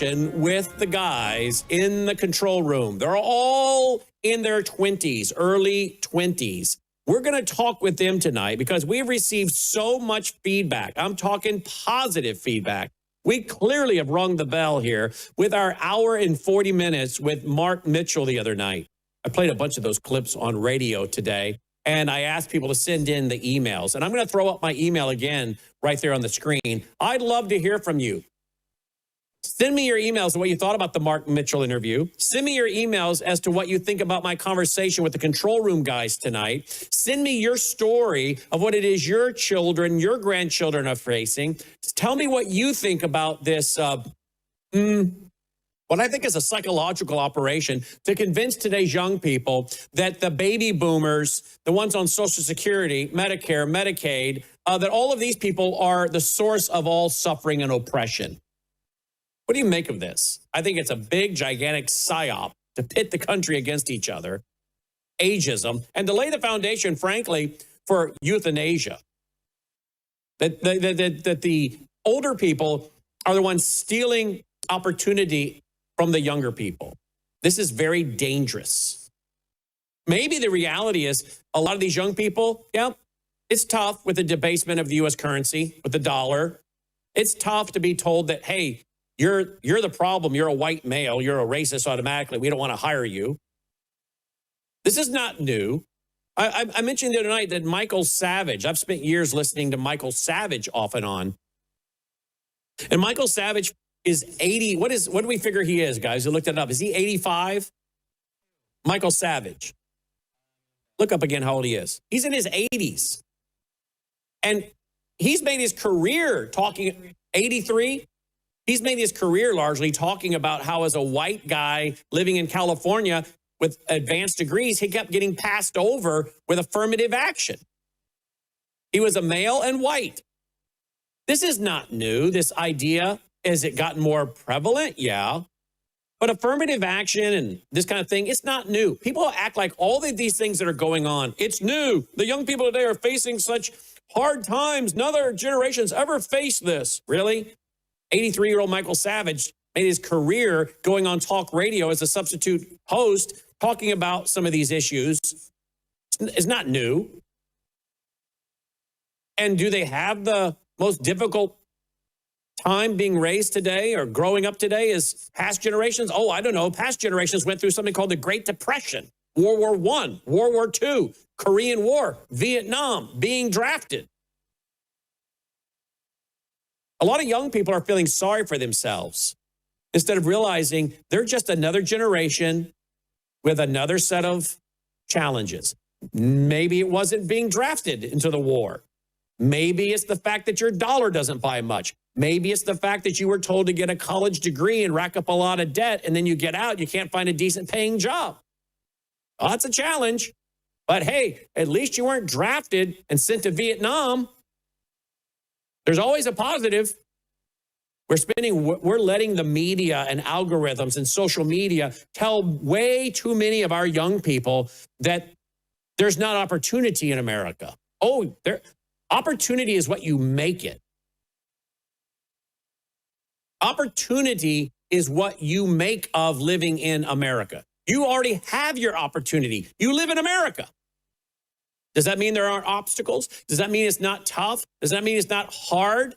conversation with the guys in the control room. They're all in their 20s, early 20s. We're going to talk with them tonight because we've received so much feedback. I'm talking positive feedback. We clearly have rung the bell here with our hour and 40 minutes with Mark Mitchell the other night. I played a bunch of those clips on radio today, and I asked people to send in the emails. And I'm going to throw up my email again right there on the screen. I'd love to hear from you. Send me your emails of what you thought about the Mark Mitchell interview. Send me your emails as to what you think about my conversation with the control room guys tonight. Send me your story of what it is your children, your grandchildren are facing. Tell me what you think about this, what I think is a psychological operation to convince today's young people that the baby boomers, the ones on Social Security, Medicare, Medicaid, that all of these people are the source of all suffering and oppression. What do you make of this? I think it's a big, gigantic psyop to pit the country against each other, ageism, and to lay the foundation, frankly, for euthanasia. That the older people are the ones stealing opportunity from the younger people. This is very dangerous. Maybe the reality is a lot of these young people, yeah, it's tough with the debasement of the U.S. currency, with the dollar. It's tough to be told that, hey, you're the problem. You're a white male. You're a racist automatically. We don't want to hire you. This is not new. I mentioned the other night that Michael Savage, I've spent years listening to Michael Savage off and on. And Michael Savage is 80. What do we figure he is, guys? You looked it up. Is he 85? Michael Savage. Look up again how old he is. He's in his 80s. And he's made his career talking 83. He's made his career largely talking about how as a white guy living in California with advanced degrees, he kept getting passed over with affirmative action. He was a male and white. This is not new. This idea, has it gotten more prevalent? Yeah. But affirmative action and this kind of thing, it's not new. People act like all of these things that are going on, it's new. The young people today are facing such hard times. None other generations ever faced this. Really? 83-year-old Michael Savage made his career going on talk radio as a substitute host, talking about some of these issues. It's not new. And do they have the most difficult time being raised today or growing up today as past generations? Oh, I don't know. Past generations went through something called the Great Depression, World War I, World War II, Korean War, Vietnam, being drafted. A lot of young people are feeling sorry for themselves instead of realizing they're just another generation with another set of challenges. Maybe it wasn't being drafted into the war. Maybe it's the fact that your dollar doesn't buy much. Maybe it's the fact that you were told to get a college degree and rack up a lot of debt, and then you get out, you can't find a decent paying job. Well, that's a challenge. But hey, at least you weren't drafted and sent to Vietnam. There's always a positive. We're letting the media and algorithms and social media tell way too many of our young people that there's not opportunity in America. Oh, opportunity is what you make it. Opportunity is what you make of living in America. You already have your opportunity. You live in America. Does that mean there aren't obstacles? Does that mean it's not tough? Does that mean it's not hard?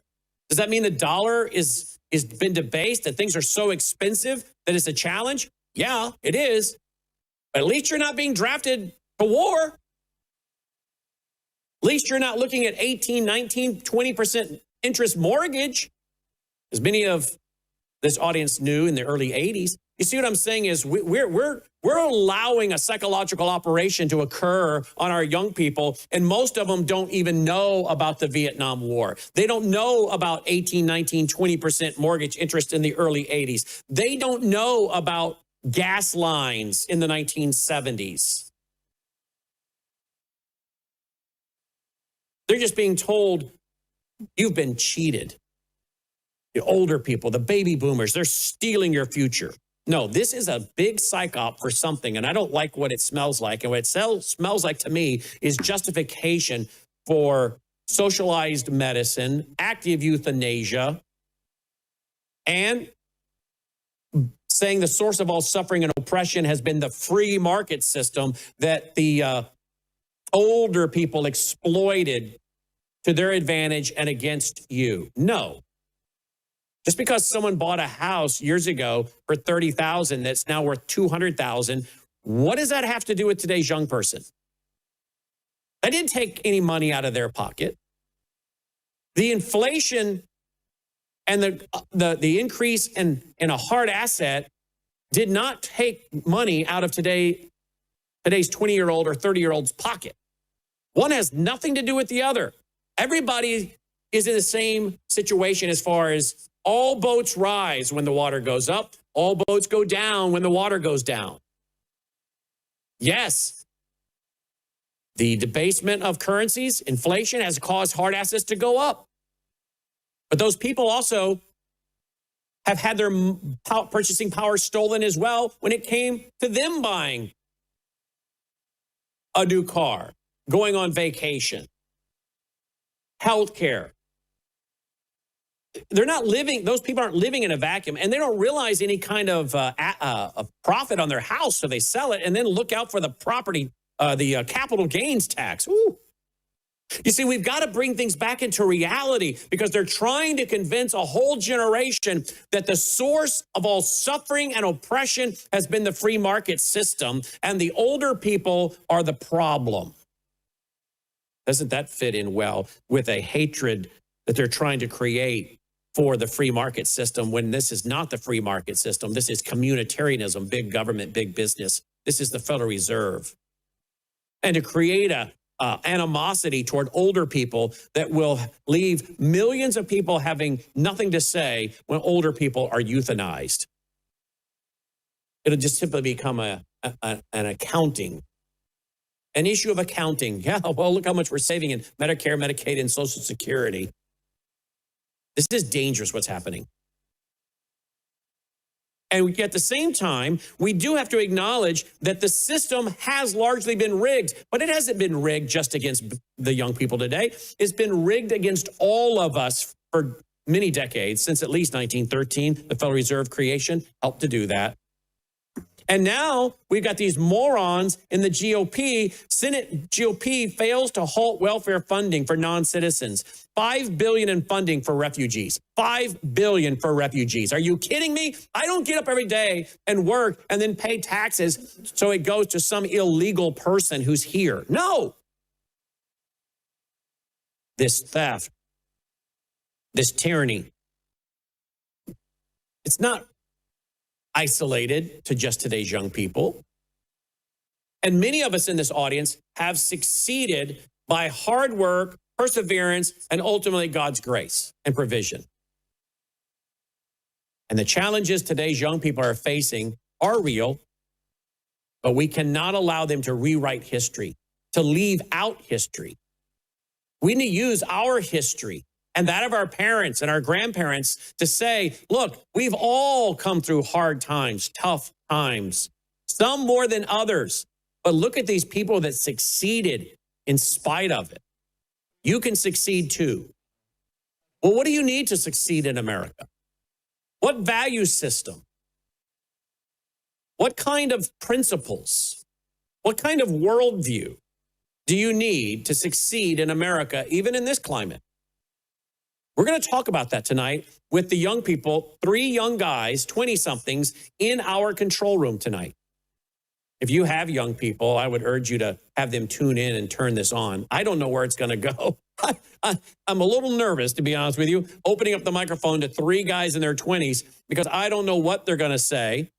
Does that mean the dollar is been debased, that things are so expensive that it's a challenge? Yeah, it is. But at least you're not being drafted to war. At least you're not looking at 18, 19, 20% interest mortgage, as many of this audience knew in the early 80s. You see what I'm saying is we're allowing a psychological operation to occur on our young people, and most of them don't even know about the Vietnam War. They don't know about 18, 19, 20% mortgage interest in the early 80s. They don't know about gas lines in the 1970s. They're just being told, you've been cheated. The older people, the baby boomers, they're stealing your future. No, this is a big psyop for something, and I don't like what it smells like. And what it smells like to me is justification for socialized medicine, active euthanasia, and saying the source of all suffering and oppression has been the free market system that the older people exploited to their advantage and against you. No. Just because someone bought a house years ago for $30,000 that's now worth $200,000, what does that have to do with today's young person? That didn't take any money out of their pocket. The inflation and the increase in a hard asset did not take money out of today's 20-year-old or 30-year-old's pocket. One has nothing to do with the other. Everybody is in the same situation as far as all boats rise when the water goes up. All boats go down when the water goes down. Yes, the debasement of currencies, inflation has caused hard assets to go up. But those people also have had their purchasing power stolen as well when it came to them buying a new car, going on vacation, healthcare. They're not living, those people aren't living in a vacuum, and they don't realize any kind of a profit on their house, so they sell it and then look out for the property, the capital gains tax. Ooh. You see, we've got to bring things back into reality because they're trying to convince a whole generation that the source of all suffering and oppression has been the free market system, and the older people are the problem. Doesn't that fit in well with a hatred that they're trying to create for the free market system when this is not the free market system? This is communitarianism, big government, big business. This is the Federal Reserve. And to create a animosity toward older people that will leave millions of people having nothing to say when older people are euthanized. It'll just simply become an accounting, an issue of accounting. Yeah, well, look how much we're saving in Medicare, Medicaid, and Social Security. This is dangerous what's happening. And at the same time, we do have to acknowledge that the system has largely been rigged, but it hasn't been rigged just against the young people today. It's been rigged against all of us for many decades, since at least 1913, the Federal Reserve creation helped to do that. And now we've got these morons in the GOP. Senate GOP fails to halt welfare funding for non-citizens. $5 billion in funding for refugees. $5 billion for refugees. Are you kidding me? I don't get up every day and work and then pay taxes so it goes to some illegal person who's here. No. This theft, this tyranny, it's not isolated to just today's young people. And many of us in this audience have succeeded by hard work, perseverance, and ultimately God's grace and provision. And the challenges today's young people are facing are real, but we cannot allow them to rewrite history, to leave out history. We need to use our history and that of our parents and our grandparents to say, look, we've all come through hard times, tough times, some more than others. But look at these people that succeeded in spite of it. You can succeed too. Well, what do you need to succeed in America? What value system? What kind of principles? What kind of worldview do you need to succeed in America, even in this climate? We're going to talk about that tonight with the young people, 3 young guys, 20-somethings, in our control room tonight. If you have young people, I would urge you to have them tune in and turn this on. I don't know where it's going to go. I'm a little nervous, to be honest with you, opening up the microphone to 3 guys in their 20s because I don't know what they're going to say.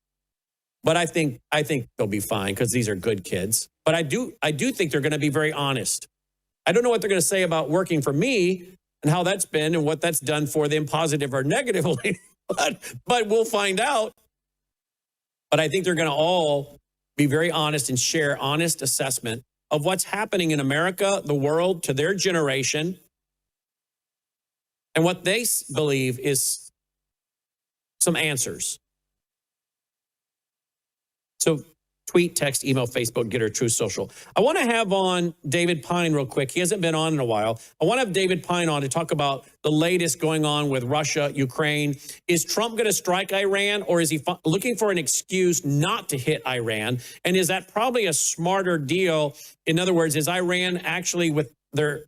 But I think they'll be fine because these are good kids. But I do think they're going to be very honest. I don't know what they're going to say about working for me and how that's been and what that's done for them, positive or negatively. but we'll find out. But I think they're going to all be very honest and share honest assessment of what's happening in America, the world, to their generation, and what they believe is some answers. So Tweet, text, email, Facebook, Getter, Truth Social. I want to have on David Pyne real quick. He hasn't been on in a while. I want to have David Pyne on to talk about the latest going on with Russia, Ukraine. Is Trump going to strike Iran, or is he looking for an excuse not to hit Iran? And is that probably a smarter deal? In other words, is Iran actually with their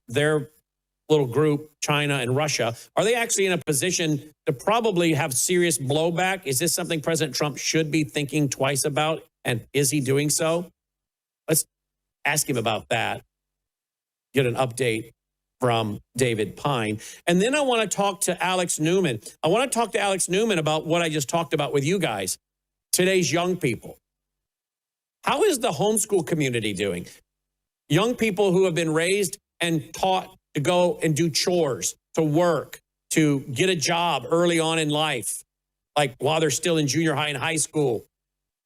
little group, China and Russia, are they actually in a position to probably have serious blowback? Is this something President Trump should be thinking twice about? And is he doing so? Let's ask him about that. Get an update from David Pyne. And then I want to talk to Alex Newman. I want to talk to Alex Newman about what I just talked about with you guys, today's young people. How is the homeschool community doing? Young people who have been raised and taught to go and do chores, to work, to get a job early on in life, like while they're still in junior high and high school,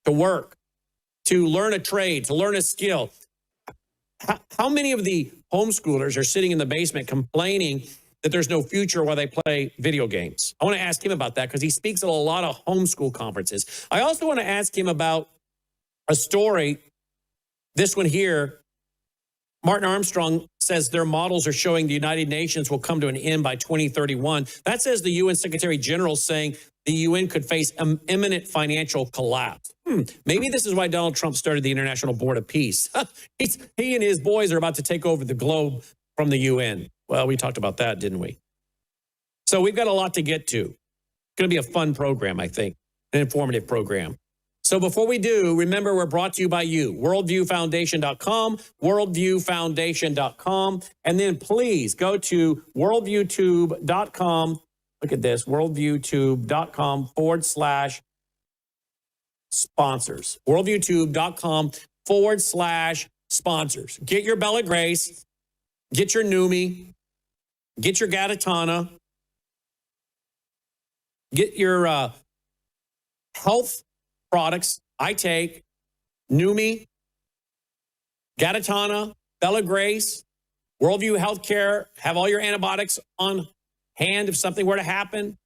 to work, to learn a trade, to learn a skill. How many of the homeschoolers are sitting in the basement complaining that there's no future while they play video games? I want to ask him about that because he speaks at a lot of homeschool conferences. I also want to ask him about a story, this one here. Martin Armstrong says their models are showing the United Nations will come to an end by 2031. That says the UN Secretary General saying the UN could face imminent financial collapse. Maybe this is why Donald Trump started the International Board of Peace. He and his boys are about to take over the globe from the UN. Well, we talked about that, didn't we? So we've got a lot to get to. It's going to be a fun program, I think, an informative program. So before we do, remember, we're brought to you by you, worldviewfoundation.com, worldviewfoundation.com. And then please go to worldviewtube.com. Look at this, worldviewtube.com/sponsors. worldviewtube.com/sponsors. Get your Bella Grace, get your Newman, get your Gatatana, get your health products I take, Newman, Gatatana, Bella Grace, Worldview Healthcare, have all your antibiotics on hand if something were to happen.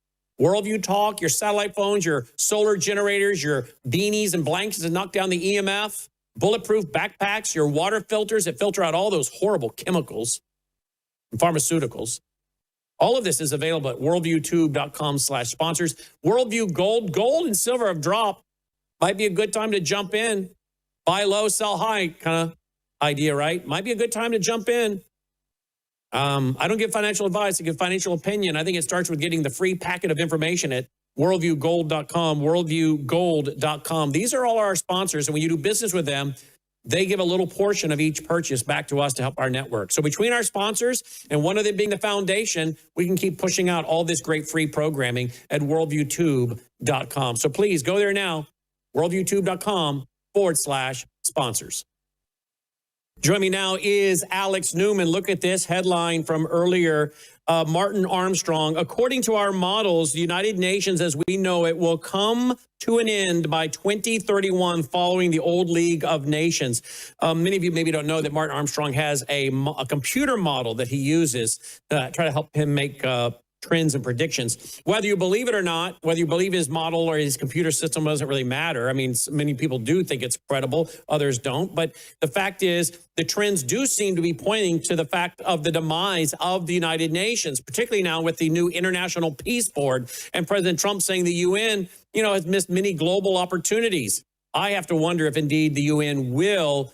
Worldview Talk, your satellite phones, your solar generators, your beanies and blankets that knock down the EMF, bulletproof backpacks, your water filters that filter out all those horrible chemicals and pharmaceuticals. All of this is available at worldviewtube.com/sponsors. Worldview Gold and silver have dropped. Might be a good time to jump in. Buy low, sell high kind of idea, right? Might be a good time to jump in. I don't give financial advice. I give financial opinion. I think it starts with getting the free packet of information at worldviewgold.com, worldviewgold.com. These are all our sponsors, and when you do business with them, they give a little portion of each purchase back to us to help our network. So between our sponsors and one of them being the foundation, we can keep pushing out all this great free programming at worldviewtube.com. So please go there now, worldviewtube.com/sponsors. Join me now is Alex Newman. Look at this headline from earlier. Martin Armstrong, according to our models, the United Nations as we know it will come to an end by 2031 following the old League of Nations. Many of you maybe don't know that Martin Armstrong has a computer model that he uses to try to help him make trends and predictions. Whether you believe it or not, whether you believe his model or his computer system doesn't really matter. I mean, many people do think it's credible, others don't. But the fact is, the trends do seem to be pointing to the fact of the demise of the United Nations, particularly now with the new International Peace Board and President Trump saying the UN, has missed many global opportunities. I have to wonder if indeed the UN will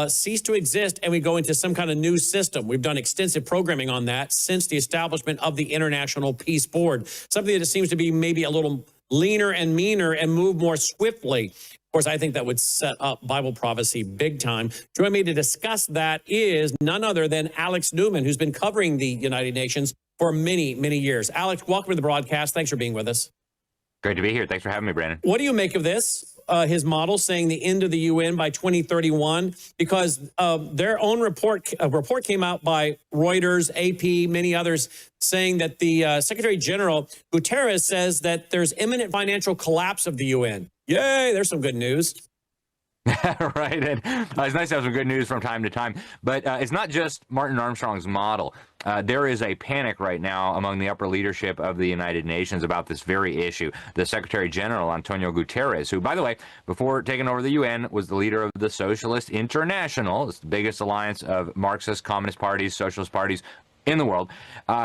cease to exist and we go into some kind of new system. We've done extensive programming on that since the establishment of the International Peace Board, something that seems to be maybe a little leaner and meaner and move more swiftly. Of course, I think that would set up Bible prophecy big time. Join me to discuss that is none other than Alex Newman, who's been covering the United Nations for many, many years. Alex, welcome to the broadcast. Thanks for being with us. Great to be here. Thanks for having me, Brannon. What do you make of this? His model saying the end of the UN by 2031, because their own report came out by Reuters, AP, many others, saying that the Secretary General Guterres says that there's imminent financial collapse of the UN. Yay, there's some good news. Right. And it's nice to have some good news from time to time. But it's not just Martin Armstrong's model. There is a panic right now among the upper leadership of the United Nations about this very issue. The Secretary General, Antonio Guterres, who, by the way, before taking over the UN, was the leader of the Socialist International. It's the biggest alliance of Marxist, communist parties, socialist parties in the world.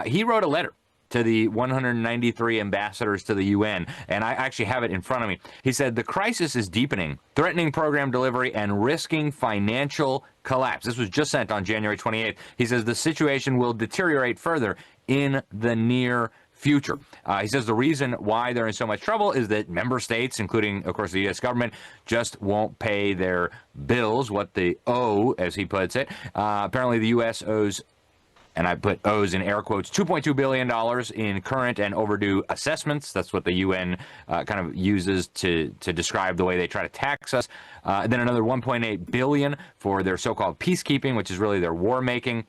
He wrote a letter to the 193 ambassadors to the UN, and I actually have it in front of me. He said, the crisis is deepening, threatening program delivery, and risking financial collapse. This was just sent on January 28th. He says the situation will deteriorate further in the near future. He says the reason why they're in so much trouble is that member states, including, of course, the U.S. government, just won't pay their bills, what they owe, as he puts it. Apparently, the U.S. owes, and I put owes in air quotes, $2.2 billion in current and overdue assessments. That's what the UN kind of uses to describe the way they try to tax us. Then another $1.8 billion for their so-called peacekeeping, which is really their war making.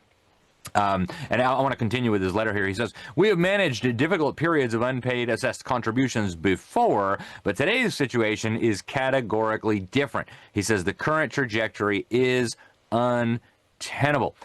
And I want to continue with his letter here. He says, we have managed difficult periods of unpaid assessed contributions before, but today's situation is categorically different. He says the current trajectory is untenable.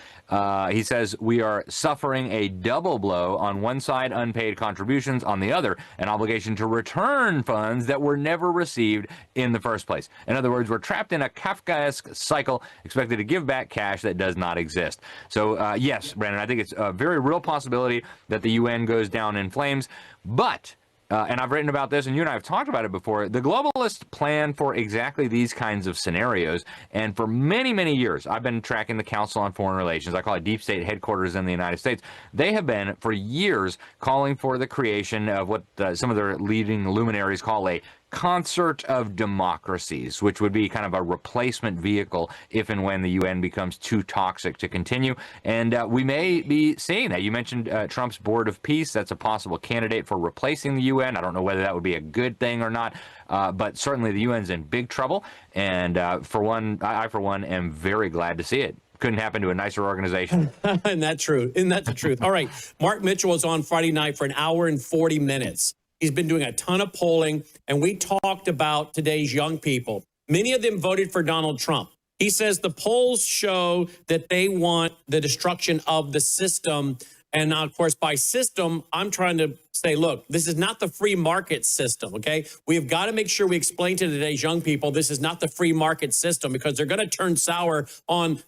He says we are suffering a double blow. On one side, unpaid contributions. On the other, an obligation to return funds that were never received in the first place. In other words, we're trapped in a Kafkaesque cycle, expected to give back cash that does not exist. So, yes, Brandon, I think it's a very real possibility that the UN goes down in flames. But and I've written about this, and you and I have talked about it before. The globalists plan for exactly these kinds of scenarios. And for many, many years, I've been tracking the Council on Foreign Relations. I call it deep state headquarters in the United States. They have been, for years, calling for the creation of what some of their leading luminaries call a concert of democracies, which would be kind of a replacement vehicle if and when the UN becomes too toxic to continue. And we may be seeing that. You mentioned Trump's Board of Peace. That's a possible candidate for replacing the UN. I don't know whether that would be a good thing or not, but certainly the UN's in big trouble. And for one, I, for one, am very glad to see it. Couldn't happen to a nicer organization. Isn't that true? Isn't that the truth? All right. Mark Mitchell was on Friday night for an hour and 40 minutes. He's been doing a ton of polling, and we talked about today's young people. Many of them voted for Donald Trump. He says the polls show that they want the destruction of the system. And now, of course, by system, I'm trying to say, look, this is not the free market system, okay? We've got to make sure we explain to today's young people this is not the free market system, because they're going to turn sour on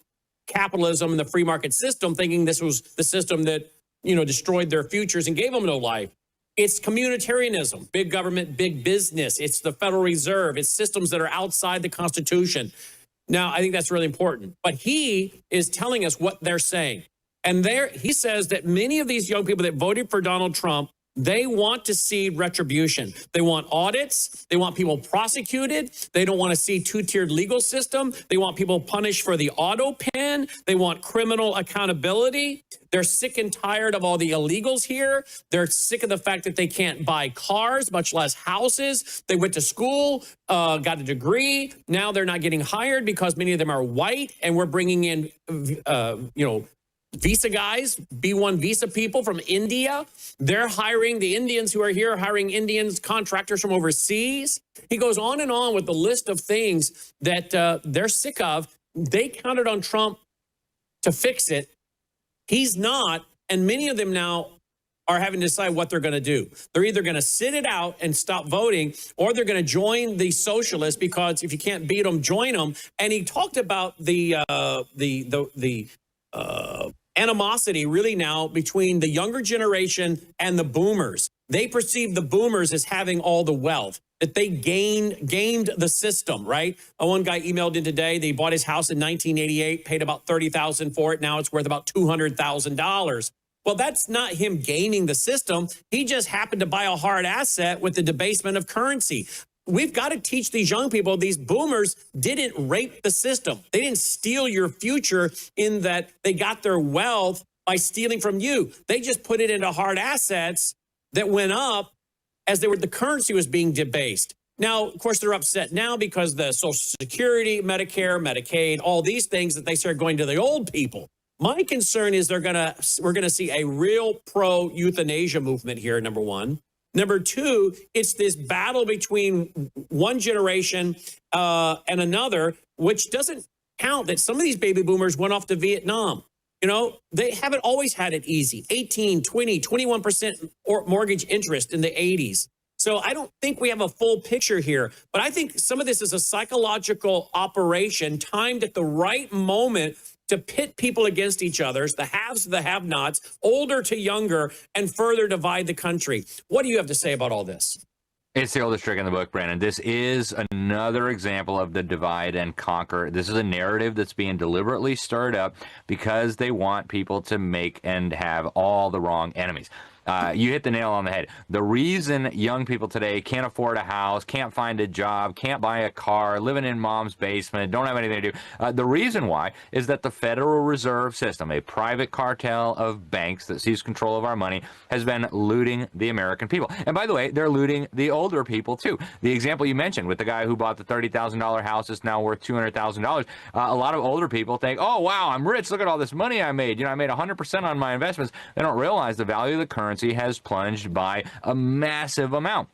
capitalism and the free market system, thinking this was the system that, destroyed their futures and gave them no life. It's communitarianism, big government, big business. It's the Federal Reserve. It's systems that are outside the Constitution. Now, I think that's really important. But he is telling us what they're saying. And he says that many of these young people that voted for Donald Trump, they want to see retribution. They want audits. They want people prosecuted. They don't want to see two-tiered legal system. They want people punished for the auto pen. They want criminal accountability. They're sick and tired of all the illegals here. They're sick of the fact that they can't buy cars, much less houses. They went to school, got a degree. Now they're not getting hired because many of them are white, and we're bringing in, visa guys, B1 visa people from India. They're hiring the Indians who are here, hiring Indians, contractors from overseas. He goes on and on with the list of things that they're sick of. They counted on Trump to fix it. He's not. And many of them now are having to decide what they're going to do. They're either going to sit it out and stop voting, or they're going to join the socialists, because if you can't beat them, join them. And he talked about the animosity really now between the younger generation and the boomers. They perceive the boomers as having all the wealth, that they gamed the system, right? One guy emailed in today that he bought his house in 1988, paid about $30,000 for it. Now it's worth about $200,000. Well, that's not him gaming the system. He just happened to buy a hard asset with the debasement of currency. We've got to teach these young people, these boomers didn't rape the system. They didn't steal your future in that they got their wealth by stealing from you. They just put it into hard assets that went up as the currency was being debased. Now, of course, they're upset now because the Social Security, Medicare, Medicaid, all these things that they start going to the old people. My concern is we're going to see a real pro-euthanasia movement here, number one. Number two, it's this battle between one generation and another, which doesn't count that some of these baby boomers went off to Vietnam. You know, they haven't always had it easy. 18, 20, 21% mortgage interest in the 80s. So I don't think we have a full picture here, but I think some of this is a psychological operation timed at the right moment to pit people against each other, the haves to the have-nots, older to younger, and further divide the country. What do you have to say about all this? It's the oldest trick in the book, Brandon. This is another example of the divide and conquer. This is a narrative that's being deliberately stirred up because they want people to make and have all the wrong enemies. You hit the nail on the head. The reason young people today can't afford a house, can't find a job, can't buy a car, living in mom's basement, don't have anything to do, the reason why is that the Federal Reserve System, a private cartel of banks that sees control of our money, has been looting the American people. And by the way, they're looting the older people too. The example you mentioned with the guy who bought the $30,000 house that's now worth $200,000, a lot of older people think, oh, wow, I'm rich. Look at all this money I made. You know, I made 100% on my investments. They don't realize the value of the currency has plunged by a massive amount.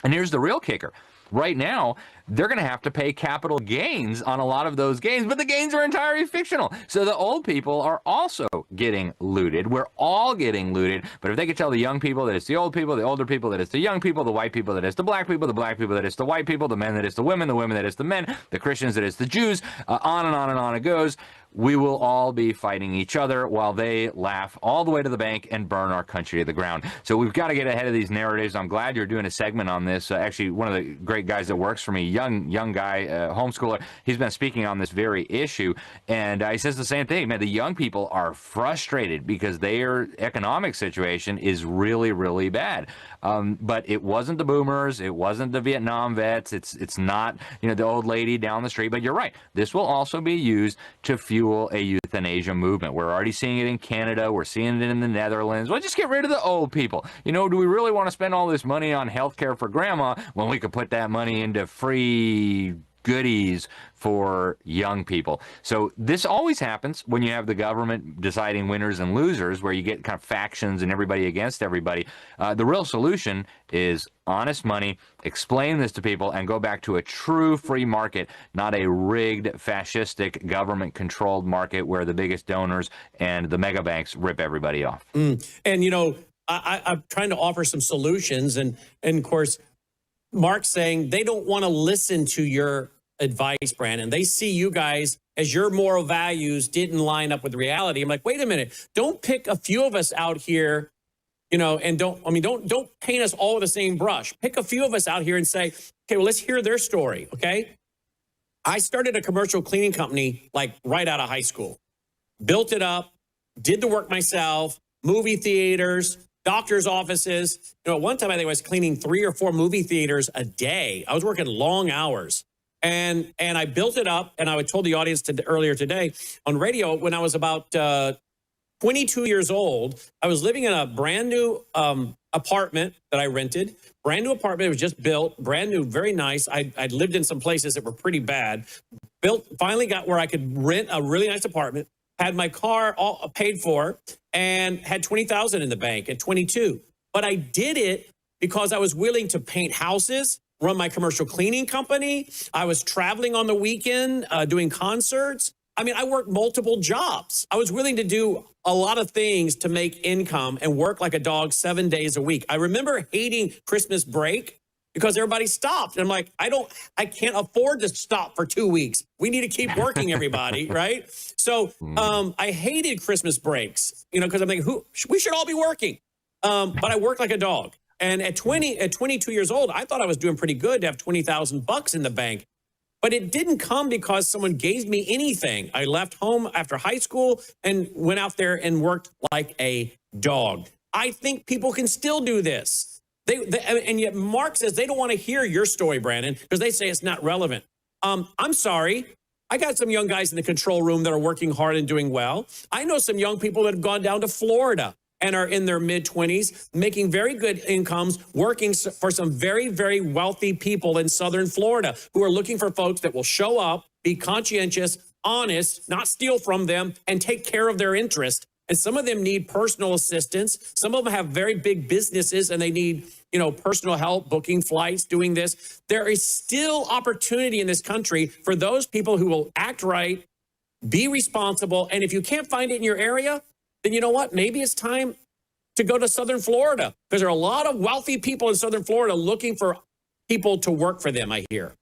And here's the real kicker. Right now, they're going to have to pay capital gains on a lot of those gains, but the gains are entirely fictional. So the old people are also getting looted. We're all getting looted. But if they could tell the young people that it's the old people, the older people that it's the young people, the white people that it's the black people that it's the white people, the men that it's the women that it's the men, the Christians that it's the Jews, on and on and on it goes. We will all be fighting each other while they laugh all the way to the bank and burn our country to the ground. So we've got to get ahead of these narratives. I'm glad you're doing a segment on this. Actually, one of the great guys that works for me, young guy, homeschooler, he's been speaking on this very issue. And he says the same thing, man, the young people are frustrated because their economic situation is really, really bad. But it wasn't the boomers. It wasn't the Vietnam vets. It's not, you know, the old lady down the street. But you're right. This will also be used to fuel a euthanasia movement. We're already seeing it in Canada. We're seeing it in the Netherlands. Well, just get rid of the old people. You know, do we really want to spend all this money on health care for grandma when we could put that money into free goodies for young people? So this always happens when you have the government deciding winners and losers, where you get kind of factions and everybody against everybody. The real solution is honest money. Explain this to people and go back to a true free market, not a rigged, fascistic, government-controlled market where the biggest donors and the mega banks rip everybody off. And, you know, I'm trying to offer some solutions. And of course, Mark's saying they don't want to listen to your advice, Brannon. They see you guys as your moral values didn't line up with reality. I'm like, wait a minute. Don't pick a few of us out here, you know, and don't paint us all with the same brush. Pick a few of us out here and say, okay, well, let's hear their story, okay? I started a commercial cleaning company like right out of high school. Built it up, did the work myself, movie theaters, doctor's offices. You know, at one time I think I was cleaning 3 or 4 movie theaters a day. I was working long hours. And I built it up, and I told the audience earlier today on radio, when I was about 22 years old, I was living in a brand new apartment that I rented. Brand new apartment. It was just built, brand new, very nice. I'd lived in some places that were pretty bad. Finally got where I could rent a really nice apartment, had my car all paid for, and had $20,000 in the bank at 22. But I did it because I was willing to paint houses, run my commercial cleaning company. I was traveling on the weekend, doing concerts. I mean, I worked multiple jobs. I was willing to do a lot of things to make income and work like a dog 7 days a week. I remember hating Christmas break because everybody stopped. And I'm like, I can't afford to stop for 2 weeks. We need to keep working, everybody, right? So I hated Christmas breaks, you know, because I'm thinking, we should all be working. But I worked like a dog. And at 22 years old, I thought I was doing pretty good to have $20,000 in the bank. But it didn't come because someone gave me anything. I left home after high school and went out there and worked like a dog. I think people can still do this. And yet Mark says they don't want to hear your story, Brannon, because they say it's not relevant. I'm sorry. I got some young guys in the control room that are working hard and doing well. I know some young people that have gone down to Florida and are in their mid-20s, making very good incomes, working for some very, very wealthy people in Southern Florida who are looking for folks that will show up, be conscientious, honest, not steal from them, and take care of their interest And some of them need personal assistance. Some of them have very big businesses and they need, personal help, booking flights, doing this. There is still opportunity in this country for those people who will act right, be responsible. And if you can't find it in your area, then you know what? Maybe it's time to go to Southern Florida, because there are a lot of wealthy people in Southern Florida looking for people to work for them, I hear.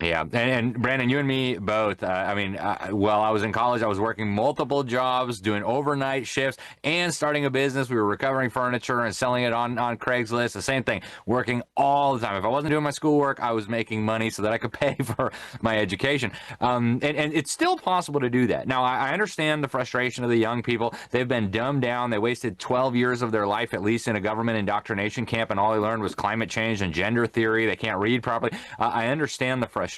Yeah, and Brandon, you and me both. While I was in college, I was working multiple jobs, doing overnight shifts, and starting a business. We were recovering furniture and selling it on Craigslist. The same thing, working all the time. If I wasn't doing my schoolwork, I was making money so that I could pay for my education. And it's still possible to do that. Now, I understand the frustration of the young people. They've been dumbed down. They wasted 12 years of their life, at least in a government indoctrination camp, and all they learned was climate change and gender theory. They can't read properly. I understand the frustration,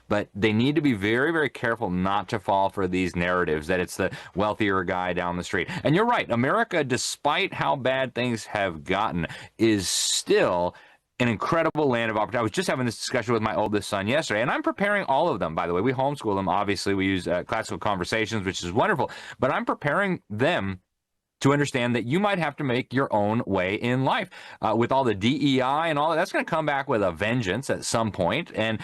but they need to be very, very careful not to fall for these narratives that it's the wealthier guy down the street. And you're right, America, despite how bad things have gotten, is still an incredible land of opportunity. I was just having this discussion with my oldest son yesterday, and I'm preparing all of them, by the way. We homeschool them, obviously. We use classical conversations, which is wonderful, but I'm preparing them to understand that you might have to make your own way in life. With all the DEI and all that, that's going to come back with a vengeance at some point, and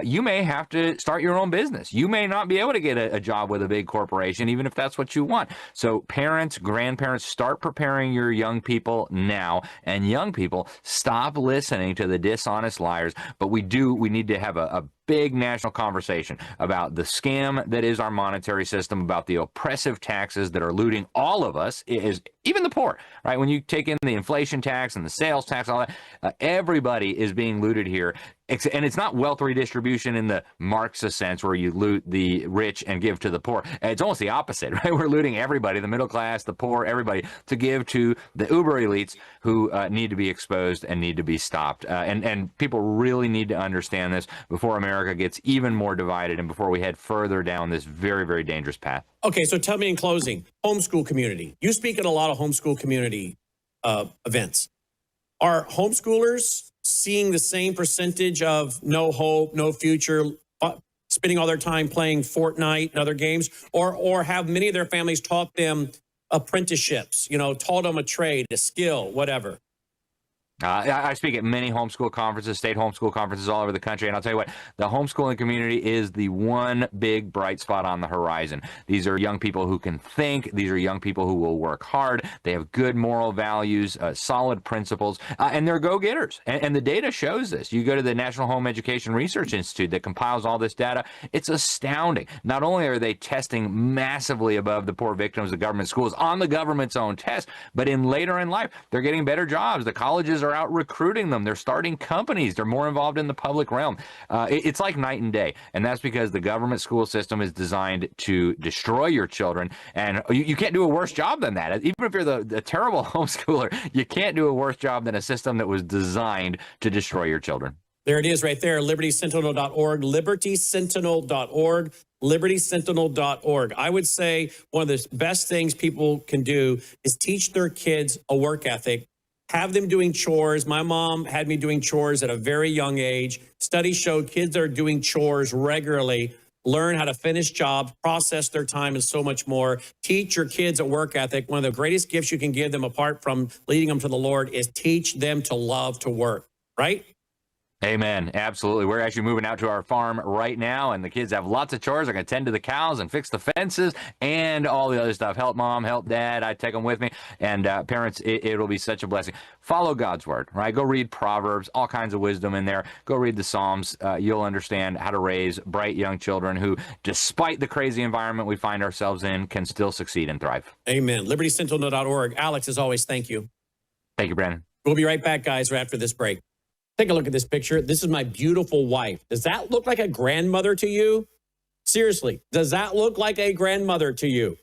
you may have to start your own business. You may not be able to get a job with a big corporation, even if that's what you want. So parents, grandparents, start preparing your young people now, and young people, stop listening to the dishonest liars. But we need to have a big national conversation about the scam that is our monetary system, about the oppressive taxes that are looting all of us, is even the poor, right? When you take in the inflation tax and the sales tax, all that, everybody is being looted here. And it's not wealth redistribution in the Marxist sense where you loot the rich and give to the poor. It's almost the opposite, right? We're looting everybody, the middle class, the poor, everybody, to give to the uber elites who need to be exposed and need to be stopped. And people really need to understand this before America gets even more divided and before we head further down this very, very dangerous path. Okay, so tell me in closing, homeschool community. You speak at a lot of homeschool community events. Are homeschoolers seeing the same percentage of no hope, no future, spending all their time playing Fortnite and other games? Or have many of their families taught them apprenticeships, taught them a trade, a skill, whatever? I speak at many homeschool conferences, state homeschool conferences all over the country, and I'll tell you what, the homeschooling community is the one big bright spot on the horizon. These are young people who can think. These are young people who will work hard. They have good moral values, solid principles, and they're go-getters. And the data shows this. You go to the National Home Education Research Institute that compiles all this data. It's astounding. Not only are they testing massively above the poor victims of government schools on the government's own test, but later in life, they're getting better jobs. The colleges are out recruiting them. They're starting companies. They're more involved in the public realm. It's like night and day. And that's because the government school system is designed to destroy your children. And you can't do a worse job than that. Even if you're the terrible homeschooler, you can't do a worse job than a system that was designed to destroy your children. There it is right there, libertysentinel.org, libertysentinel.org, libertysentinel.org. I would say one of the best things people can do is teach their kids a work ethic. Have them doing chores. My mom had me doing chores at a very young age. Studies showed kids that are doing chores regularly learn how to finish jobs, process their time, and so much more. Teach your kids a work ethic. One of the greatest gifts you can give them, apart from leading them to the Lord, is teach them to love to work, right? Amen. Absolutely. We're actually moving out to our farm right now, and the kids have lots of chores. They're going to tend to the cows and fix the fences and all the other stuff. Help mom, help dad. I take them with me. And parents, it'll be such a blessing. Follow God's word, right? Go read Proverbs, all kinds of wisdom in there. Go read the Psalms. You'll understand how to raise bright young children who, despite the crazy environment we find ourselves in, can still succeed and thrive. Amen. LibertySentinel.org. Alex, as always, thank you. Thank you, Brandon. We'll be right back, guys, right after this break. Take a look at this picture. This is my beautiful wife. Does that look like a grandmother to you? Seriously, does that look like a grandmother to you?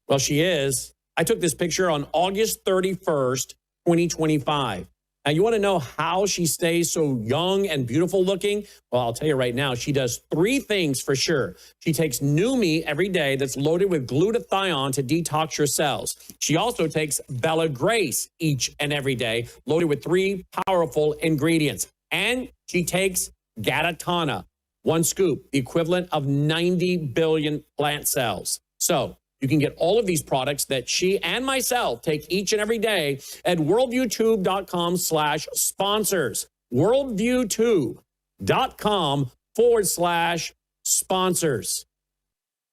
Well, she is. I took this picture on August 31st, 2025. Now, you want to know how she stays so young and beautiful looking? Well, I'll tell you right now, she does three things for sure. She takes Newman every day that's loaded with glutathione to detox your cells. She also takes Bella Grace each and every day, loaded with 3 powerful ingredients. And she takes Gatatana, 1 scoop, the equivalent of 90 billion plant cells. So You can get all of these products that she and myself take each and every day at worldviewtube.com/sponsors. worldviewtube.com/sponsors.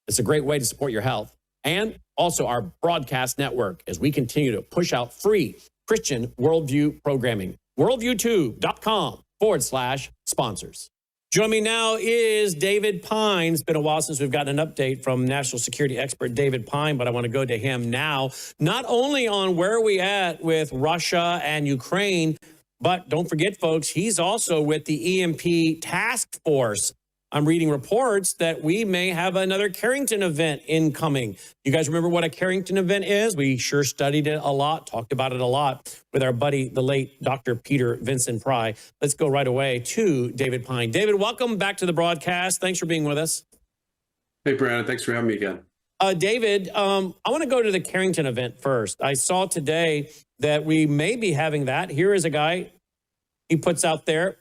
It's a great way to support your health and also our broadcast network as we continue to push out free Christian worldview programming. worldviewtube.com/sponsors. Join me now is David Pyne. It's been a while since we've gotten an update from national security expert David Pyne, but I want to go to him now, not only on where we at with Russia and Ukraine, but don't forget, folks, he's also with the EMP task force. I'm reading reports that we may have another Carrington event incoming. You guys remember what a Carrington event is? We sure studied it a lot, talked about it a lot with our buddy, the late Dr. Peter Vincent Pry. Let's go right away to David Pyne. David, welcome back to the broadcast. Thanks for being with us. Hey, Brannon. Thanks for having me again. David, I want to go to the Carrington event first. I saw today that we may be having that. Here is a guy he puts out there.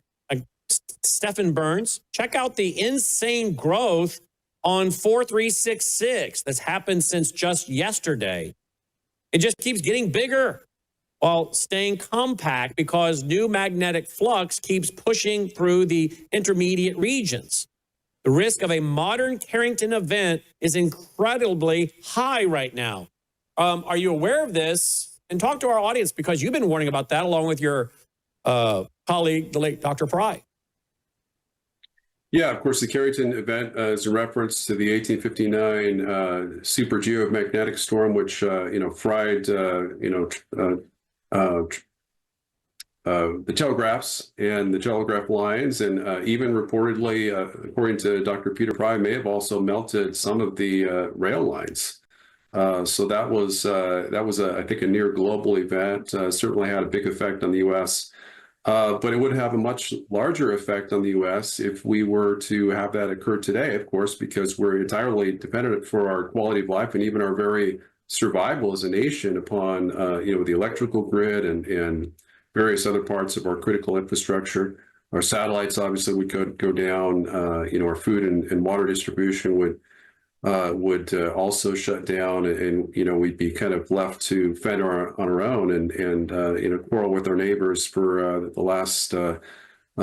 Stephen Burns, check out the insane growth on 4366 that's happened since just yesterday. It just keeps getting bigger while staying compact because new magnetic flux keeps pushing through the intermediate regions. The risk of a modern Carrington event is incredibly high right now. Are you aware of this? And talk to our audience because you've been warning about that along with your colleague, the late Dr. Pry. Yeah, of course, the Carrington event is a reference to the 1859 super geomagnetic storm, which fried the telegraphs and the telegraph lines, and even reportedly, according to Dr. Peter Pry, may have also melted some of the rail lines. So that was I think a near global event. Certainly had a big effect on the U.S. But it would have a much larger effect on the U.S. if we were to have that occur today, of course, because we're entirely dependent for our quality of life and even our very survival as a nation upon, the electrical grid and various other parts of our critical infrastructure. Our satellites obviously would go down. Our food and water distribution would also shut down, and we'd be kind of left to fend on our own and quarrel with our neighbors for the last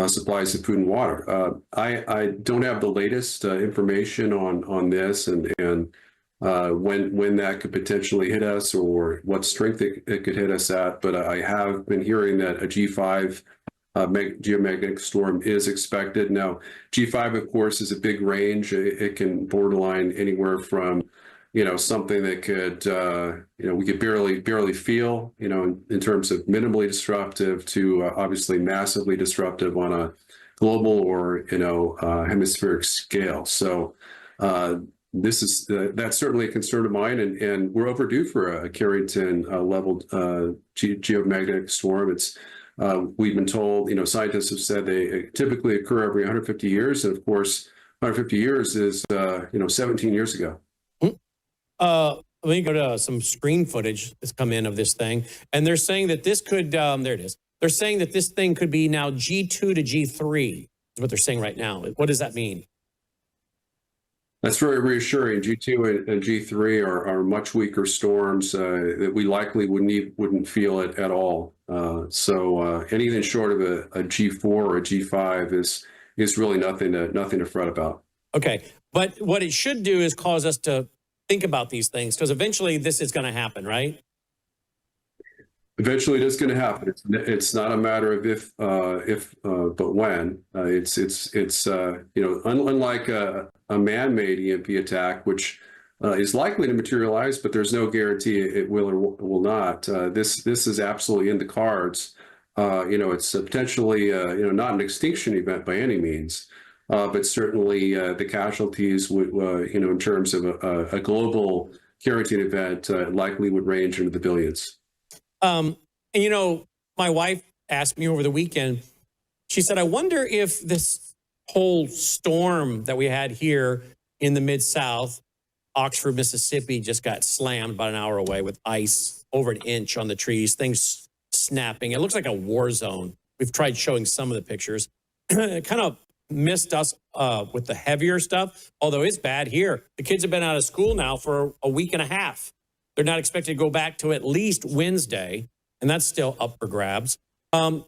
supplies of food and water. I don't have the latest information on this and when that could potentially hit us or what strength it could hit us at, but I have been hearing that a G5 geomagnetic storm is expected. Now, G5, of course, is a big range. It can borderline anywhere from, something that could, we could barely feel, in terms of minimally disruptive to obviously massively disruptive on a global or, hemispheric scale. So that's certainly a concern of mine, and we're overdue for a Carrington level geomagnetic storm. We've been told, scientists have said they typically occur every 150 years. And of course, 150 years is, 17 years ago. Let me go to some screen footage that's come in of this thing. And they're saying that this could, there it is. They're saying that this thing could be now G2 to G3 is what they're saying right now. What does that mean? That's very reassuring. G2 and G3 are much weaker storms that we likely wouldn't feel it at all. So anything short of a G4 or a G5 is really nothing to fret about. Okay, but what it should do is cause us to think about these things because eventually this is going to happen, right? Eventually, it is going to happen. It's not a matter of if, but when. Unlike a man-made EMP attack, which is likely to materialize, but there's no guarantee it will or will not. This is absolutely in the cards. It's potentially not an extinction event by any means, but certainly the casualties would, in terms of a global Carrington event, likely would range into the billions. My wife asked me over the weekend, she said, I wonder if this whole storm that we had here in the Mid-South, Oxford, Mississippi, just got slammed about an hour away with ice over an inch on the trees, things snapping. It looks like a war zone. We've tried showing some of the pictures. It kind of missed us with the heavier stuff, although it's bad here. The kids have been out of school now for a week and a half. They're not expected to go back to at least Wednesday, and that's still up for grabs.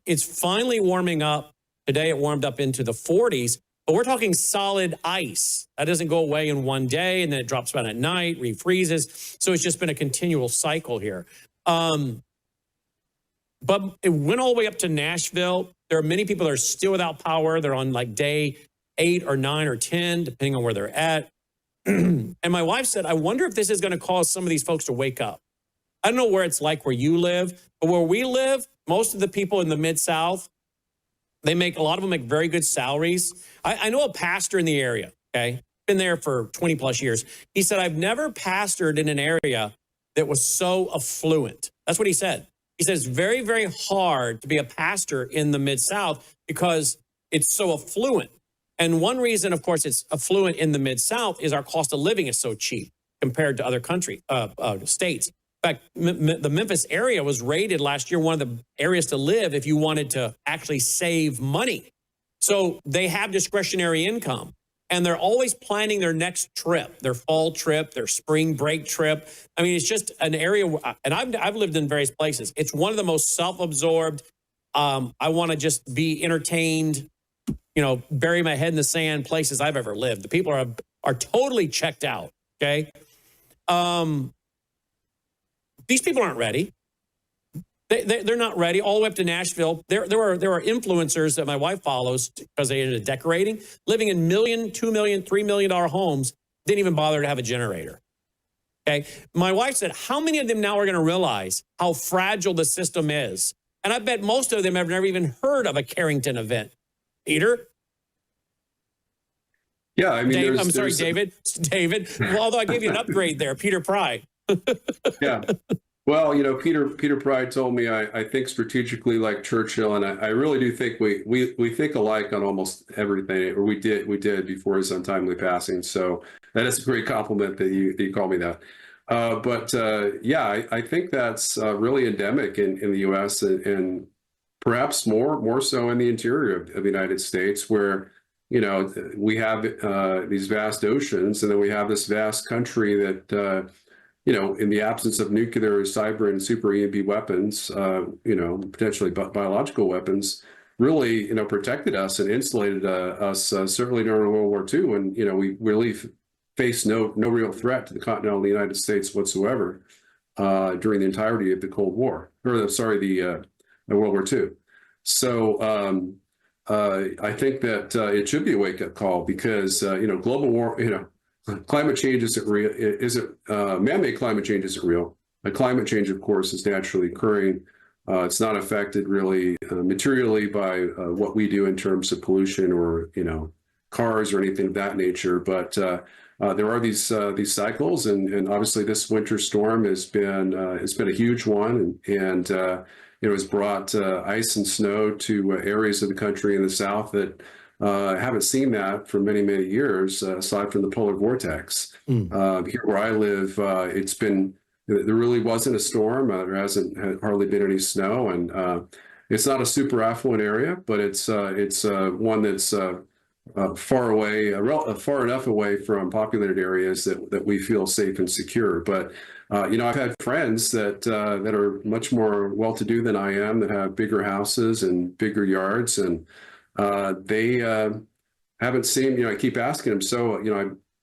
It's finally warming up. Today it warmed up into the 40s, but we're talking solid ice. That doesn't go away in one day, and then it drops down at night, refreezes. So it's just been a continual cycle here. But it went all the way up to Nashville. There are many people that are still without power. They're on like day 8 or 9 or 10, depending on where they're at. And my wife said, I wonder if this is going to cause some of these folks to wake up. I don't know where it's like where you live, but where we live, most of the people in the Mid-South, a lot of them make very good salaries. I know a pastor in the area, okay? Been there for 20 plus years. He said, I've never pastored in an area that was so affluent. That's what he said. He said, it's very, very hard to be a pastor in the Mid-South because it's so affluent. And one reason, of course, it's affluent in the Mid-South is our cost of living is so cheap compared to other states. In fact, the Memphis area was rated last year one of the areas to live if you wanted to actually save money. So they have discretionary income, and they're always planning their next trip, their fall trip, their spring break trip. I mean, it's just an area, and I've lived in various places. It's one of the most self-absorbed. I want to just be entertained, bury my head in the sand places I've ever lived. The people are totally checked out, okay? These people aren't ready. They're not ready. All the way up to Nashville, there are influencers that my wife follows because they ended up decorating, living in $1 million, $2 million, $3 million homes, didn't even bother to have a generator. Okay. My wife said, how many of them now are going to realize how fragile the system is? And I bet most of them have never even heard of a Carrington event. Peter? Yeah, I mean, I'm sorry, David. David. Well, although I gave you an upgrade there, Peter Pry. Yeah. Well, Peter Pry told me I think strategically like Churchill, and I really do think we think alike on almost everything, or we did before his untimely passing. So that is a great compliment that you call me that. I think that's really endemic in the U.S. and perhaps more so in the interior of the United States, where we have these vast oceans, and then we have this vast country that. In the absence of nuclear, cyber, and super EMP weapons, potentially biological weapons, really, protected us and insulated us certainly during World War II, when we really faced no real threat to the continental United States whatsoever during the entirety of the Cold War, the World War II. So I think that it should be a wake-up call because global war, climate change isn't real. Man-made climate change isn't real. Climate change, of course, is naturally occurring. It's not affected really materially by what we do in terms of pollution or cars or anything of that nature. But there are these cycles, and obviously this winter storm has been a huge one, and has brought ice and snow to areas of the country in the south that. Haven't seen that for many, many years, aside from the polar vortex. Here where I live, there really wasn't a storm. There hasn't hardly been any snow, and it's not a super affluent area, but it's one that's far away, far enough away from populated areas that we feel safe and secure. But I've had friends that are much more well-to-do than I am, that have bigger houses and bigger yards, and they haven't seen, I keep asking them, so,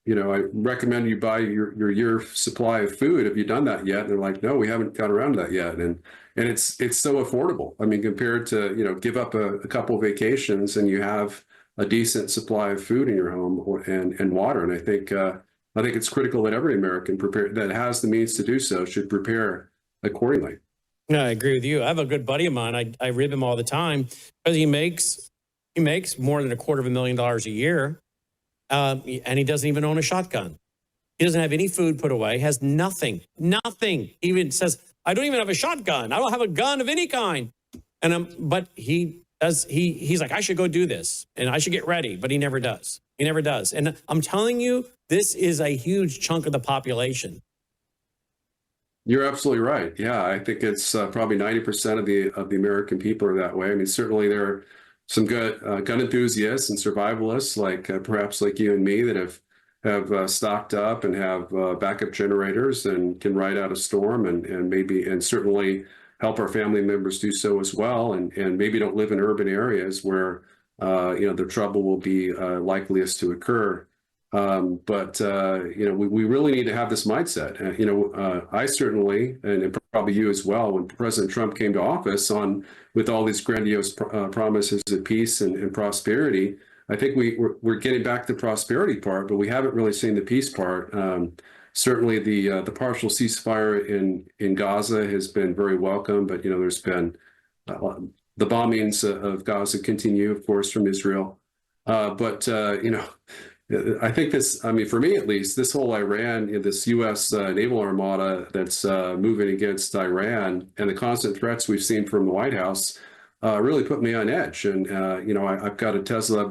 I recommend you buy your year supply of food. Have you done that yet? And they're like, no, we haven't got around to that yet. And it's so affordable. I mean, compared to, give up a couple of vacations and you have a decent supply of food in your home and water. And I think it's critical that every American that has the means to do so should prepare accordingly. Yeah, I agree with you. I have a good buddy of mine. I rib him all the time because he makes more than $250,000 a year, and he doesn't even own a shotgun. He doesn't have any food put away, has nothing. He even says, I don't even have a shotgun. I don't have a gun of any kind. But he's like, I should go do this, and I should get ready, but he never does. And I'm telling you, this is a huge chunk of the population. You're absolutely right. Yeah, I think it's probably 90% of the American people are that way. I mean, certainly there some gun enthusiasts and survivalists, like perhaps like you and me, that have stocked up and have backup generators and can ride out a storm, and certainly help our family members do so as well, and maybe don't live in urban areas where the trouble will be likeliest to occur. But we really need to have this mindset. I certainly, and probably you as well, when President Trump came to office with all these grandiose promises of peace and prosperity, I think we're getting back to the prosperity part, but we haven't really seen the peace part. Certainly, the partial ceasefire in Gaza has been very welcome, but there's been the bombings of Gaza continue, of course, from Israel. I think for me at least, this whole Iran, this U.S. naval armada that's moving against Iran, and the constant threats we've seen from the White House really put me on edge. And I've got a Tesla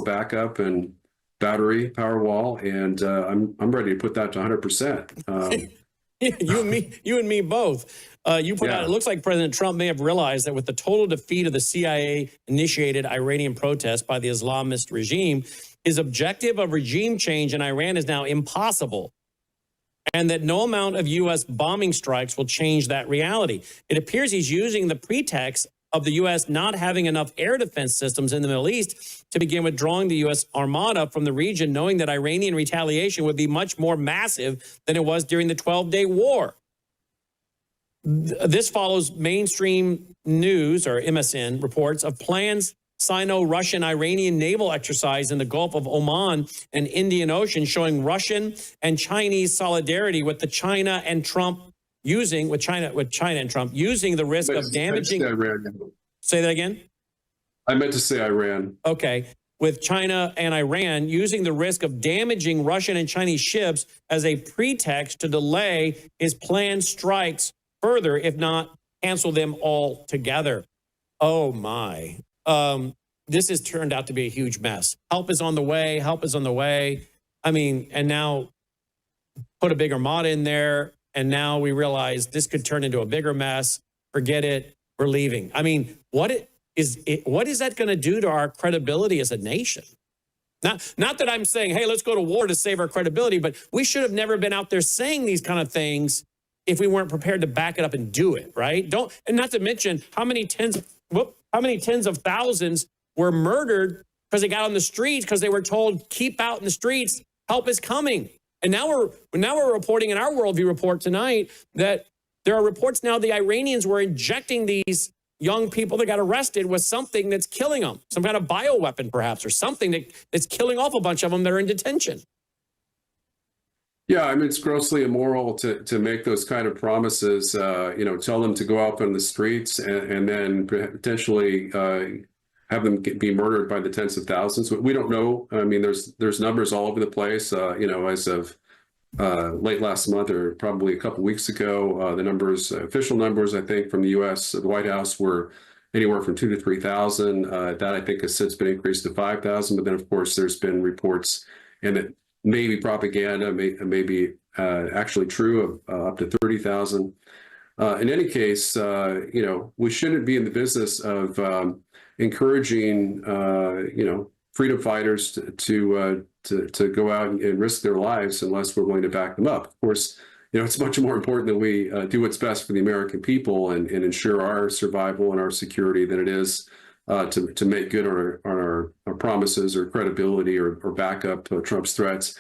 backup and battery Powerwall, and I'm ready to put that to 100%. You and me both. It looks like President Trump may have realized that with the total defeat of the CIA-initiated Iranian protests by the Islamist regime, his objective of regime change in Iran is now impossible, and that no amount of U.S. bombing strikes will change that reality. It appears he's using the pretext of the U.S. not having enough air defense systems in the Middle East to begin withdrawing the U.S. armada from the region, knowing that Iranian retaliation would be much more massive than it was during the 12-day war. This follows mainstream news, or MSN, reports of plans Sino-Russian-Iranian naval exercise in the Gulf of Oman and Indian Ocean, showing Russian and Chinese solidarity with China and Trump using the risk of damaging. Say that again? I meant to say Iran. Okay. With China and Iran using the risk of damaging Russian and Chinese ships as a pretext to delay his planned strikes further, if not cancel them altogether. Oh, my. This has turned out to be a huge mess. Help is on the way. Help is on the way. I mean, and now put a big armada in there. And now we realize this could turn into a bigger mess. Forget it. We're leaving. I mean, what is that going to do to our credibility as a nation? Not that I'm saying, hey, let's go to war to save our credibility, but we should have never been out there saying these kind of things if we weren't prepared to back it up and do it, right? And not to mention how many tens of thousands were murdered because they got on the streets because they were told, keep out in the streets, help is coming. And now we're reporting in our Worldview report tonight that there are reports now the Iranians were injecting these young people that got arrested with something that's killing them, some kind of bioweapon perhaps, or something that's killing off a bunch of them that are in detention. Yeah, I mean, it's grossly immoral to make those kind of promises, tell them to go out on the streets and then potentially have them be murdered by the tens of thousands. We don't know. I mean, there's numbers all over the place. As of late last month or probably a couple weeks ago, the numbers, official numbers, I think, from the U.S., the White House were anywhere from 2,000 to 3,000. That I think has since been increased to 5,000. But then, of course, there's been reports, and it may be propaganda, may be actually true, of up to 30,000. In any case, we shouldn't be in the business of encouraging, freedom fighters to go out and risk their lives unless we're going to back them up. Of course, it's much more important that we do what's best for the American people and ensure our survival and our security than it is to make good on our promises or credibility or back up Trump's threats.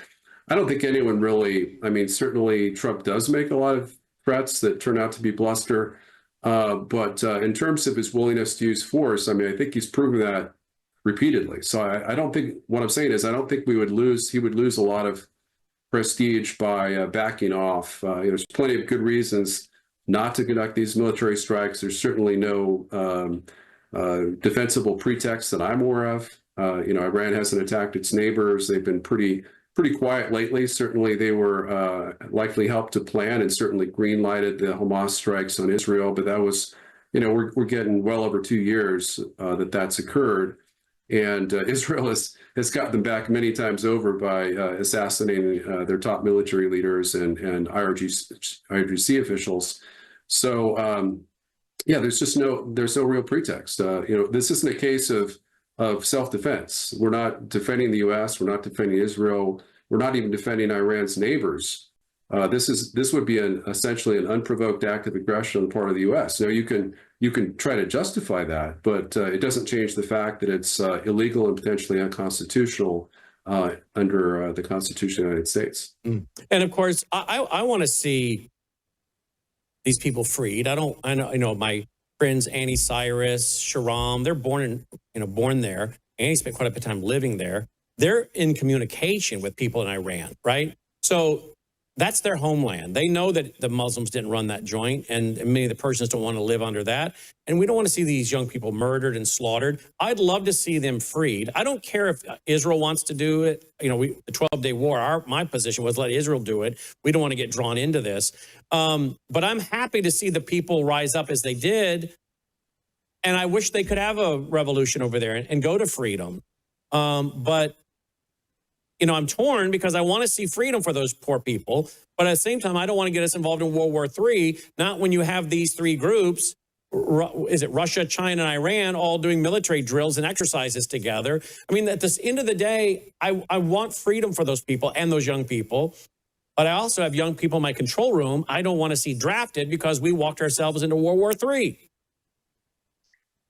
I don't think anyone really, certainly Trump does make a lot of threats that turn out to be bluster. But in terms of his willingness to use force, I think he's proven that repeatedly. So I don't think, what I'm saying is, I don't think he would lose a lot of prestige by backing off. There's plenty of good reasons not to conduct these military strikes. There's certainly no defensible pretext that I'm aware of. Iran hasn't attacked its neighbors. They've been pretty quiet lately. Certainly they were likely helped to plan and certainly green-lighted the Hamas strikes on Israel. But that was, we're getting well over 2 years that's occurred. And Israel has gotten them back many times over by assassinating their top military leaders and IRGC officials. So, there's no real pretext. This isn't a case of of self-defense. We're not defending the U.S. We're not defending Israel. We're not even defending Iran's neighbors. This would be essentially an unprovoked act of aggression on the part of the U.S. Now, you can try to justify that, but it doesn't change the fact that it's illegal and potentially unconstitutional under the Constitution of the United States. And of course, I want to see these people freed. I know my friends Annie Cyrus, Sharam, they're born there. Annie spent quite a bit of time living there. They're in communication with people in Iran, right? So that's their homeland. They know that the Muslims didn't run that joint, and many of the Persians don't want to live under that. And we don't want to see these young people murdered and slaughtered. I'd love to see them freed. I don't care if Israel wants to do it. The 12-day war, my position was let Israel do it. We don't want to get drawn into this. But I'm happy to see the people rise up as they did. And I wish they could have a revolution over there and go to freedom. But I'm torn because I want to see freedom for those poor people. But at the same time, I don't want to get us involved in World War III, not when you have these three groups, is it Russia, China, and Iran, all doing military drills and exercises together. I mean, at the end of the day, I want freedom for those people and those young people. But I also have young people in my control room I don't want to see drafted because we walked ourselves into World War III.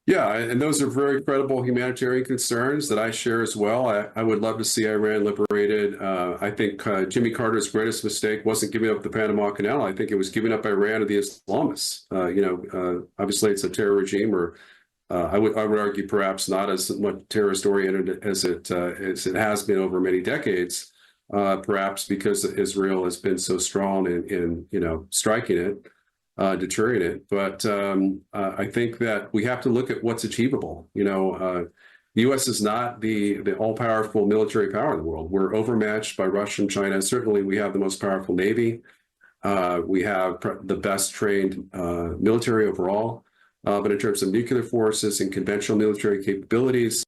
Yeah, and those are very credible humanitarian concerns that I share as well. I would love to see Iran liberated. I think Jimmy Carter's greatest mistake wasn't giving up the Panama Canal. I think it was giving up Iran to the Islamists. Obviously it's a terror regime, or I would argue perhaps not as much terrorist oriented as it has been over many decades. Perhaps because Israel has been so strong in striking it. Deterring it. But I think that we have to look at what's achievable. The U.S. is not the all-powerful military power in the world. We're overmatched by Russia and China. Certainly, we have the most powerful Navy. We have the best trained military overall. But in terms of nuclear forces and conventional military capabilities,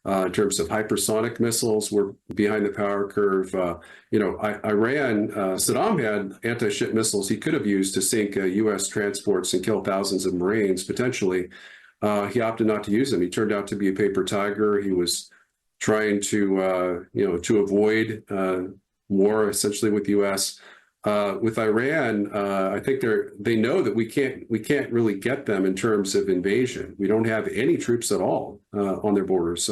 in terms of hypersonic missiles, we're behind the power curve. Iran, Saddam had anti-ship missiles he could have used to sink U.S. transports and kill thousands of Marines, potentially. He opted not to use them. He turned out to be a paper tiger. He was trying to avoid war, essentially, with the U.S. With Iran, I think they know that we can't really get them in terms of invasion. We don't have any troops at all on their borders.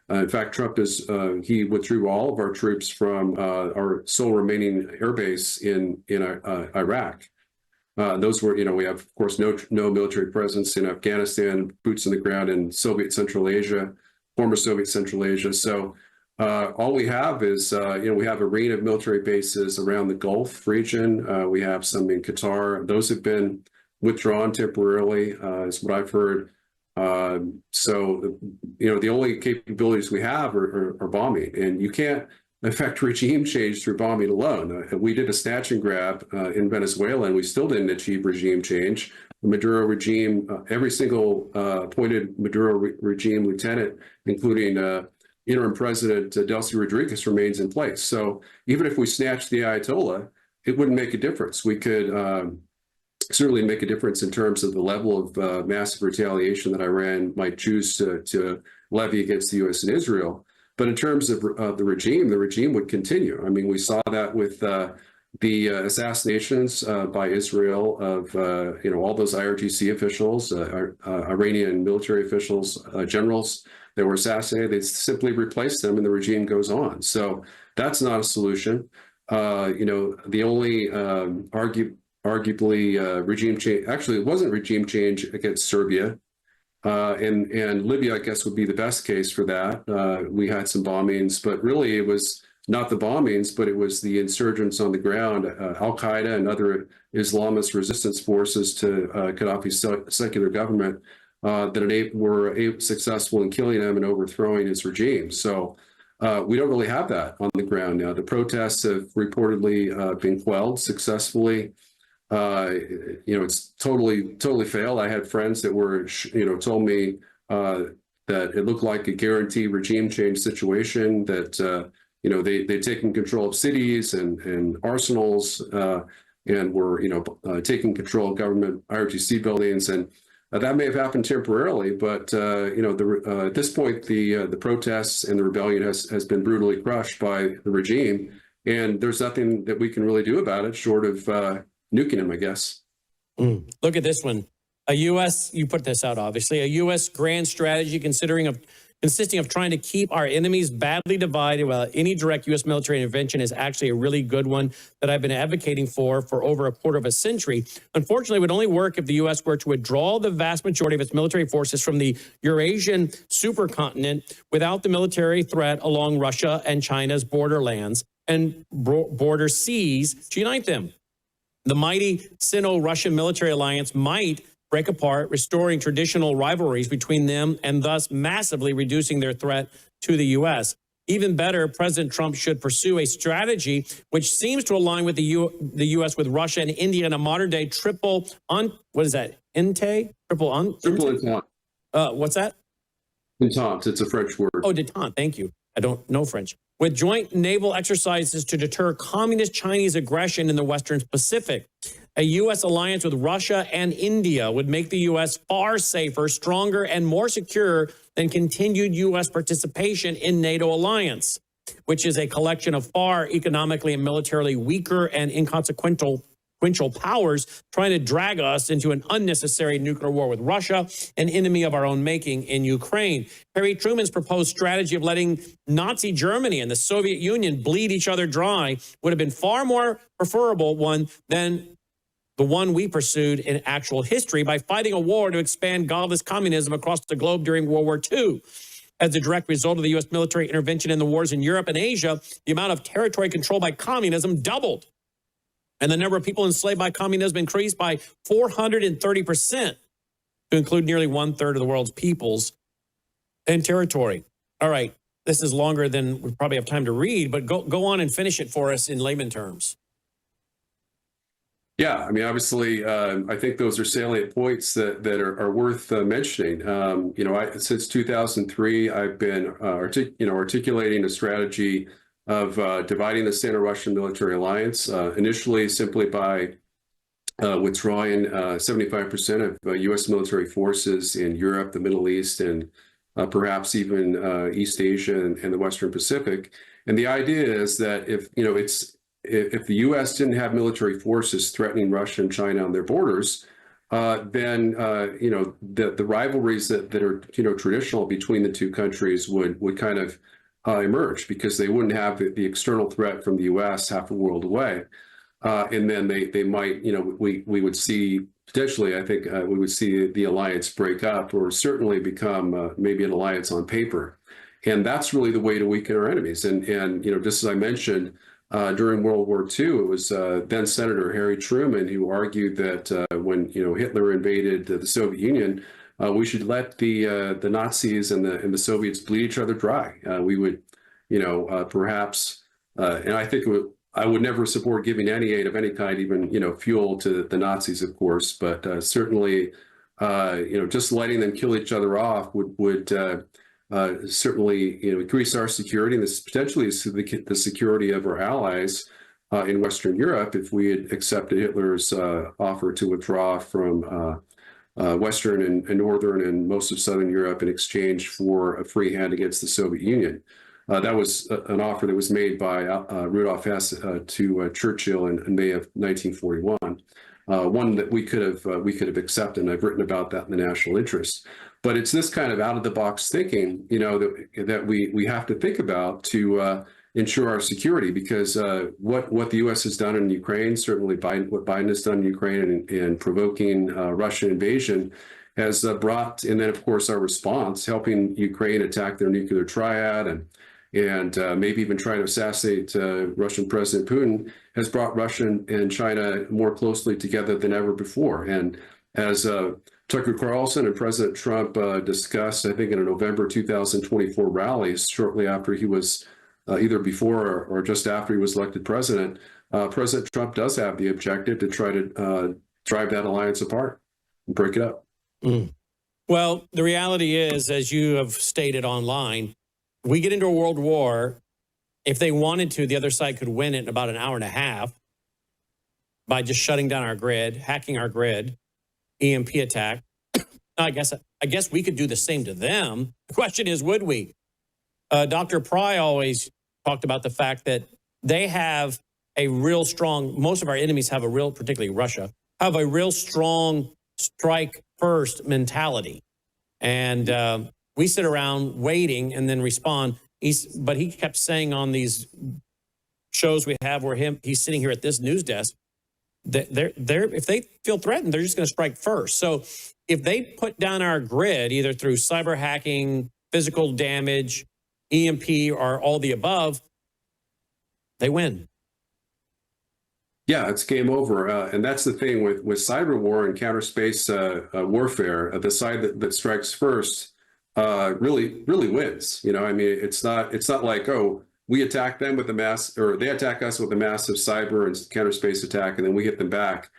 In fact, Trump he withdrew all of our troops from our sole remaining airbase in Iraq. Those were, we have, of course, no military presence in Afghanistan, boots on the ground in Soviet Central Asia, former Soviet Central Asia. So all we have is, we have a ring of military bases around the Gulf region. We have some in Qatar. Those have been withdrawn temporarily, is what I've heard. So, the only capabilities we have are bombing, and you can't affect regime change through bombing alone. We did a snatch and grab in Venezuela, and we still didn't achieve regime change. The Maduro regime, every single appointed Maduro regime lieutenant, including interim president Delcy Rodriguez, remains in place. So even if we snatched the Ayatollah, it wouldn't make a difference. We could certainly make a difference in terms of the level of massive retaliation that Iran might choose to levy against the U.S. and Israel. But in terms of the regime would continue. I mean, we saw that with the assassinations by Israel of all those IRGC officials, Iranian military officials, generals that were assassinated. They simply replace them, and the regime goes on. So that's not a solution. The only arguably regime change. Actually, it wasn't regime change against Serbia. And Libya, I guess, would be the best case for that. We had some bombings, but really it was not the bombings, but it was the insurgents on the ground, Al-Qaeda and other Islamist resistance forces to Gaddafi's secular government that were successful in killing him and overthrowing his regime. So we don't really have that on the ground now. The protests have reportedly been quelled successfully. It's totally failed. I had friends that were, told me that it looked like a guaranteed regime change situation, that, they'd taken control of cities and arsenals and were, taking control of government IRGC buildings. And That may have happened temporarily, but at this point, the protests and the rebellion has been brutally crushed by the regime, and there's nothing that we can really do about it short of nuking him, I guess. Look at this one. You put this out, obviously, a U.S. grand strategy consisting of trying to keep our enemies badly divided while any direct U.S. military intervention is actually a really good one that I've been advocating for over a quarter of a century. Unfortunately, it would only work if the U.S. were to withdraw the vast majority of its military forces from the Eurasian supercontinent without the military threat along Russia and China's borderlands and border seas to unite them. The mighty Sino-Russian military alliance might break apart, restoring traditional rivalries between them and thus massively reducing their threat to the U.S. Even better, President Trump should pursue a strategy which seems to align with the U.S. with Russia and India in a modern-day triple entente? What's that? Entente. It's a French word. Oh, détente. Thank you. I don't know French. With joint naval exercises to deter communist Chinese aggression in the Western Pacific. A U.S. alliance with Russia and India would make the U.S. far safer, stronger, and more secure than continued U.S. participation in NATO alliance, which is a collection of far economically and militarily weaker and inconsequential powers trying to drag us into an unnecessary nuclear war with Russia, an enemy of our own making in Ukraine. Harry Truman's proposed strategy of letting Nazi Germany and the Soviet Union bleed each other dry would have been far more preferable one than the one we pursued in actual history by fighting a war to expand godless communism across the globe during World War II. As a direct result of the U.S. military intervention in the wars in Europe and Asia, the amount of territory controlled by communism doubled, and the number of people enslaved by communism increased by 430%, to include nearly 1/3 of the world's peoples and territory. All right, this is longer than we probably have time to read, but go on and finish it for us in layman terms. Yeah, I mean, obviously, I think those are salient points that are worth mentioning. Since 2003, I've been articulating a strategy of dividing the Sino-Russian military alliance, initially simply by withdrawing 75% of U.S. military forces in Europe, the Middle East, and perhaps even East Asia and the Western Pacific. And the idea is that if the U.S. didn't have military forces threatening Russia and China on their borders, then the rivalries that are traditional between the two countries would kind of emerge, because they wouldn't have the external threat from the U.S. half a world away, and then they might we would see potentially, I think we would see the alliance break up, or certainly become maybe an alliance on paper, and that's really the way to weaken our enemies. And just as I mentioned. During World War II, it was then Senator Harry Truman who argued that when Hitler invaded the Soviet Union, we should let the Nazis and the Soviets bleed each other dry. We would, perhaps, and I think I would never support giving any aid of any kind, even fuel to the Nazis, of course, but certainly, just letting them kill each other off would certainly increase our security, and this potentially the security of our allies in Western Europe if we had accepted Hitler's offer to withdraw from Western and Northern and most of Southern Europe in exchange for a free hand against the Soviet Union. That was an offer that was made by Rudolf Hess to Churchill in May of 1941. One that we could have accepted, and I've written about that in the National Interest. But it's this kind of out-of-the-box thinking, that we have to think about to ensure our security, because what the U.S. has done in Ukraine, certainly what Biden has done in Ukraine in provoking Russian invasion, has brought, and then of course our response, helping Ukraine attack their nuclear triad and maybe even trying to assassinate Russian President Putin, has brought Russia and China more closely together than ever before. And as Tucker Carlson and President Trump discussed, I think in a November 2024 rally, shortly after he was, either before or just after he was elected president, President Trump does have the objective to try to drive that alliance apart and break it up. Well, the reality is, as you have stated online, we get into a world war. If they wanted to, the other side could win it in about an hour and a half by just shutting down our grid, hacking our grid, EMP attack, I guess we could do the same to them. The question is, would we? Dr. Pry always talked about the fact that they have a real strong, most of our enemies have a real, particularly Russia, have a real strong strike first mentality. And we sit around waiting and then respond. But he kept saying on these shows we have where he's sitting here at this news desk, that if they feel threatened, they're just going to strike first. So if they put down our grid, either through cyber hacking, physical damage, EMP, or all the above, they win. Yeah, it's game over. And that's the thing with cyber war and counter space warfare. The side that strikes first really wins. You know, I mean, it's not like, oh, we attack them with or they attack us with a massive cyber and counter space attack, and then we hit them back.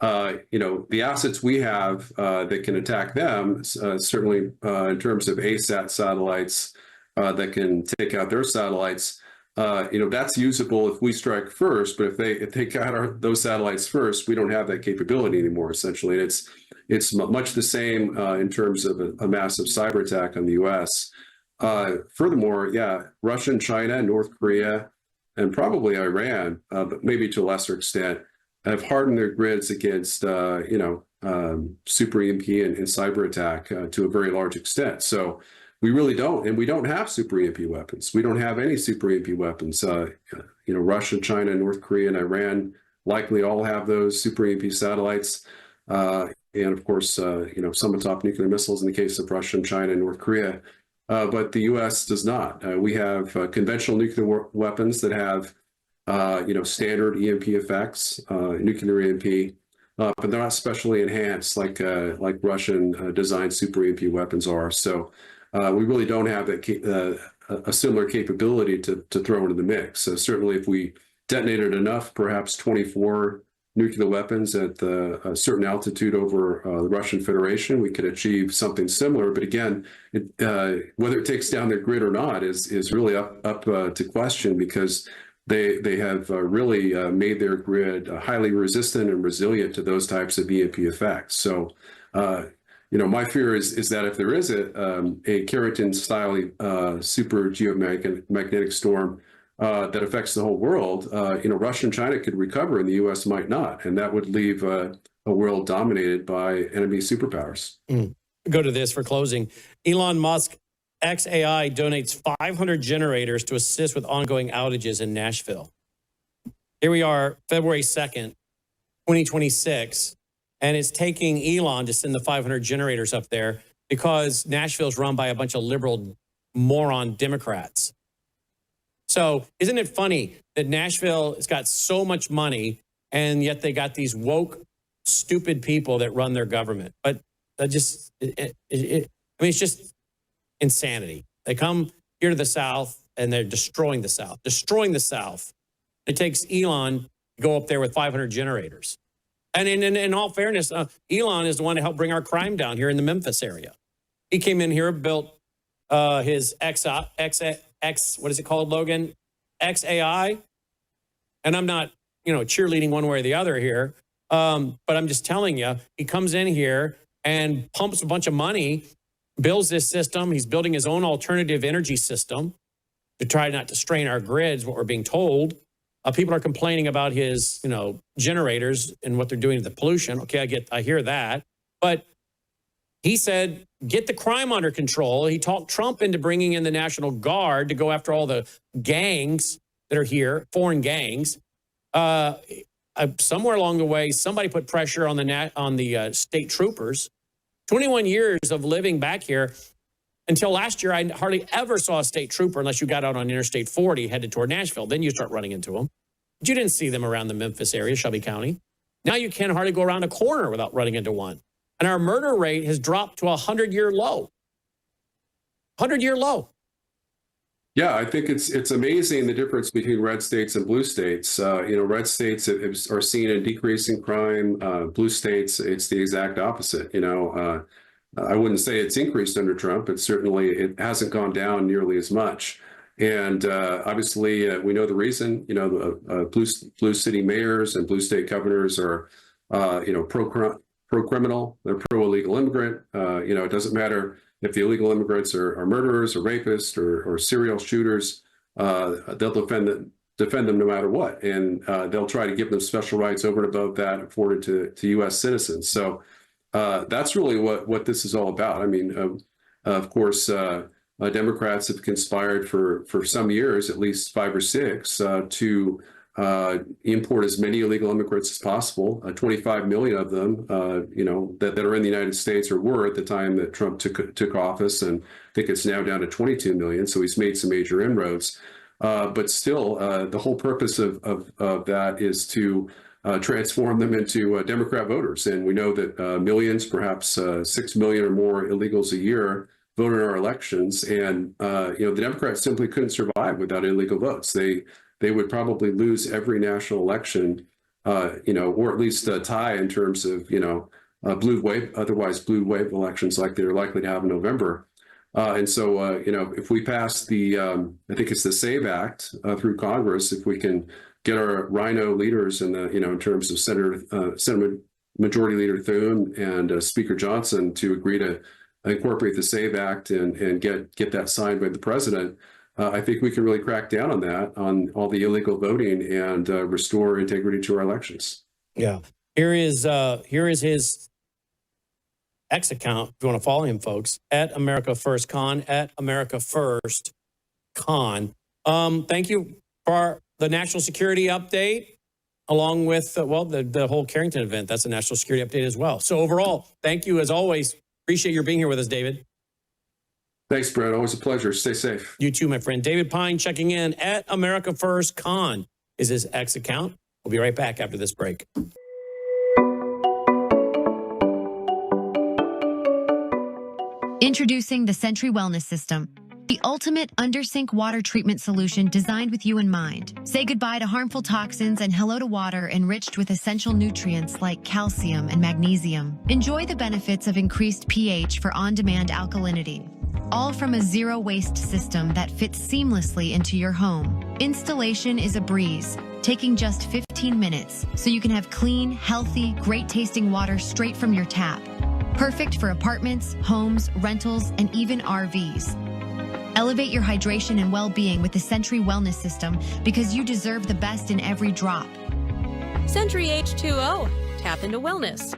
You know, the assets we have that can attack them, certainly in terms of ASAT satellites that can take out their satellites, you know, that's usable if we strike first. But if they got those satellites first, we don't have that capability anymore. Essentially, and it's much the same in terms of a massive cyber attack on the U.S. Furthermore, yeah, Russia and China, North Korea, and probably Iran, but maybe to a lesser extent, have hardened their grids against you know, super EMP and cyber attack to a very large extent. So we really don't, and we don't have super EMP weapons. We don't have any super EMP weapons. You know, Russia, China, North Korea, and Iran likely all have those super EMP satellites. And of course, you know, some atop nuclear missiles in the case of Russia and China and North Korea. But the U.S. does not. We have conventional nuclear weapons that have, you know, standard EMP effects, nuclear EMP, but they're not specially enhanced like Russian designed super EMP weapons are. So we really don't have a similar capability to throw into the mix. So certainly, if we detonated enough, perhaps 24 nuclear weapons at a certain altitude over the Russian Federation, we could achieve something similar. But again, whether it takes down their grid or not is really up to question, because they have really made their grid highly resistant and resilient to those types of EMP effects. So, you know, my fear is that if there is a Carrington-style super geomagnetic storm that affects the whole world, you know, Russia and China could recover and the U.S. might not. And that would leave a world dominated by enemy superpowers. Go to this for closing. Elon Musk, XAI, donates 500 generators to assist with ongoing outages in Nashville. Here we are, February 2nd, 2026, and it's taking Elon to send the 500 generators up there because Nashville's run by a bunch of liberal moron Democrats. So isn't it funny that Nashville has got so much money and yet they got these woke, stupid people that run their government? But I mean, it's just insanity. They come here to the South and they're destroying the South. It takes Elon to go up there with 500 generators. And in all fairness, Elon is the one to help bring our crime down here in the Memphis area. He came in here, built his what is it called, Logan? XAI. And I'm not, you know, cheerleading one way or the other here. But I'm just telling you, he comes in here and pumps a bunch of money, builds this system. He's building his own alternative energy system to try not to strain our grids, what we're being told. People are complaining about his, you know, generators and what they're doing to the pollution. Okay, I hear that. But he said, get the crime under control. He talked Trump into bringing in the National Guard to go after all the gangs that are here, foreign gangs. Somewhere along the way, somebody put pressure on the state troopers. 21 years of living back here. Until last year, I hardly ever saw a state trooper unless you got out on Interstate 40 headed toward Nashville. Then you start running into them. But you didn't see them around the Memphis area, Shelby County. Now you can't hardly go around a corner without running into one. And our murder rate has dropped to a 100-year low. 100-year low. Yeah, I think it's amazing the difference between red states and blue states. You know, red states are seeing a decrease in crime. Blue states, it's the exact opposite. You know, I wouldn't say it's increased under Trump, but certainly it hasn't gone down nearly as much. And obviously, we know the reason. You know, blue city mayors and blue state governors are, you know, pro-criminal, they're pro-illegal immigrant. It doesn't matter if the illegal immigrants are murderers or rapists or serial shooters. They'll defend them no matter what, and they'll try to give them special rights over and above that afforded to U.S. citizens. So that's really what this is all about. I mean, of course, Democrats have conspired for some years, at least 5 or 6, to import as many illegal immigrants as possible. 25 million of them, that are in the United States, or were at the time that Trump took office, and I think it's now down to 22 million. So he's made some major inroads. But still, the whole purpose of that is to transform them into Democrat voters. And we know that millions, perhaps 6 million or more illegals a year vote in our elections. And, the Democrats simply couldn't survive without illegal votes. They would probably lose every national election, or at least tie in terms of, otherwise blue wave elections like they're likely to have in November. And so, if we pass I think it's the SAVE Act through Congress, if we can get our rhino leaders in terms of Senate Majority Leader Thune and Speaker Johnson to agree to incorporate the SAVE Act and get that signed by the president, I think we can really crack down on that, on all the illegal voting, and restore integrity to our elections. Yeah. Here is his X account, if you want to follow him, folks, at America First Con, at America First Con. Thank you for the national security update, along with, the whole Carrington event. That's a national security update as well. So overall, thank you as always. Appreciate your being here with us, David. Thanks, Brett. Always a pleasure. Stay safe. You too, my friend. David Pyne checking in at America First Con is his X account. We'll be right back after this break. Introducing the Sentry Wellness System, the ultimate undersink water treatment solution designed with you in mind. Say goodbye to harmful toxins and hello to water enriched with essential nutrients like calcium and magnesium. Enjoy the benefits of increased pH for on-demand alkalinity, all from a zero-waste system that fits seamlessly into your home. Installation is a breeze, taking just 15 minutes, so you can have clean, healthy, great-tasting water straight from your tap. Perfect for apartments, homes, rentals, and even RVs. Elevate your hydration and well-being with the Sentry Wellness System, because you deserve the best in every drop. Sentry H2O. Tap into wellness.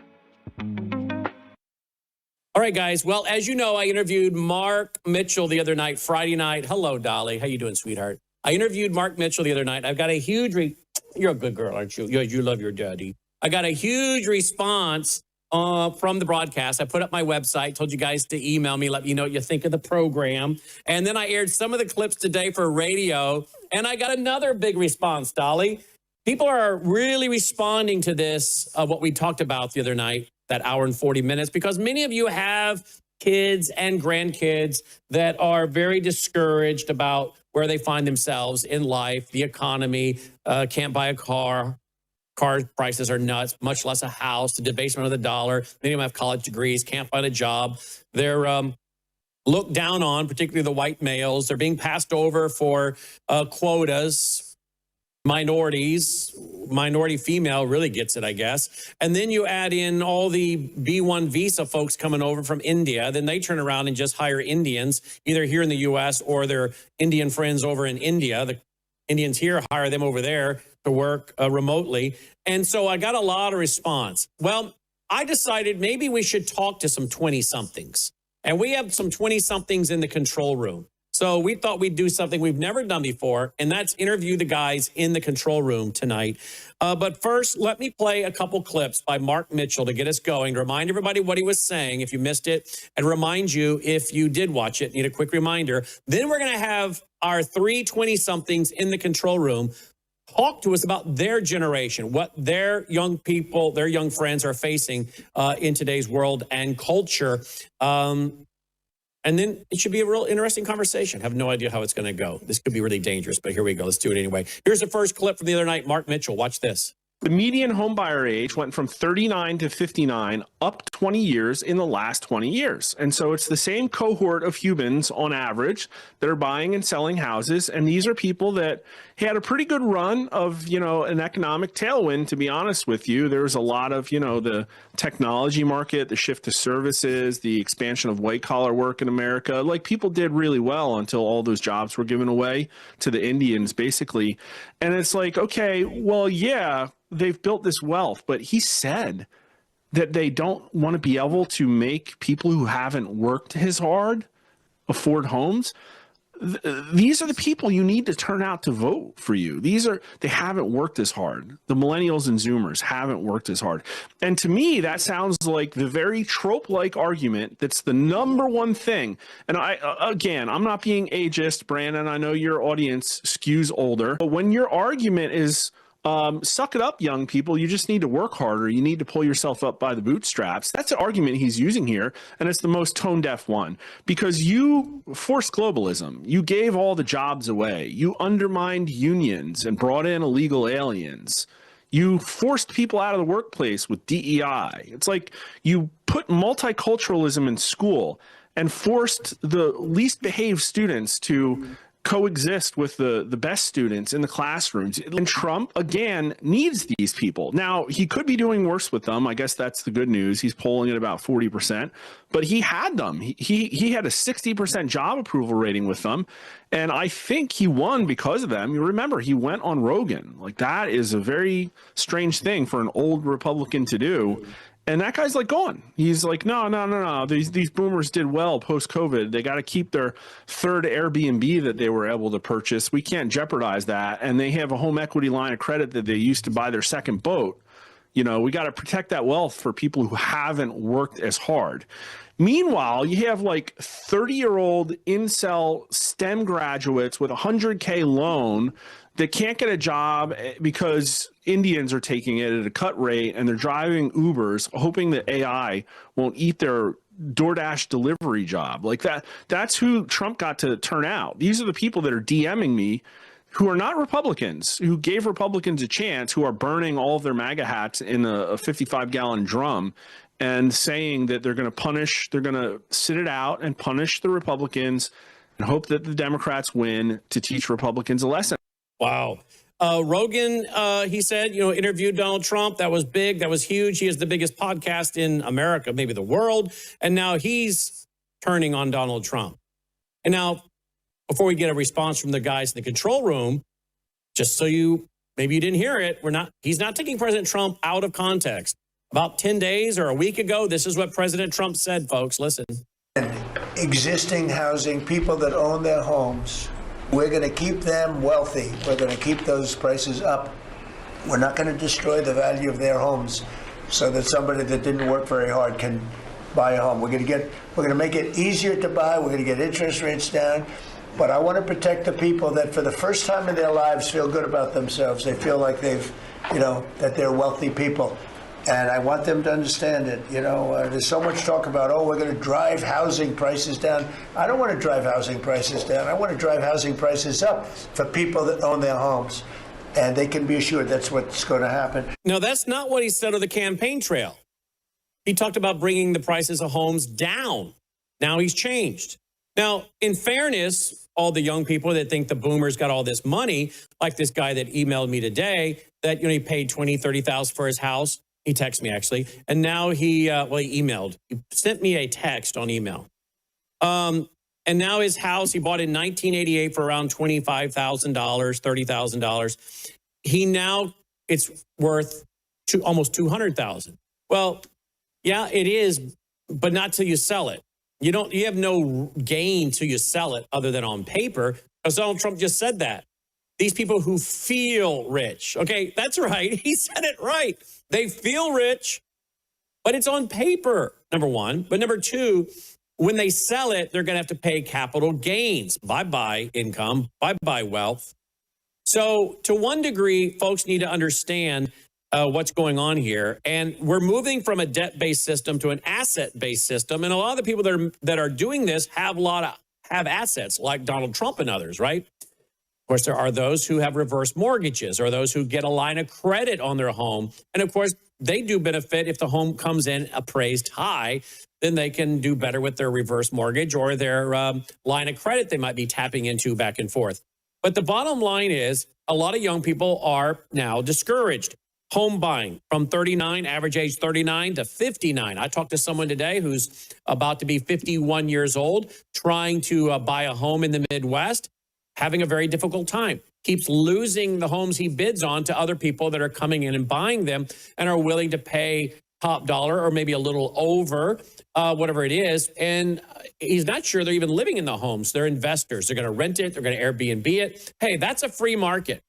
All right, guys. Well, as you know, I interviewed Mark Mitchell the other night, Friday night. Hello, Dolly. How you doing, sweetheart? I interviewed Mark Mitchell the other night. I've got a huge... You're a good girl, aren't you? You love your daddy. I got a huge response from the broadcast. I put up my website, told you guys to email me, let me know what you think of the program. And then I aired some of the clips today for radio, and I got another big response, Dolly. People are really responding to this, what we talked about the other night, that hour and 40 minutes, because many of you have kids and grandkids that are very discouraged about where they find themselves in life, the economy, can't buy a car. Car prices are nuts, much less a house, the debasement of the dollar. Many of them have college degrees, can't find a job. They're looked down on, particularly the white males. They're being passed over for quotas. Minority female really gets it, I guess. And then you add in all the B1 visa folks coming over from India. Then they turn around and just hire Indians, either here in the U.S. or their Indian friends over in India. The Indians here hire them over there to work remotely. And so I got a lot of response. Well, I decided maybe we should talk to some 20-somethings. And we have some 20-somethings in the control room. So we thought we'd do something we've never done before, and that's interview the guys in the control room tonight. But first, let me play a couple clips by Mark Mitchell to get us going, to remind everybody what he was saying if you missed it, and remind you if you did watch it, need a quick reminder. Then we're going to have our 3 20-somethings in the control room talk to us about their generation, what their young people, their young friends are facing in today's world and culture. And then it should be a real interesting conversation. Have no idea how it's going to go. This could be really dangerous, but here we go. Let's do it anyway. Here's the first clip from the other night. Mark Mitchell, watch this. The median home buyer age went from 39 to 59, up 20 years in the last 20 years. And so it's the same cohort of humans on average that are buying and selling houses. And these are people that had a pretty good run of, an economic tailwind, to be honest with you. There was a lot of, the technology market, the shift to services, the expansion of white collar work in America. Like, people did really well until all those jobs were given away to the Indians, basically. And it's like, okay, well, yeah, they've built this wealth, but he said that they don't want to be able to make people who haven't worked as hard afford homes. These are the people you need to turn out to vote for you. They haven't worked as hard. The millennials and Zoomers haven't worked as hard. And to me, that sounds like the very trope-like argument that's the number one thing. And I'm not being ageist, Brandon. I know your audience skews older. But when your argument is, suck it up, young people, you just need to work harder, you need to pull yourself up by the bootstraps. That's the argument he's using here, and it's the most tone-deaf one, because you forced globalism. You gave all the jobs away. You undermined unions and brought in illegal aliens. You forced people out of the workplace with DEI. It's like you put multiculturalism in school and forced the least behaved students to coexist with the best students in the classrooms. And Trump, again, needs these people. Now, he could be doing worse with them. I guess that's the good news. He's polling at about 40%, but he had them. He had a 60% job approval rating with them. And I think he won because of them. You remember, he went on Rogan. Like, that is a very strange thing for an old Republican to do. And that guy's like gone. He's like, no. These boomers did well post-COVID. They got to keep their third Airbnb that they were able to purchase. We can't jeopardize that. And they have a home equity line of credit that they used to buy their second boat. We got to protect that wealth for people who haven't worked as hard. Meanwhile, you have like 30-year-old incel STEM graduates with a $100K loan that can't get a job because Indians are taking it at a cut rate, and they're driving Ubers hoping that AI won't eat their DoorDash delivery job. Like that's who Trump got to turn out. These are the people that are DMing me who are not Republicans, who gave Republicans a chance, who are burning all of their MAGA hats in a 55-gallon drum and saying that they're going to sit it out and punish the Republicans and hope that the Democrats win to teach Republicans a lesson. Wow. Rogan, he said, interviewed Donald Trump. That was big. That was huge. He has the biggest podcast in America, maybe the world. And now he's turning on Donald Trump. And now, before we get a response from the guys in the control room, just so maybe you didn't hear it, he's not taking President Trump out of context. About 10 days or a week ago, this is what President Trump said, folks. Listen. Existing housing, people that own their homes, we're going to keep them wealthy. We're going to keep those prices up. We're not going to destroy the value of their homes so that somebody that didn't work very hard can buy a home. We're going to make it easier to buy. We're going to get interest rates down. But I want to protect the people that for the first time in their lives feel good about themselves. They feel like that they're wealthy people. And I want them to understand it. There's so much talk about, we're going to drive housing prices down. I don't want to drive housing prices down. I want to drive housing prices up for people that own their homes. And they can be assured that's what's going to happen. No, that's not what he said on the campaign trail. He talked about bringing the prices of homes down. Now he's changed. Now, in fairness, all the young people that think the boomers got all this money, like this guy that emailed me today, that he paid $20,000, $30,000 for his house. He texted me, actually. And now he emailed. He sent me a text on email. And now his house, he bought in 1988 for around $25,000, $30,000. It's worth almost $200,000. Well, yeah, it is, but not till you sell it. You have no gain till you sell it other than on paper, because Donald Trump just said that. These people who feel rich. Okay, that's right. He said it right. They feel rich, but it's on paper, number one. But number two, when they sell it, they're going to have to pay capital gains. Bye-bye income, bye-bye wealth. So to one degree, folks need to understand what's going on here. And we're moving from a debt-based system to an asset-based system. And a lot of the people that are doing this have assets, like Donald Trump and others, right? Of course, there are those who have reverse mortgages or those who get a line of credit on their home. And of course, they do benefit if the home comes in appraised high, then they can do better with their reverse mortgage or their line of credit they might be tapping into back and forth. But the bottom line is a lot of young people are now discouraged. Home buying from 39, average age 39 to 59. I talked to someone today who's about to be 51 years old, trying to buy a home in the Midwest, having a very difficult time. Keeps losing the homes he bids on to other people that are coming in and buying them and are willing to pay top dollar or maybe a little over, whatever it is. And he's not sure they're even living in the homes. They're investors. They're going to rent it. They're going to Airbnb it. Hey, that's a free market.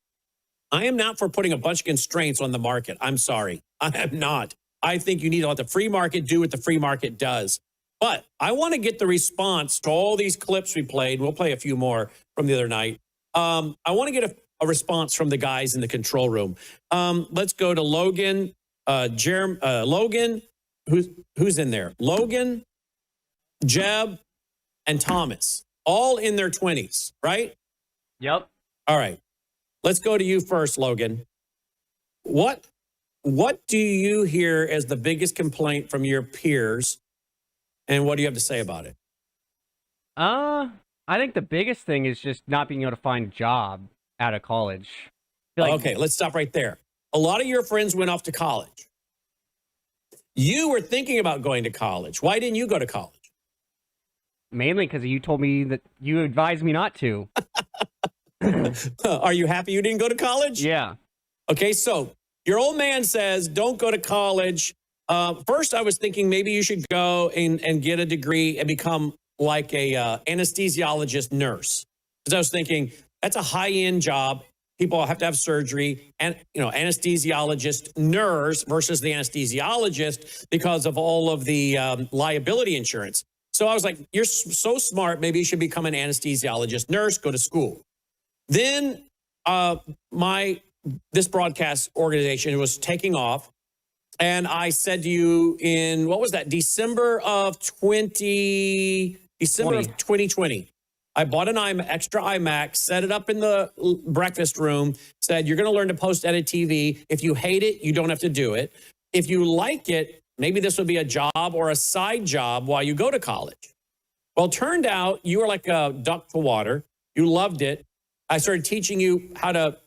I am not for putting a bunch of constraints on the market. I'm sorry. I am not. I think you need to let the free market do what the free market does. But I want to get the response to all these clips we played. We'll play a few more from the other night. I want to get a response from the guys in the control room. Let's go to Logan. Logan, who's in there? Logan, Jeb, and Thomas, all in their 20s, right? Yep. All right. Let's go to you first, Logan. What do you hear as the biggest complaint from your peers, and what do you have to say about it? I think the biggest thing is just not being able to find a job out of college. Okay, let's stop right there. A lot of your friends went off to college. You were thinking about going to college. Why didn't you go to college? Mainly because you told me that you advised me not to. Are you happy you didn't go to college? Yeah. Okay, so your old man says, don't go to college. First, I was thinking maybe you should go and get a degree and become like a anesthesiologist nurse. Because I was thinking, that's a high-end job. People have to have surgery. And, anesthesiologist nurse versus the anesthesiologist because of all of the liability insurance. So I was like, you're so smart. Maybe you should become an anesthesiologist nurse, go to school. Then this broadcast organization was taking off, and I said to you in, what was that, December of 2020, I bought an extra iMac, set it up in the breakfast room, said, you're going to learn to post-edit TV. If you hate it, you don't have to do it. If you like it, maybe this would be a job or a side job while you go to college. Well, it turned out you were like a duck to water. You loved it. I started teaching you how to,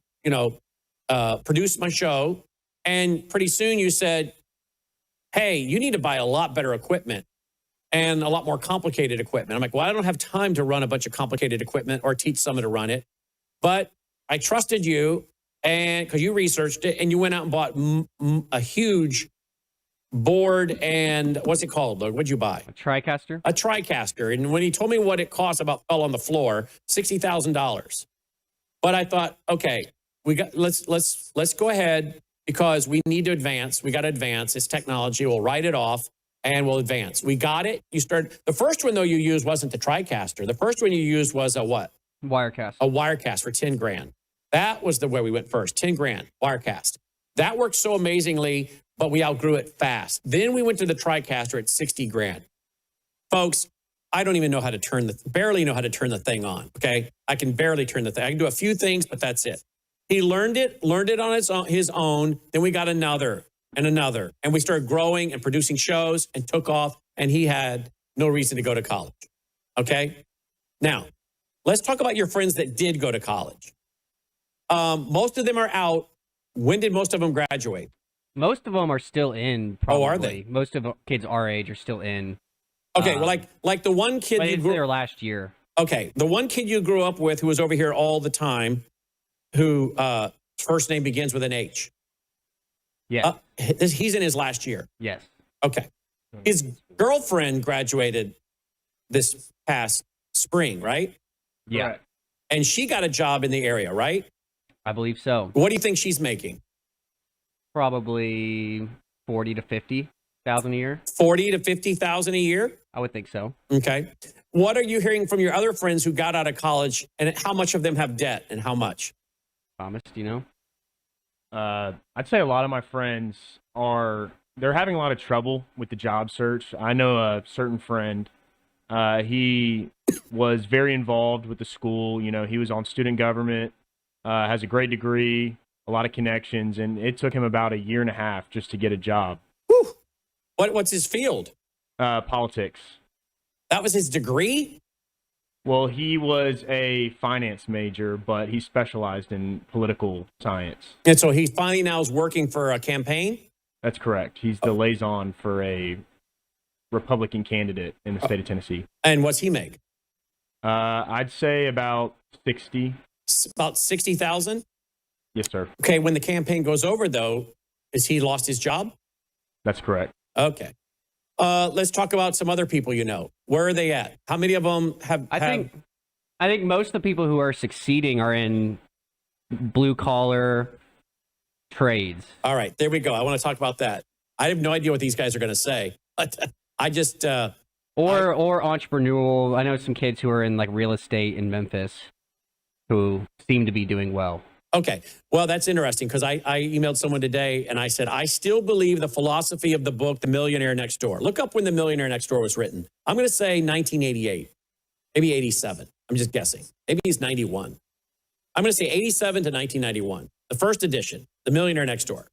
produce my show. And pretty soon you said, hey, you need to buy a lot better equipment and a lot more complicated equipment. I'm like, well, I don't have time to run a bunch of complicated equipment or teach someone to run it. But I trusted you, and because you researched it and you went out and bought a huge board and what's it called? What'd you buy? A TriCaster. A TriCaster. And when he told me what it cost, about fell on the floor, $60,000. But I thought, okay, let's go ahead because we need to advance. We got to advance. It's technology. We'll write it off and we'll advance. We got it. The first one though you used wasn't the TriCaster. The first one you used was a what? Wirecast. A Wirecast for 10 grand. That was the way we went first. 10 grand, Wirecast. That worked so amazingly, but we outgrew it fast. Then we went to the TriCaster at 60 grand. Folks, I don't even know how to barely know how to turn the thing on, okay? I can barely turn the thing. I can do a few things, but that's it. He learned it on his own. Then we got another and another. And we started growing and producing shows and took off. And he had no reason to go to college, okay? Now, let's talk about your friends that did go to college. Most of them are out. When did most of them graduate? Most of them are still in, probably. Oh, are they? Most of the kids our age are still in. Okay, well, like the one kid you grew there last year. Okay, the one kid you grew up with who was over here all the time, who first name begins with an H. Yeah. He's in his last year. Yes. Okay. His girlfriend graduated this past spring, right? Yeah. Correct. And she got a job in the area, right? I believe so. What do you think she's making? Probably 40 to 50,000 a year. 40 to 50,000 a year? I would think so. Okay. What are you hearing from your other friends who got out of college, and how much of them have debt and how much? Thomas, do you know? I'd say a lot of my friends they're having a lot of trouble with the job search. I know a certain friend, he was very involved with the school. He was on student government. has a great degree, a lot of connections, and it took him about 1.5 years just to get a job. Whew. What's his field? Politics. That was his degree? Well, he was a finance major, but he specialized in political science. And so he finally now is working for a campaign? That's correct. He's the liaison for a Republican candidate in the state of Tennessee. And what's he make? I'd say about 60. About 60,000? Yes, sir. Okay, when the campaign goes over, though, is he lost his job? That's correct. Okay. Let's talk about some other people you know. Where are they at? How many of them have... I think most of the people who are succeeding are in blue-collar trades. All right, there we go. I want to talk about that. I have no idea what these guys are going to say. I just... or entrepreneurial. I know some kids who are in like real estate in Memphis who seem to be doing well. Okay. Well, that's interesting because I emailed someone today and I said, I still believe the philosophy of the book, The Millionaire Next Door. Look up when The Millionaire Next Door was written. I'm going to say 1988, maybe 87. I'm just guessing. Maybe he's 91. I'm going to say 87 to 1991. The first edition, The Millionaire Next Door.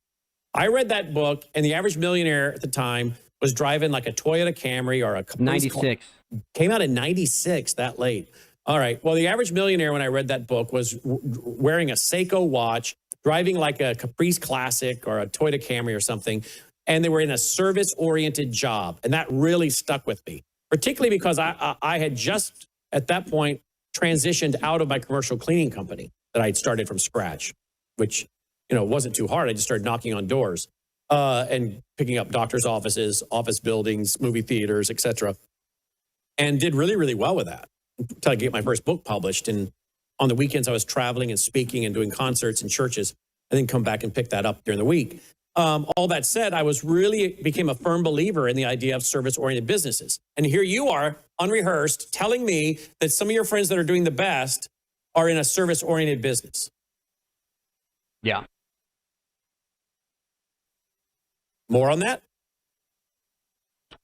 I read that book and the average millionaire at the time was driving like a Toyota Camry or a Caprice 96. Came out in 96, that late. All right. Well, the average millionaire, when I read that book, was wearing a Seiko watch, driving like a Caprice Classic or a Toyota Camry or something, and they were in a service-oriented job. And that really stuck with me, particularly because I had just, at that point, transitioned out of my commercial cleaning company that I'd started from scratch, which, wasn't too hard. I just started knocking on doors and picking up doctors' offices, office buildings, movie theaters, etc., and did really, really well with that until I get my first book published. And on the weekends, I was traveling and speaking and doing concerts in churches, and then come back and pick that up during the week. All that said, I became a firm believer in the idea of service-oriented businesses. And here you are, unrehearsed, telling me that some of your friends that are doing the best are in a service-oriented business. Yeah. More on that?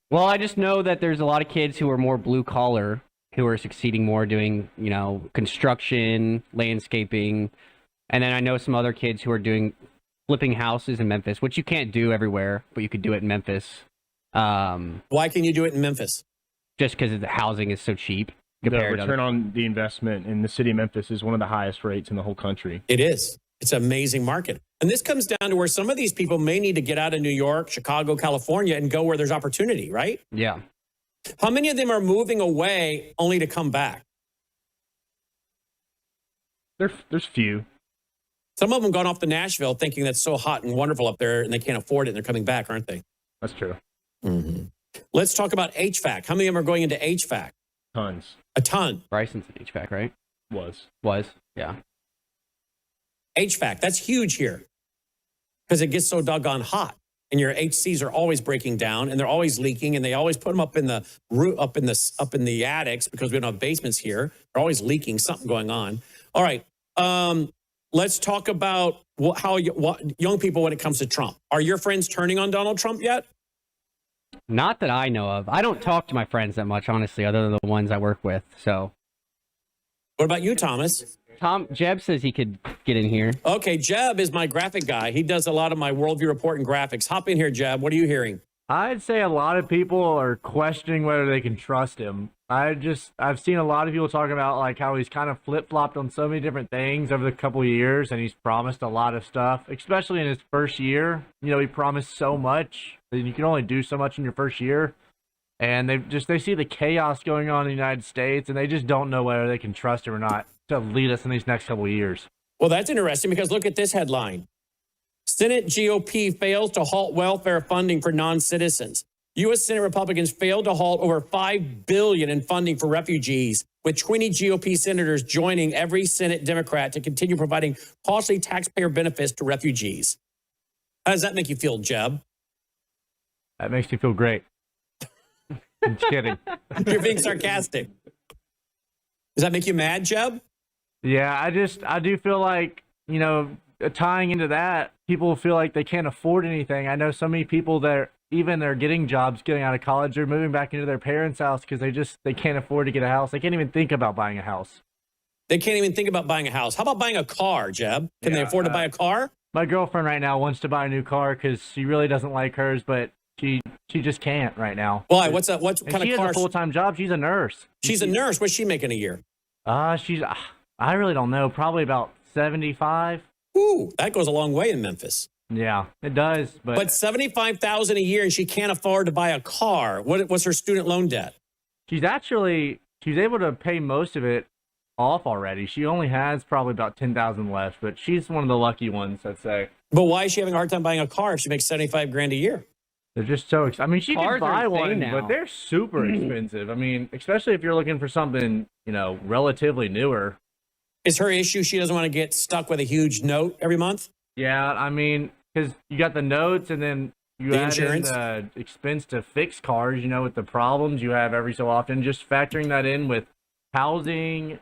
Well, I just know that there's a lot of kids who are more blue collar who are succeeding more doing, construction, landscaping. And then I know some other kids who are doing flipping houses in Memphis, which you can't do everywhere, but you could do it in Memphis. Why can you do it in Memphis? Just because the housing is so cheap. The return on the investment in the city of Memphis is one of the highest rates in the whole country. It is. It's an amazing market. And this comes down to where some of these people may need to get out of New York, Chicago, California, and go where there's opportunity, right? Yeah. How many of them are moving away only to come back? There's few. Some of them gone off to Nashville thinking that's so hot and wonderful up there and they can't afford it and they're coming back, aren't they? That's true. Mm-hmm. Let's talk about HVAC. How many of them are going into HVAC? Tons. A ton. Bryson's in HVAC, right? Was. Yeah. HVAC, that's huge here because it gets so doggone hot. And your HCs are always breaking down, and they're always leaking, and they always put them up in the attics because we don't have basements here. They're always leaking, something going on. All right, let's talk about what young people when it comes to Trump. Are your friends turning on Donald Trump yet? Not that I know of. I don't talk to my friends that much, honestly, other than the ones I work with. So, what about you, Thomas? Jeb says he could get in here. Okay, Jeb is my graphic guy. He does a lot of my worldview report and graphics. Hop in here, Jeb. What are you hearing? I'd say a lot of people are questioning whether they can trust him. I've seen a lot of people talking about like how he's kind of flip-flopped on so many different things over the couple of years, and he's promised a lot of stuff, especially in his first year. He promised so much, and you can only do so much in your first year. And they see the chaos going on in the United States, and they just don't know whether they can trust him or not to lead us in these next couple of years. Well, that's interesting because look at this headline. Senate GOP fails to halt welfare funding for non-citizens. U.S. Senate Republicans failed to halt over $5 billion in funding for refugees, with 20 GOP senators joining every Senate Democrat to continue providing costly taxpayer benefits to refugees. How does that make you feel, Jeb? That makes me feel great. I'm just kidding. You're being sarcastic. Does that make you mad, Jeb? Yeah, I do feel like, tying into that, people feel like they can't afford anything. I know so many people that they're getting jobs, getting out of college, they're moving back into their parents' house because they can't afford to get a house. They can't even think about buying a house. They can't even think about buying a house. How about buying a car, Jeb? Can they afford to buy a car? My girlfriend right now wants to buy a new car because she really doesn't like hers, but she just can't right now. Why? What kind she of car? has a full-time job. She's a nurse. She's a nurse. What's she making a year? I really don't know. Probably about 75. Ooh, that goes a long way in Memphis. Yeah, it does. But $75,000 a year, and she can't afford to buy a car. What's her student loan debt? she's able to pay most of it off already. She only has probably about 10,000 left, but she's one of the lucky ones, I'd say. But why is she having a hard time buying a car if she makes $75,000 a year? They're just so expensive. I mean, she Cars could are buy insane one, now. but they're super expensive. I mean, especially if you're looking for something, relatively newer. Is her issue she doesn't want to get stuck with a huge note every month? Yeah, I mean, because you got the notes and then you The add insurance? in the expense to fix cars, with the problems you have every so often. Just factoring that in with housing,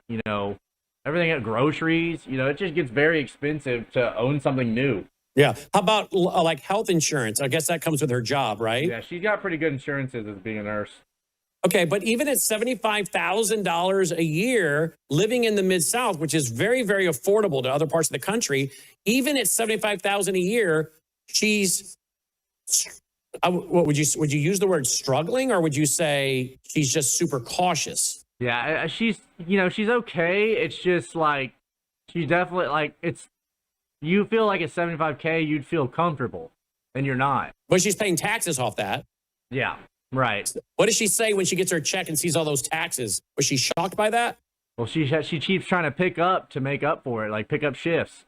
everything at groceries, it just gets very expensive to own something new. Yeah. How about like health insurance? I guess that comes with her job, right? Yeah, she's got pretty good insurances as being a nurse. Okay, but even at $75,000 a year, living in the Mid-South, which is very, very affordable to other parts of the country, even at $75,000 a year, she's, what would you use the word struggling, or would you say she's just super cautious? Yeah, she's okay. It's just like, she's definitely like, you feel like at 75K, you'd feel comfortable, and you're not. But she's paying taxes off that. Yeah, right. What does she say when she gets her check and sees all those taxes? Was she shocked by that? Well, she keeps trying to pick up to make up for it, like pick up shifts.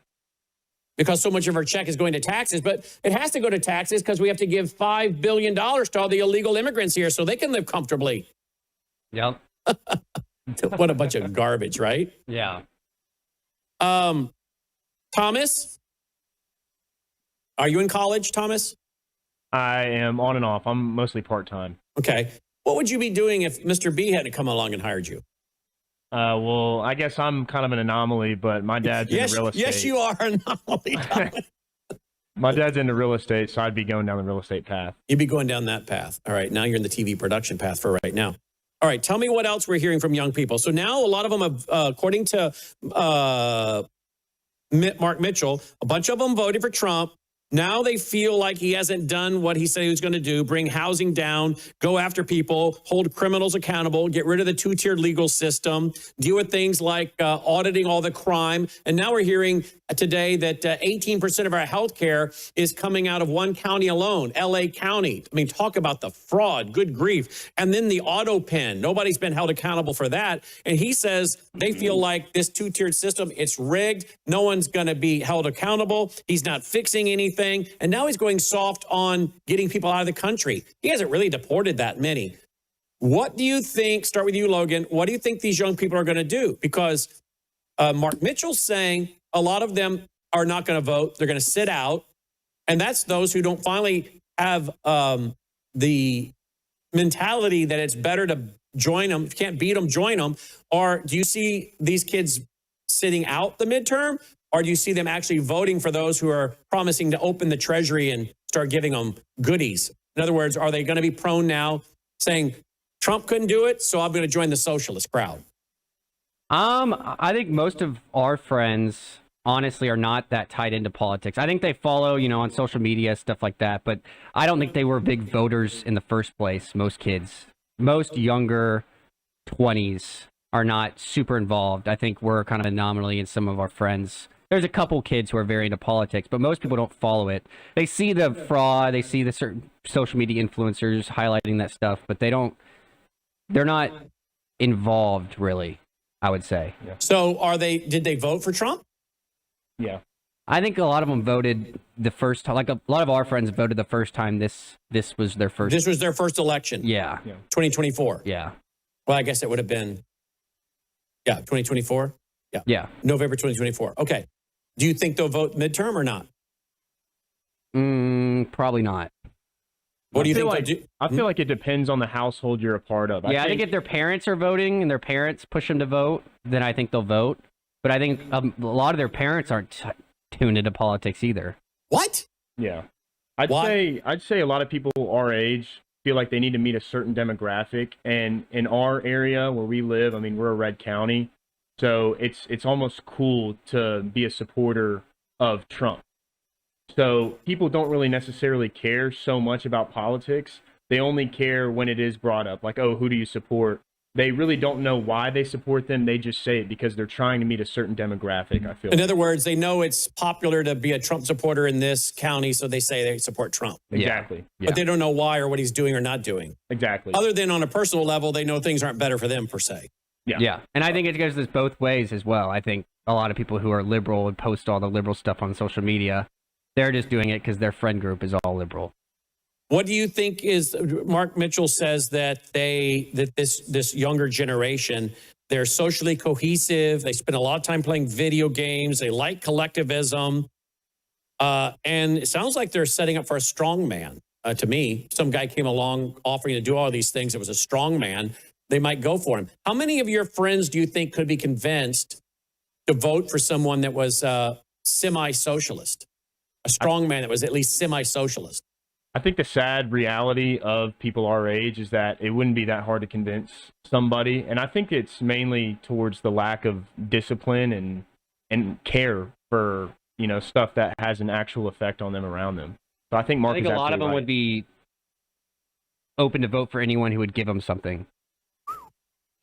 Because so much of her check is going to taxes, but it has to go to taxes because we have to give $5 billion to all the illegal immigrants here so they can live comfortably. Yep. What a bunch of garbage, right? Yeah. Thomas? Are you in college, Thomas? I am on and off. I'm mostly part-time. Okay. What would you be doing if Mr. B had to come along and hired you? Well, I guess I'm kind of an anomaly, but my dad's into real estate. Yes, you are an anomaly. My dad's into real estate, so I'd be going down the real estate path. You'd be going down that path. All right. Now you're in the TV production path for right now. All right. Tell me what else we're hearing from young people. So now a lot of them have, according to Mark Mitchell, a bunch of them voted for Trump. Now they feel like he hasn't done what he said he was going to do, bring housing down, go after people, hold criminals accountable, get rid of the two-tiered legal system, deal with things like auditing all the crime. And now we're hearing today that 18% of our health care is coming out of one county alone, L.A. County. I mean, talk about the fraud, good grief. And then the auto pen. Nobody's been held accountable for that. And he says they feel like this two-tiered system, it's rigged. No one's going to be held accountable. He's not fixing anything. And now he's going soft on getting people out of the country. He hasn't really deported that many. What do you think, start with you, Logan, what do you think these young people are going to do? Because Mark Mitchell's saying a lot of them are not going to vote. They're going to sit out. And that's those who don't finally have the mentality that it's better to join them. If you can't beat them, join them. Or do you see these kids sitting out the midterm? Or do you see them actually voting for those who are promising to open the treasury and start giving them goodies? In other words, are they going to be prone now saying Trump couldn't do it, so I'm going to join the socialist crowd? I think most of our friends honestly are not that tied into politics. I think they follow, on social media, stuff like that, but I don't think they were big voters in the first place, most kids. Most younger 20s are not super involved. I think we're kind of an anomaly in some of our friends. There's a couple kids who are very into politics, but most people don't follow it. They see the fraud, they see the certain social media influencers highlighting that stuff, but they're not involved really, I would say. Yeah. So did they vote for Trump? Yeah. I think a lot of them voted the first time, like a lot of our friends voted the first time this was their first. This was their first election. Yeah. 2024. Yeah. Well, I guess it would have been, 2024. Yeah. Yeah. November 2024. Okay. Do you think they'll vote midterm or not? Probably not. What do you think? I feel like it depends on the household you're a part of. I think if their parents are voting and their parents push them to vote, then I think they'll vote. But I think a lot of their parents aren't tuned into politics either. What? Yeah. I'd say a lot of people our age feel like they need to meet a certain demographic. And in our area where we live, I mean, we're a red county. So it's almost cool to be a supporter of Trump. So people don't really necessarily care so much about politics. They only care when it is brought up, like, oh, who do you support? They really don't know why they support them. They just say it because they're trying to meet a certain demographic, I feel. In other words, they know it's popular to be a Trump supporter in this county, so they say they support Trump. Exactly. But they don't know why or what he's doing or not doing. Exactly. Other than on a personal level, they know things aren't better for them, per se. Yeah. And I think it goes this both ways as well. I think a lot of people who are liberal and post all the liberal stuff on social media, they're just doing it because their friend group is all liberal. What do you think is, Mark Mitchell says that this younger generation, they're socially cohesive. They spend a lot of time playing video games. They like collectivism. And it sounds like they're setting up for a strong man. To me, some guy came along offering to do all these things. It was a strong man. They might go for him. How many of your friends do you think could be convinced to vote for someone that was semi-socialist? A strong man that was at least semi-socialist? I think the sad reality of people our age is that it wouldn't be that hard to convince somebody. And I think it's mainly towards the lack of discipline and care for, stuff that has an actual effect on them around them. So I think Mark is a lot of them right. would be open to vote for anyone who would give them something.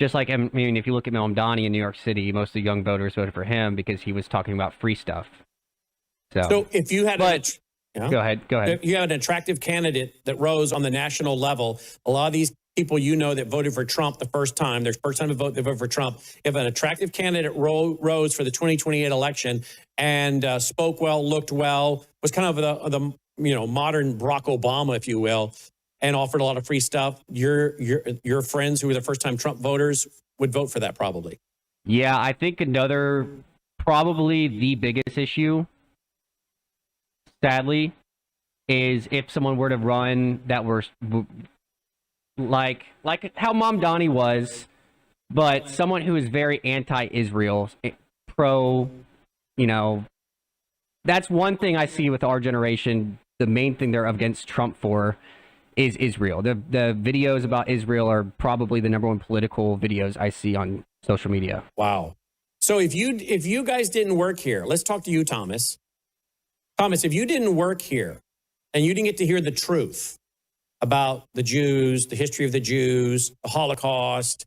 Just like, I mean, if you look at Mamdani in New York City, most of the young voters voted for him because he was talking about free stuff. So if you had Go ahead. If you have an attractive candidate that rose on the national level, a lot of these people that voted for Trump the first time, their first time to vote, they voted for Trump. If an attractive candidate rose for the 2028 election and spoke well, looked well, was kind of the modern Barack Obama, if you will, and offered a lot of free stuff, your friends who were the first time Trump voters would vote for that probably. Yeah, I think probably the biggest issue, sadly, is if someone were to run that were like how Mamdani was, but someone who is very anti-Israel, pro, that's one thing I see with our generation. The main thing they're against Trump for is Israel. The videos about Israel are probably the number one political videos I see on social media. Wow. So if you guys didn't work here, let's talk to you, Thomas. Thomas, if you didn't work here and you didn't get to hear the truth about the Jews, the history of the Jews, the Holocaust,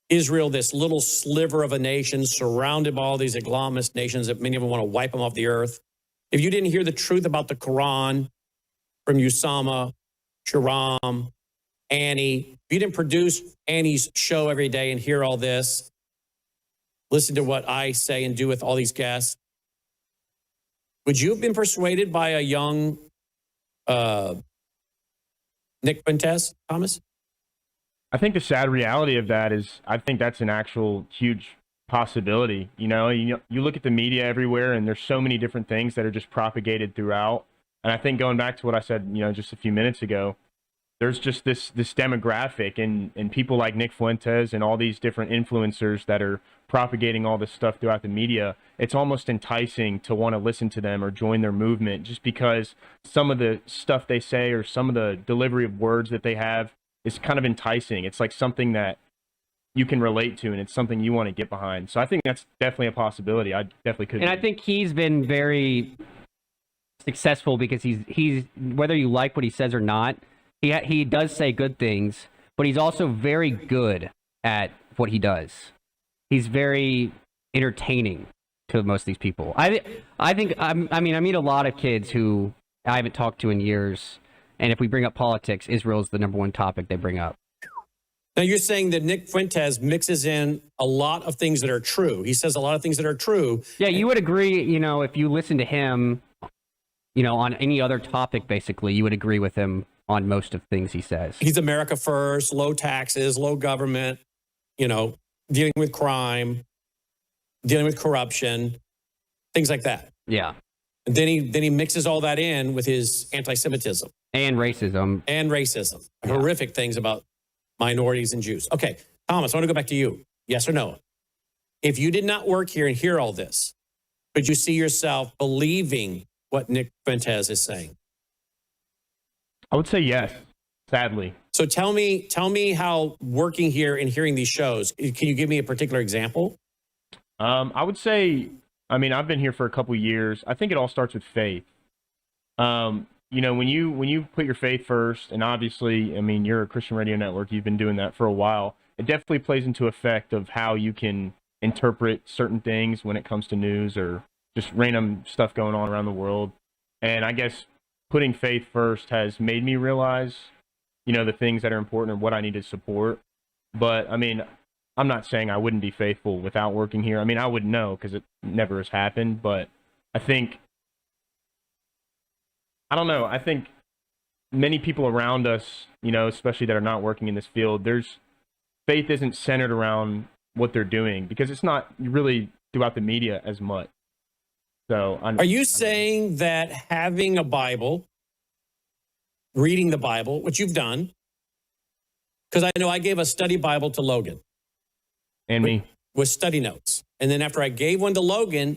Israel, this little sliver of a nation surrounded by all these Islamist nations that many of them want to wipe them off the earth. If you didn't hear the truth about the Quran from Usama, Sharam, Annie, if you didn't produce Annie's show every day and hear all this, listen to what I say and do with all these guests, would you have been persuaded by a young Nick Fuentes, Thomas? I think the sad reality of that is I think that's an actual huge possibility. You look at the media everywhere and there's so many different things that are just propagated throughout. And I think going back to what I said, just a few minutes ago, there's just this demographic and people like Nick Fuentes and all these different influencers that are propagating all this stuff throughout the media. It's almost enticing to want to listen to them or join their movement just because some of the stuff they say or some of the delivery of words that they have is kind of enticing. It's like something that you can relate to and it's something you want to get behind. So I think that's definitely a possibility. I definitely could. And I think he's been very successful because he's whether you like what he says or not, he does say good things, but he's also very good at what he does. He's very entertaining to most of these people. I meet a lot of kids who I haven't talked to in years, and if we bring up politics, Israel's the number one topic they bring up. Now you're saying that Nick Fuentes mixes in a lot of things that are true. He says a lot of things that are true. Yeah, you would agree, if you listen to him, on any other topic, basically, you would agree with him on most of things he says. He's America first, low taxes, low government, dealing with crime, dealing with corruption, things like that. Yeah. And then he mixes all that in with his anti-Semitism. And racism. Yeah. Horrific things about minorities and Jews. Okay, Thomas, I want to go back to you. Yes or no? If you did not work here and hear all this, could you see yourself believing what Nick Fuentes is saying? I would say yes, sadly. So tell me how working here and hearing these shows, can you give me a particular example? I would say, I mean, I've been here for a couple years. I think it all starts with faith. You know, when you put your faith first, and obviously, I mean, you're a Christian radio network, you've been doing that for a while. It definitely plays into effect of how you can interpret certain things when it comes to news or just random stuff going on around the world. And I guess putting faith first has made me realize, you know, the things that are important and what I need to support. But I mean, I'm not saying I wouldn't be faithful without working here. I mean, I would know because it never has happened. But I think, I don't know, I think many people around us, you know, especially that are not working in this field, faith isn't centered around what they're doing because it's not really throughout the media as much. So, are you saying that having a Bible, reading the Bible, which you've done, because I know I gave a study Bible to Logan. And me. With study notes. And then after I gave one to Logan,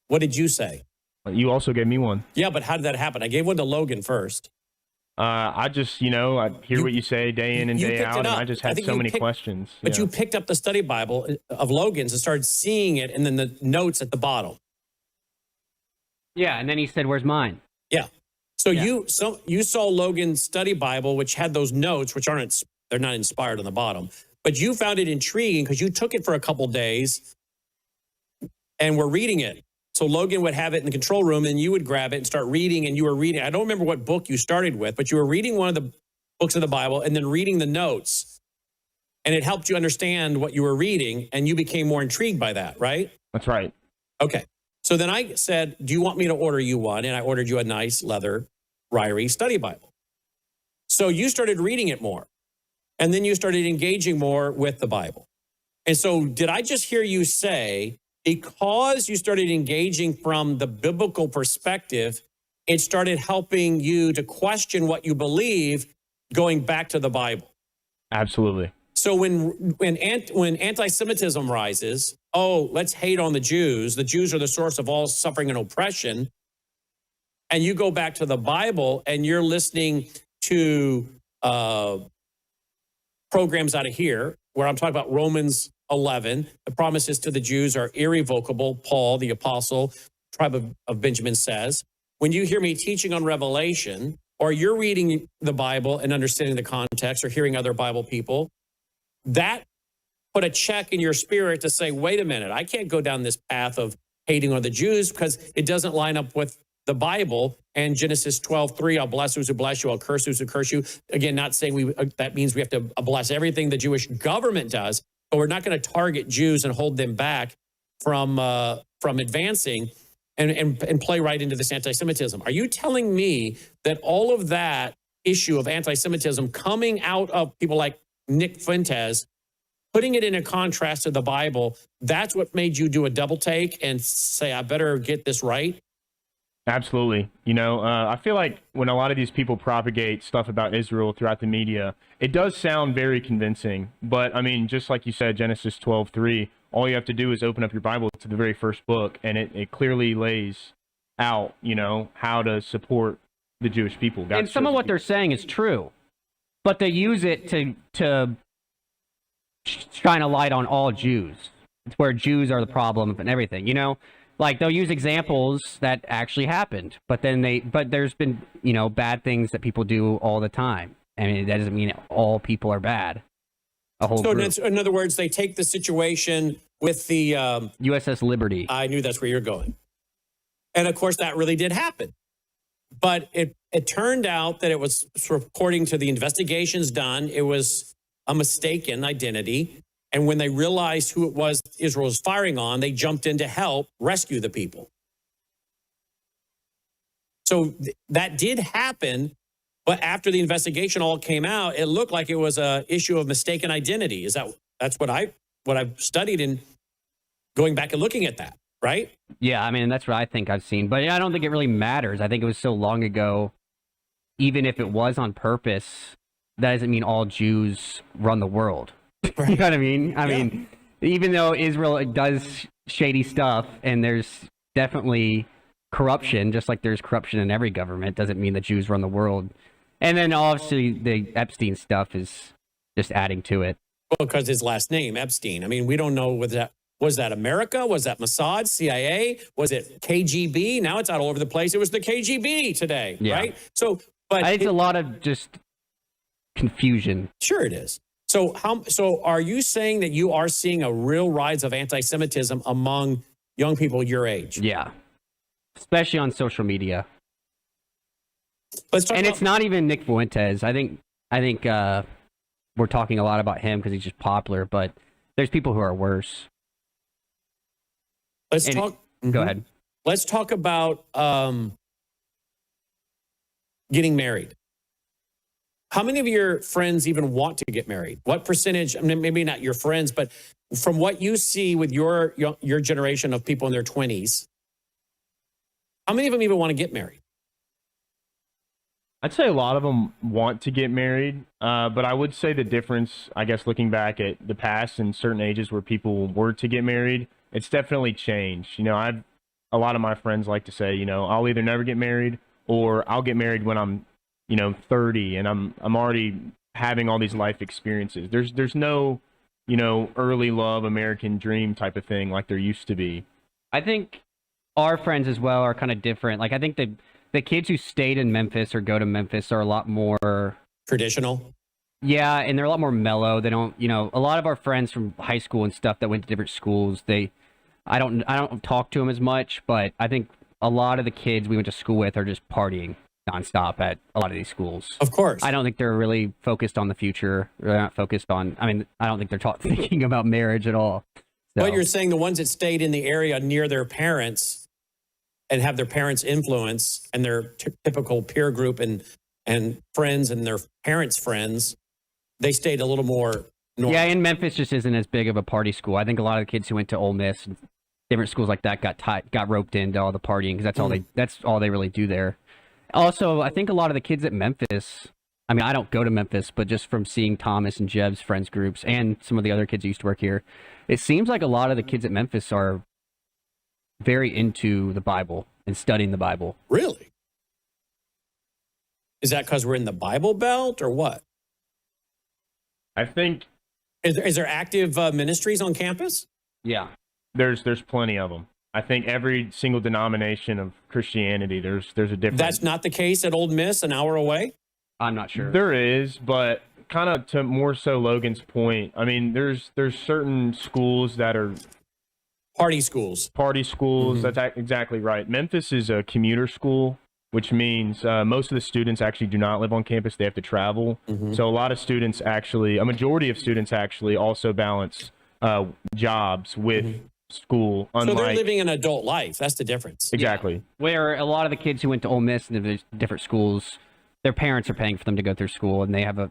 what did you say? You also gave me one. Yeah, but how did that happen? I gave one to Logan first. I just, you know, I hear what you say day in and day out, and I just had so many questions. But you picked up the study Bible of Logan's and started seeing it, and then the notes at the bottom. Yeah, and then he said, "Where's mine?" Yeah. So you saw Logan's study Bible, which had those notes, which they're not inspired on the bottom, but you found it intriguing because you took it for a couple days and were reading it. So Logan would have it in the control room and you would grab it and start reading, and you were reading. I don't remember what book you started with, but you were reading one of the books of the Bible and then reading the notes, and it helped you understand what you were reading, and you became more intrigued by that, right? That's right. Okay. So then I said, do you want me to order you one? And I ordered you a nice leather Ryrie study Bible. So you started reading it more, and then you started engaging more with the Bible. And so did I just hear you say, because you started engaging from the biblical perspective, it started helping you to question what you believe going back to the Bible? Absolutely. So when anti-Semitism rises, oh, let's hate on the Jews. The Jews are the source of all suffering and oppression. And you go back to the Bible and you're listening to programs out of here where I'm talking about Romans 11. The promises to the Jews are irrevocable. Paul, the apostle, tribe of Benjamin says. When you hear me teaching on Revelation, or you're reading the Bible and understanding the context or hearing other Bible people, that put a check in your spirit to say, wait a minute, I can't go down this path of hating on the Jews because it doesn't line up with the Bible. And Genesis 12:3, I'll bless those who bless you, I'll curse those who curse you. Again, not saying that means we have to bless everything the Jewish government does, but we're not going to target Jews and hold them back from advancing and play right into this anti-Semitism. Are you telling me that all of that issue of anti-Semitism coming out of people like Nick Fuentes, putting it in a contrast to the Bible, that's what made you do a double take and say, I better get this right? Absolutely. You know, I feel like when a lot of these people propagate stuff about Israel throughout the media, it does sound very convincing. But I mean, just like you said, Genesis 12:3, all you have to do is open up your Bible to the very first book, and it clearly lays out, you know, how to support the Jewish people. And some of what they're saying is true, but they use it to shine a light on all Jews. It's where Jews are the problem and everything, you know? Like, they'll use examples that actually happened, but there's been, you know, bad things that people do all the time. I mean, that doesn't mean all people are bad. So in other words, they take the situation with the USS Liberty. I knew that's where you're going. And of course, that really did happen. But it turned out that it was, according to the investigations done, it was a mistaken identity. And when they realized who it was Israel was firing on, they jumped in to help rescue the people. So that did happen. But after the investigation all came out, it looked like it was an issue of mistaken identity. That's what I've studied in going back and looking at that, right? Yeah, I mean, that's what I think I've seen. But I don't think it really matters. I think it was so long ago, even if it was on purpose, that doesn't mean all Jews run the world. Right. You know what I mean? I mean, even though Israel does shady stuff and there's definitely corruption, just like there's corruption in every government, doesn't mean that Jews run the world. And then obviously the Epstein stuff is just adding to it. Well, because his last name, Epstein. I mean, we don't know what Was that America? Was that Mossad, CIA? Was it KGB? Now it's out all over the place. It was the KGB today, right? So, but it's a lot of just confusion. Sure it is. So are you saying that you are seeing a real rise of anti-Semitism among young people your age? Yeah. Especially on social media. Let's talk and it's not even Nick Fuentes. I think we're talking a lot about him because he's just popular, but there's people who are worse. Let's talk. Go ahead. Let's talk about getting married. How many of your friends even want to get married? What percentage? I mean, maybe not your friends, but from what you see with your generation of people in their 20s, how many of them even want to get married? I'd say a lot of them want to get married, but I would say the difference, I guess, looking back at the past and certain ages where people were to get married, it's definitely changed. A lot of my friends like to say, I'll either never get married or I'll get married when I'm 30 and I'm already having all these life experiences. There's no, early love, American dream type of thing like there used to be. I think our friends as well are kind of different. Like, I think the kids who stayed in Memphis or go to Memphis are a lot more traditional. Yeah, and they're a lot more mellow. They don't, a lot of our friends from high school and stuff that went to different schools, I don't talk to them as much, but I think a lot of the kids we went to school with are just partying nonstop at a lot of these schools. Of course. I don't think they're really focused on the future. They're not focused on, I don't think they're thinking about marriage at all. So. But you're saying the ones that stayed in the area near their parents and have their parents' influence and their typical peer group and friends and their parents' friends, they stayed a little more normal. Yeah, and Memphis just isn't as big of a party school. I think a lot of the kids who went to Ole Miss and different schools like that got roped into all the partying because that's all they really do there. Also, I think a lot of the kids at Memphis, I don't go to Memphis, but just from seeing Thomas and Jeb's friends groups and some of the other kids who used to work here, it seems like a lot of the kids at Memphis are very into the Bible and studying the Bible. Really? Is that because we're in the Bible Belt or what? I think... Is there active ministries on campus? Yeah. There's plenty of them. I think every single denomination of Christianity, there's a different... That's not the case at Ole Miss, an hour away? I'm not sure. There is, but kind of to more so Logan's point, there's certain schools that are... Party schools. Mm-hmm. That's exactly right. Memphis is a commuter school, which means most of the students actually do not live on campus. They have to travel. Mm-hmm. So a majority of students actually also balance jobs with school. So they're living an adult life. That's the difference. Exactly. Yeah. Where a lot of the kids who went to Ole Miss and the different schools, their parents are paying for them to go through school, and they have an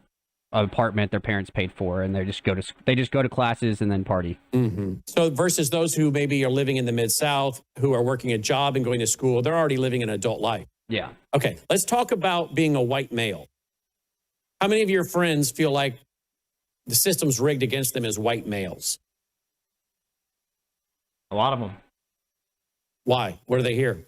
apartment their parents paid for, and they just go to classes and then party. Mm-hmm. So versus those who maybe are living in the Mid-South, who are working a job and going to school, they're already living an adult life. Yeah. Okay, let's talk about being a white male. How many of your friends feel like the system's rigged against them as white males? A lot of them. Why? What do they hear?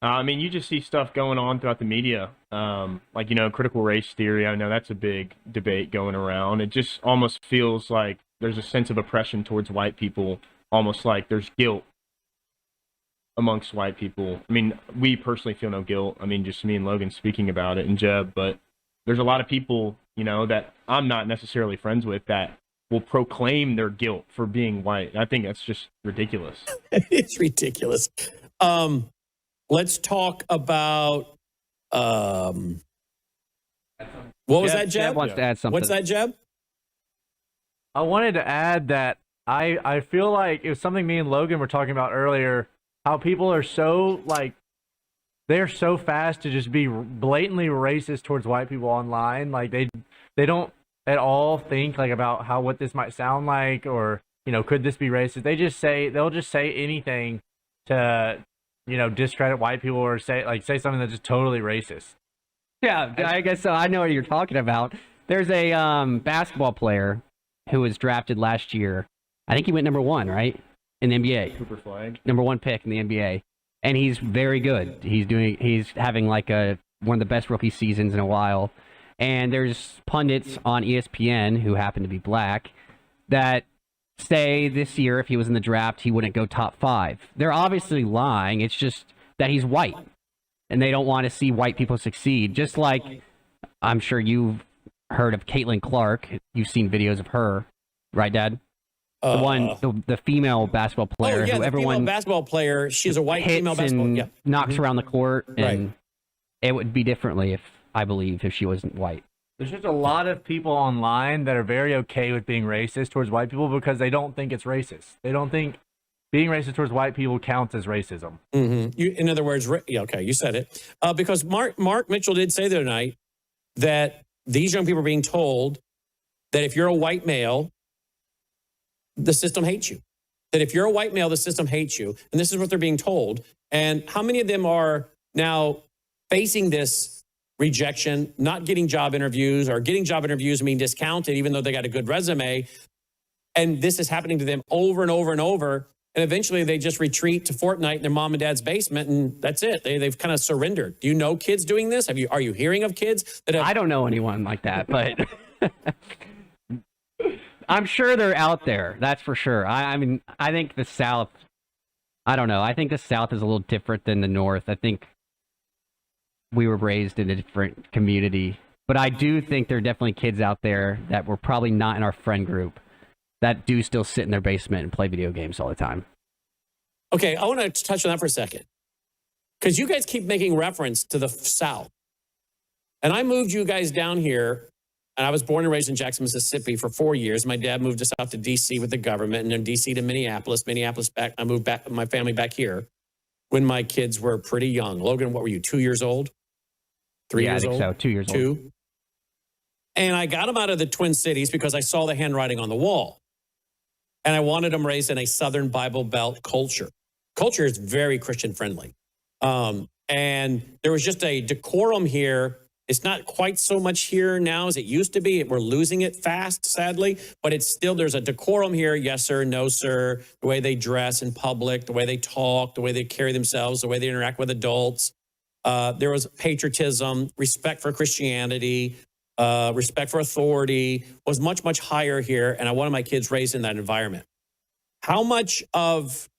You just see stuff going on throughout the media, like, critical race theory. I know that's a big debate going around. It just almost feels like there's a sense of oppression towards white people, almost like there's guilt amongst white people. We personally feel no guilt. Just me and Logan speaking about it and Jeb, but there's a lot of people, that I'm not necessarily friends with that will proclaim their guilt for being white. I think that's just ridiculous. It's ridiculous. Let's talk about what was that, Jeb? Jeb wants to add something. What's that, Jeb? I wanted to add that I feel like it was something me and Logan were talking about earlier, how people are so, they're so fast to just be blatantly racist towards white people online. Like, they don't at all think, about what this might sound like or, could this be racist? They'll just say anything to, discredit white people or say something that's just totally racist. Yeah, I guess so. I know what you're talking about. There's a basketball player who was drafted last year. I think he went number 1, right? In the NBA. Cooper Flag. Number 1 pick in the NBA. And he's very good. He's having one of the best rookie seasons in a while. And there's pundits on ESPN who happen to be black that say this year if he was in the draft, he wouldn't go top 5. They're obviously lying. It's just that he's white, and they don't want to see white people succeed. Just like I'm sure you've heard of Caitlin Clark. You've seen videos of her, right, Dad? The female basketball player who everyone female basketball player. She's a white female basketball. And Yeah, knocks around the court, and Right. it would be differently if she wasn't white. There's just a lot of people online that are very okay with being racist towards white people because they don't think it's racist. They don't think being racist towards white people counts as racism. In other words, okay, you said it. Because Mark Mitchell did say the other night that these young people are being told that if you're a white male, the system hates you. That if you're a white male, the system hates you. And this is what they're being told. And how many of them are now facing this rejection, not getting job interviews, or getting job interviews and being discounted even though they got a good resume? And this is happening to them over and over and over. And eventually they just retreat to Fortnite in their mom and dad's basement, and that's it. They've kind of surrendered. Do you know kids doing this? Are you hearing of kids that have... I don't know anyone like that, but I'm sure they're out there. That's for sure. I mean, I think the South, I don't know. I think the South is a little different than the North. I think we were raised in a different community, but I do think there are definitely kids out there that were probably not in our friend group that do still sit in their basement and play video games all the time. Okay, I want to touch on that for a second, because you guys keep making reference to the South. And I moved you guys down here, and I was born and raised in Jackson, Mississippi for 4 years. My dad moved us out to D.C. with the government, and then D.C. to Minneapolis back. I moved back my family back here when my kids were pretty young. Logan, what were you, 2 years old? 3 years old? I think so, 2 years old. 2. And I got them out of the Twin Cities because I saw the handwriting on the wall. And I wanted them raised in a Southern Bible Belt culture. Culture is very Christian friendly. And there was just a decorum here. It's not quite so much here now as it used to be. We're losing it fast, sadly, but it's still, there's a decorum here. Yes, sir. No, sir. The way they dress in public, the way they talk, the way they carry themselves, the way they interact with adults. There was patriotism, respect for Christianity, respect for authority was much, much higher here. And I wanted my kids raised in that environment. How much of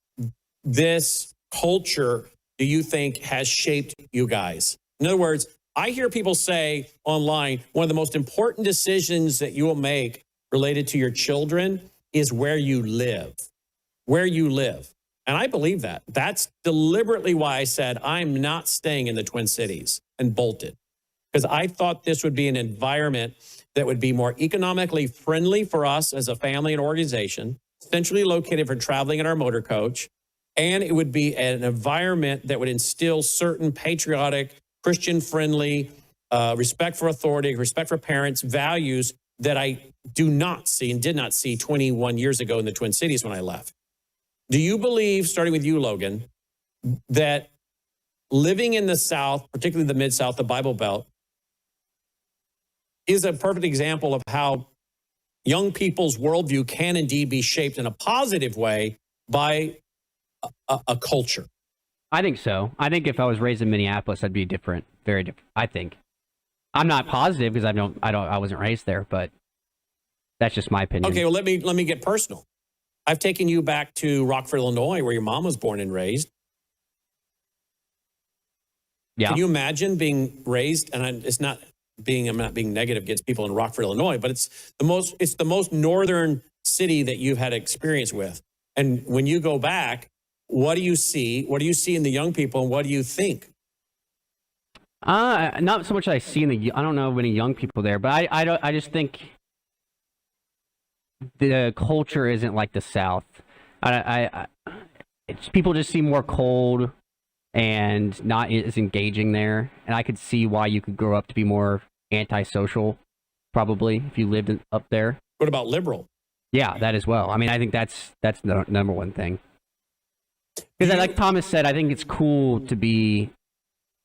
this culture do you think has shaped you guys? In other words, I hear people say online, one of the most important decisions that you will make related to your children is where you live. Where you live. And I believe that. That's deliberately why I said I'm not staying in the Twin Cities and bolted. Because I thought this would be an environment that would be more economically friendly for us as a family and organization, centrally located for traveling in our motor coach, and it would be an environment that would instill certain patriotic, Christian-friendly, respect for authority, respect for parents, values that I do not see and did not see 21 years ago in the Twin Cities when I left. Do you believe, starting with you, Logan, that living in the South, particularly the Mid-South, the Bible Belt, is a perfect example of how young people's worldview can indeed be shaped in a positive way by a culture? I think so. I think if I was raised in Minneapolis, I'd be different, very different. I think. I'm not positive because I wasn't raised there, but that's just my opinion. Okay, well let me get personal. I've taken you back to Rockford, Illinois, where your mom was born and raised. Yeah. Can you imagine being raised? And I'm not being negative against people in Rockford, Illinois, but it's the most northern city that you've had experience with. And when you go back, what do you see? What do you see in the young people, and what do you think? Not so much I see I don't know many young people there, but I just think the culture isn't like the South. People just seem more cold and not as engaging there. And I could see why you could grow up to be more antisocial, probably, if you lived up there. What about liberal? Yeah, that as well. I mean, I think that's the number one thing. Because like Thomas said, I think it's cool to be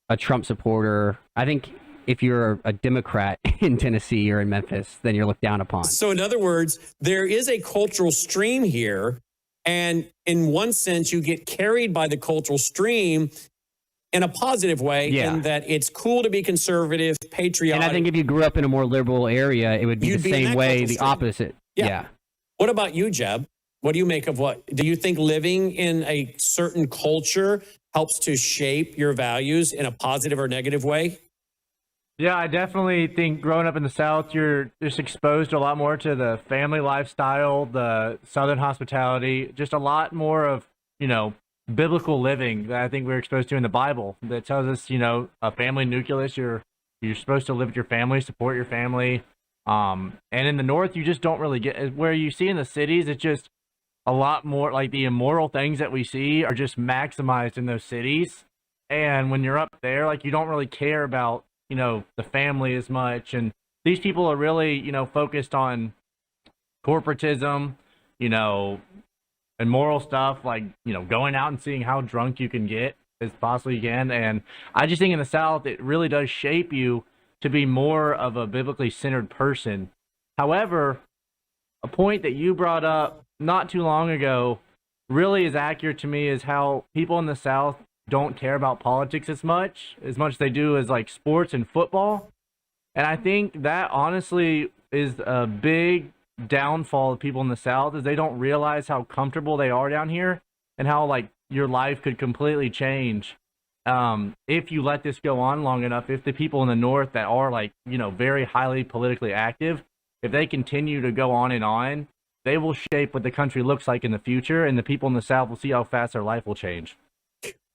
a Trump supporter. I think if you're a Democrat in Tennessee or in Memphis, then you're looked down upon. So in other words, there is a cultural stream here. And in one sense, you get carried by the cultural stream in a positive way, in that it's cool to be conservative, patriotic. And I think if you grew up in a more liberal area, it would be the same way, the opposite. Yeah. What about you, Jeb? What do you make of what? Do you think living in a certain culture helps to shape your values in a positive or negative way? Yeah, I definitely think growing up in the South, you're just exposed to a lot more to the family lifestyle, the Southern hospitality, just a lot more of, biblical living that I think we're exposed to in the Bible that tells us, a family nucleus, you're supposed to live with your family, support your family. And in the North, you just don't really get where you see in the cities. It's just a lot more like the immoral things that we see are just maximized in those cities. And when you're up there, like you don't really care about, the family as much. And these people are really, focused on corporatism, and moral stuff, like, going out and seeing how drunk you can get as possibly you can. And I just think in the South, it really does shape you to be more of a biblically centered person. However, a point that you brought up not too long ago really is accurate to me is how people in the South don't care about politics as much as they do as like sports and football. And I think that honestly is a big downfall of people in the South is they don't realize how comfortable they are down here and how like your life could completely change if you let this go on long enough. If the people in the North that are like, very highly politically active, if they continue to go on, they will shape what the country looks like in the future, and the people in the South will see how fast their life will change.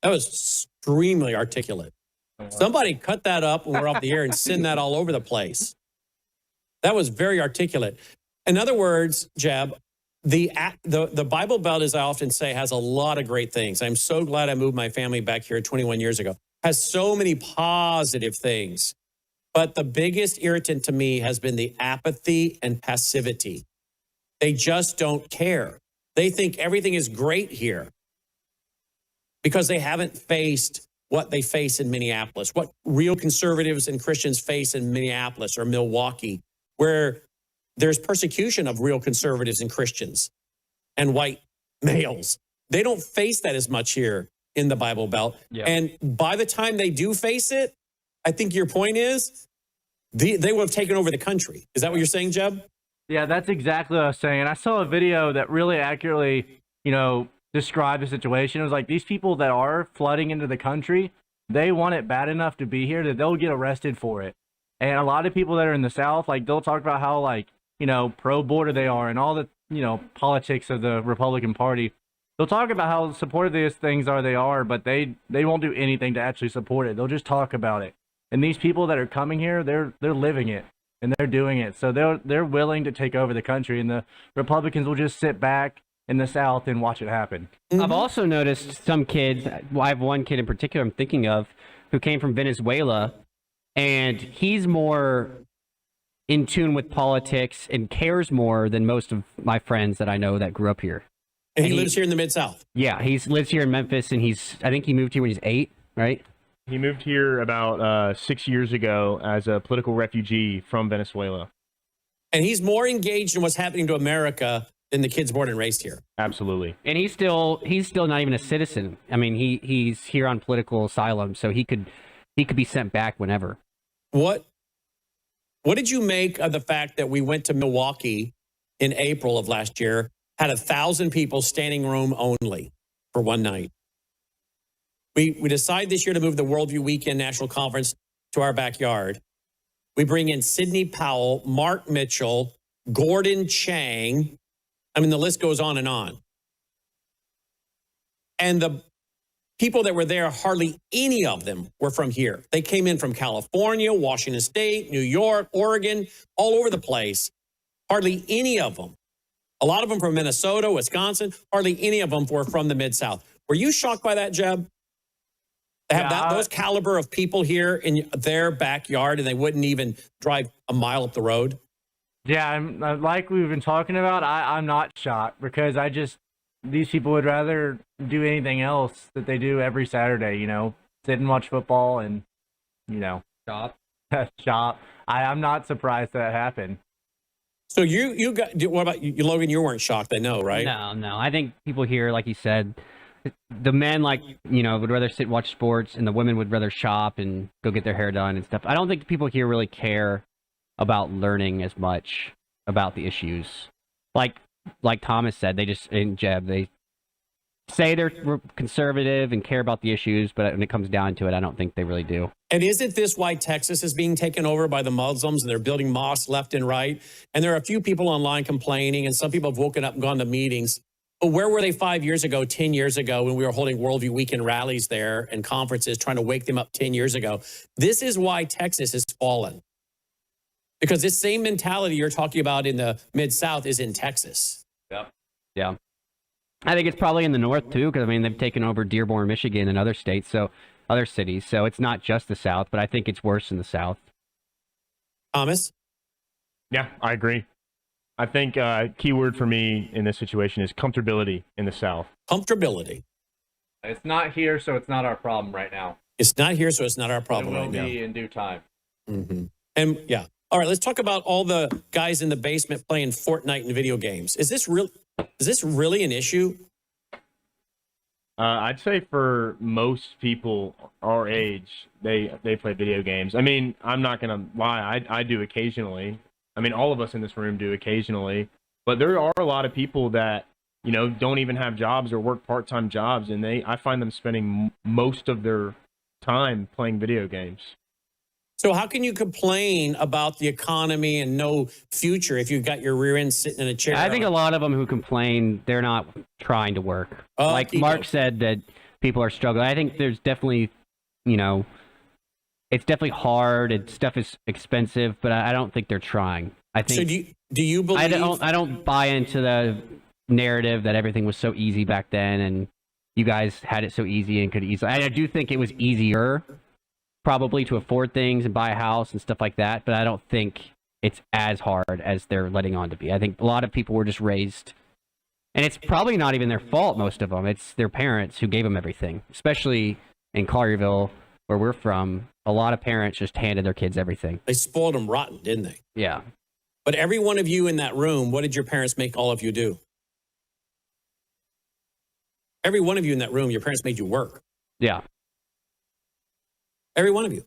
That was extremely articulate. Somebody cut that up when we're off the air and send that all over the place. That was very articulate. In other words, Jeb, the Bible Belt, as I often say, has a lot of great things. I'm so glad I moved my family back here 21 years ago. Has so many positive things. But the biggest irritant to me has been the apathy and passivity. They just don't care. They think everything is great here because they haven't faced what they face in Minneapolis, what real conservatives and Christians face in Minneapolis or Milwaukee, where there's persecution of real conservatives and Christians and white males. They don't face that as much here in the Bible Belt. Yeah. And by the time they do face it, I think your point is they would have taken over the country. Is that what you're saying, Jeb? Yeah, that's exactly what I was saying. I saw a video that really accurately, described the situation. It was like these people that are flooding into the country, they want it bad enough to be here that they'll get arrested for it. And a lot of people that are in the South, like they'll talk about how like, pro-border they are and all the, politics of the Republican Party. They'll talk about how supportive these things they are, but they won't do anything to actually support it. They'll just talk about it. And these people that are coming here, they're living it and they're doing it. So they're willing to take over the country, and the Republicans will just sit back in the South and watch it happen. I've also noticed some kids, I have one kid in particular I'm thinking of, who came from Venezuela, and he's more in tune with politics and cares more than most of my friends that I know that grew up here. And he lives here in the Mid-South. Yeah, he lives here in Memphis, and I think he moved here when he's 8, right? He moved here about 6 years ago as a political refugee from Venezuela. And he's more engaged in what's happening to America than the kids born and raised here. Absolutely. And he's still not even a citizen. I mean, he's here on political asylum, so he could be sent back whenever. What did you make of the fact that we went to Milwaukee in April of last year, had 1,000 people standing room only for one night? We decide this year to move the Worldview Weekend National Conference to our backyard. We bring in Sidney Powell, Mark Mitchell, Gordon Chang. I mean, the list goes on. And the people that were there, hardly any of them were from here. They came in from California, Washington State, New York, Oregon, all over the place. Hardly any of them. A lot of them from Minnesota, Wisconsin. Hardly any of them were from the Mid-South. Were you shocked by that, Jeb? To have those caliber of people here in their backyard, and they wouldn't even drive a mile up the road? Yeah, like we've been talking about, I'm not shocked because these people would rather do anything else that they do every Saturday, sit and watch football and, shop. shop. I'm not surprised that happened. So what about you, Logan? You weren't shocked, I know, right? No. I think people here, like you said, the men would rather sit and watch sports, and the women would rather shop and go get their hair done and stuff. I don't think people here really care about learning as much about the issues. Like, like Thomas said, they just in Jeb they say they're conservative and care about the issues, but when it comes down to it, I don't think they really do. And isn't this why Texas is being taken over by the Muslims and they're building mosques left and right? And there are a few people online complaining, and some people have woken up and gone to meetings. But where were they 5 years ago, 10 years ago, when we were holding Worldview Weekend rallies there and conferences trying to wake them up 10 years ago? This is why Texas has fallen. Because this same mentality you're talking about in the Mid-South is in Texas. Yep. Yeah. I think it's probably in the north too, because I mean they've taken over Dearborn, Michigan, and other states, so other cities. So it's not just the South, but I think it's worse in the South. Thomas? Yeah, I agree. I think key word for me in this situation is comfortability in the South. Comfortability. It's not here, so it's not our problem right now. It's not here, so it's not our problem It will right now. be in due time. Mm-hmm. And yeah. All right, let's talk about all the guys in the basement playing Fortnite and video games. Is this really an issue? I'd say for most people our age, they play video games. I mean, I'm not gonna lie, I do occasionally. I mean, all of us in this room do occasionally, but there are a lot of people that, you know, don't even have jobs or work part-time jobs, and I find them spending most of their time playing video games. So how can you complain about the economy and no future if you've got your rear end sitting in a chair? I think a lot of them who complain, they're not trying to work. Like Mark said, that people are struggling. I think there's definitely, you know, it's definitely hard and stuff is expensive, but I don't think they're trying. I think. So do you believe? I don't buy into the narrative that everything was so easy back then and you guys had it so easy and could easily. I do think it was easier, probably, to afford things and buy a house and stuff like that, but I don't think it's as hard as they're letting on to be. I think a lot of people were just raised, and it's probably not even their fault, most of them. It's their parents who gave them everything, especially in Collierville, where we're from. A lot of parents just handed their kids everything. They spoiled them rotten, didn't they? Yeah. But every one of you in that room, what did your parents make all of you do? Every one of you in that room, your parents made you work. Yeah. Every one of you.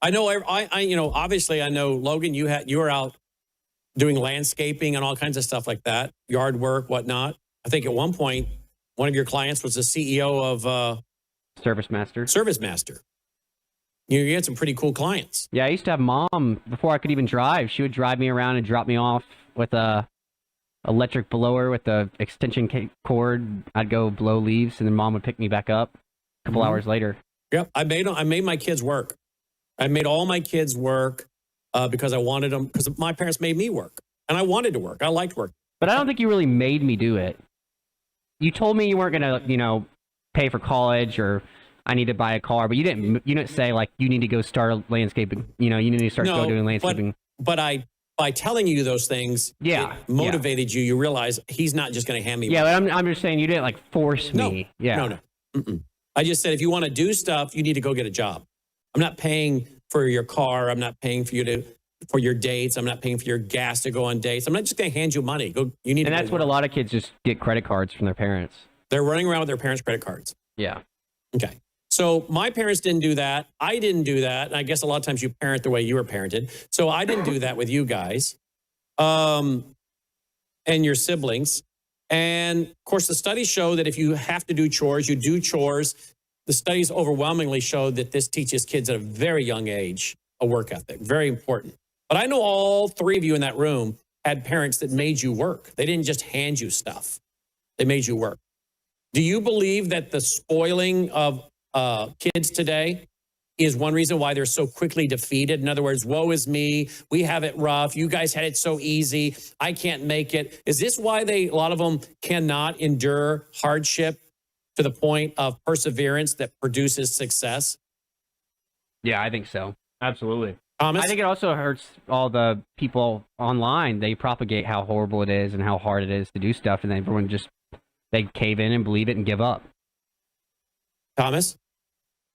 I know. You know. Obviously, I know, Logan. You were out doing landscaping and all kinds of stuff like that, yard work, whatnot. I think at one point, one of your clients was the CEO of Service Master. Service Master. You had some pretty cool clients. Yeah, I used to have mom before I could even drive. She would drive me around and drop me off with a electric blower with the extension cord. I'd go blow leaves, and then mom would pick me back up a couple hours later. Yep, I made my kids work. I made all my kids work because I wanted them, because my parents made me work, and I wanted to work. I liked work. But I don't think you really made me do it. You told me you weren't gonna, you know, pay for college or I need to buy a car, but you didn't say like you need to go start landscaping. You know, you need to start doing landscaping. But by telling you those things, it motivated you. You realize he's not just going to hand me. Yeah, but I'm just saying you didn't like force me. No. Mm-mm. I just said, if you want to do stuff, you need to go get a job. I'm not paying for your car. I'm not paying for your dates. I'm not paying for your gas to go on dates. I'm not just going to hand you money. You need. And that's what a lot of kids just get credit cards from their parents. They're running around with their parents' credit cards. Yeah. Okay. So my parents didn't do that. I didn't do that. And I guess a lot of times you parent the way you were parented. So I didn't do that with you guys, and your siblings. And of course, the studies show that if you have to do chores, you do chores. The studies overwhelmingly show that this teaches kids at a very young age a work ethic. Very important. But I know all three of you in that room had parents that made you work. They didn't just hand you stuff. They made you work. Do you believe that the spoiling of kids today is one reason why they're so quickly defeated? In other words, woe is me. We have it rough. You guys had it so easy. I can't make it. Is this why a lot of them cannot endure hardship to the point of perseverance that produces success? Yeah, I think so. Absolutely. Thomas? I think it also hurts all the people online. They propagate how horrible it is and how hard it is to do stuff, and then everyone they cave in and believe it and give up. Thomas?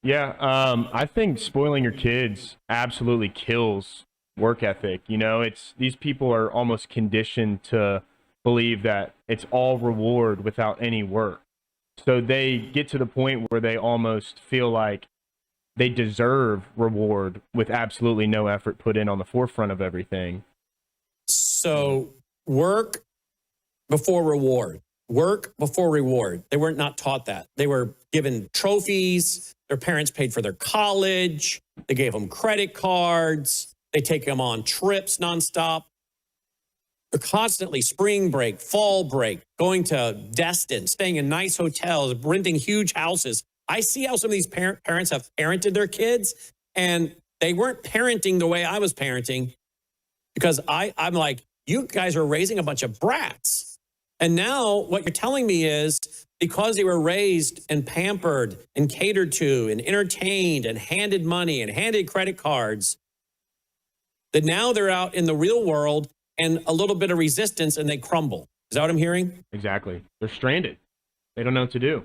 Yeah, I think spoiling your kids absolutely kills work ethic. You know, these people are almost conditioned to believe that it's all reward without any work. So they get to the point where they almost feel like they deserve reward with absolutely no effort put in on the forefront of everything. So work before reward. Work before reward. They weren't not taught that. They were given trophies. Their parents paid for their college. They gave them credit cards. They take them on trips nonstop. They're constantly spring break, fall break, going to Destin, staying in nice hotels, renting huge houses. I see how some of these parents have parented their kids, and they weren't parenting the way I was parenting, because I'm like, you guys are raising a bunch of brats. And now what you're telling me is because they were raised and pampered and catered to and entertained and handed money and handed credit cards, that now they're out in the real world and a little bit of resistance and they crumble. Is that what I'm hearing? Exactly. They're stranded. They don't know what to do.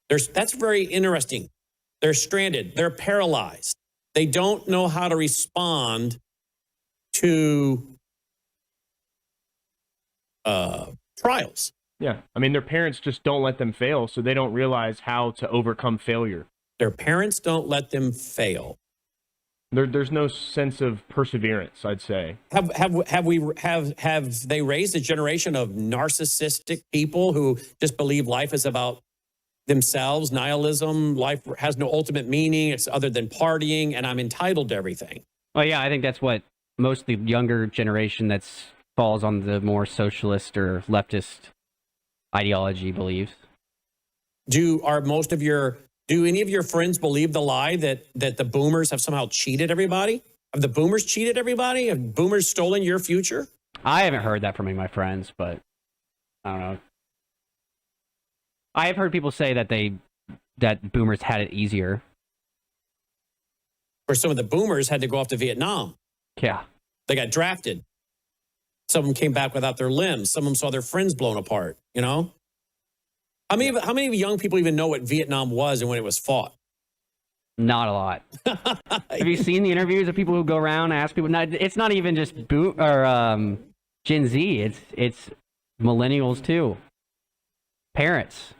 That's very interesting. They're stranded. They're paralyzed. They don't know how to respond to trials. Yeah. I mean, their parents just don't let them fail, so they don't realize how to overcome failure. Their parents don't let them fail. There's no sense of perseverance, I'd say. Have they raised a generation of narcissistic people who just believe life is about themselves, nihilism, life has no ultimate meaning, it's other than partying, and I'm entitled to everything? Well, yeah, I think that's what most of the younger generation that's falls on the more socialist or leftist ideology believes. Do any of your friends believe the lie that the boomers have somehow cheated everybody? Have the boomers cheated everybody? Have boomers stolen your future? I haven't heard that from any of my friends, but I don't know. I have heard people say that boomers had it easier. Or some of the boomers had to go off to Vietnam. Yeah. They got drafted. Some of them came back without their limbs. Some of them saw their friends blown apart, you know? How many young people even know what Vietnam was and when it was fought? Not a lot. Have you seen the interviews of people who go around and ask people? It's not even just Gen Z. It's millennials too. Parents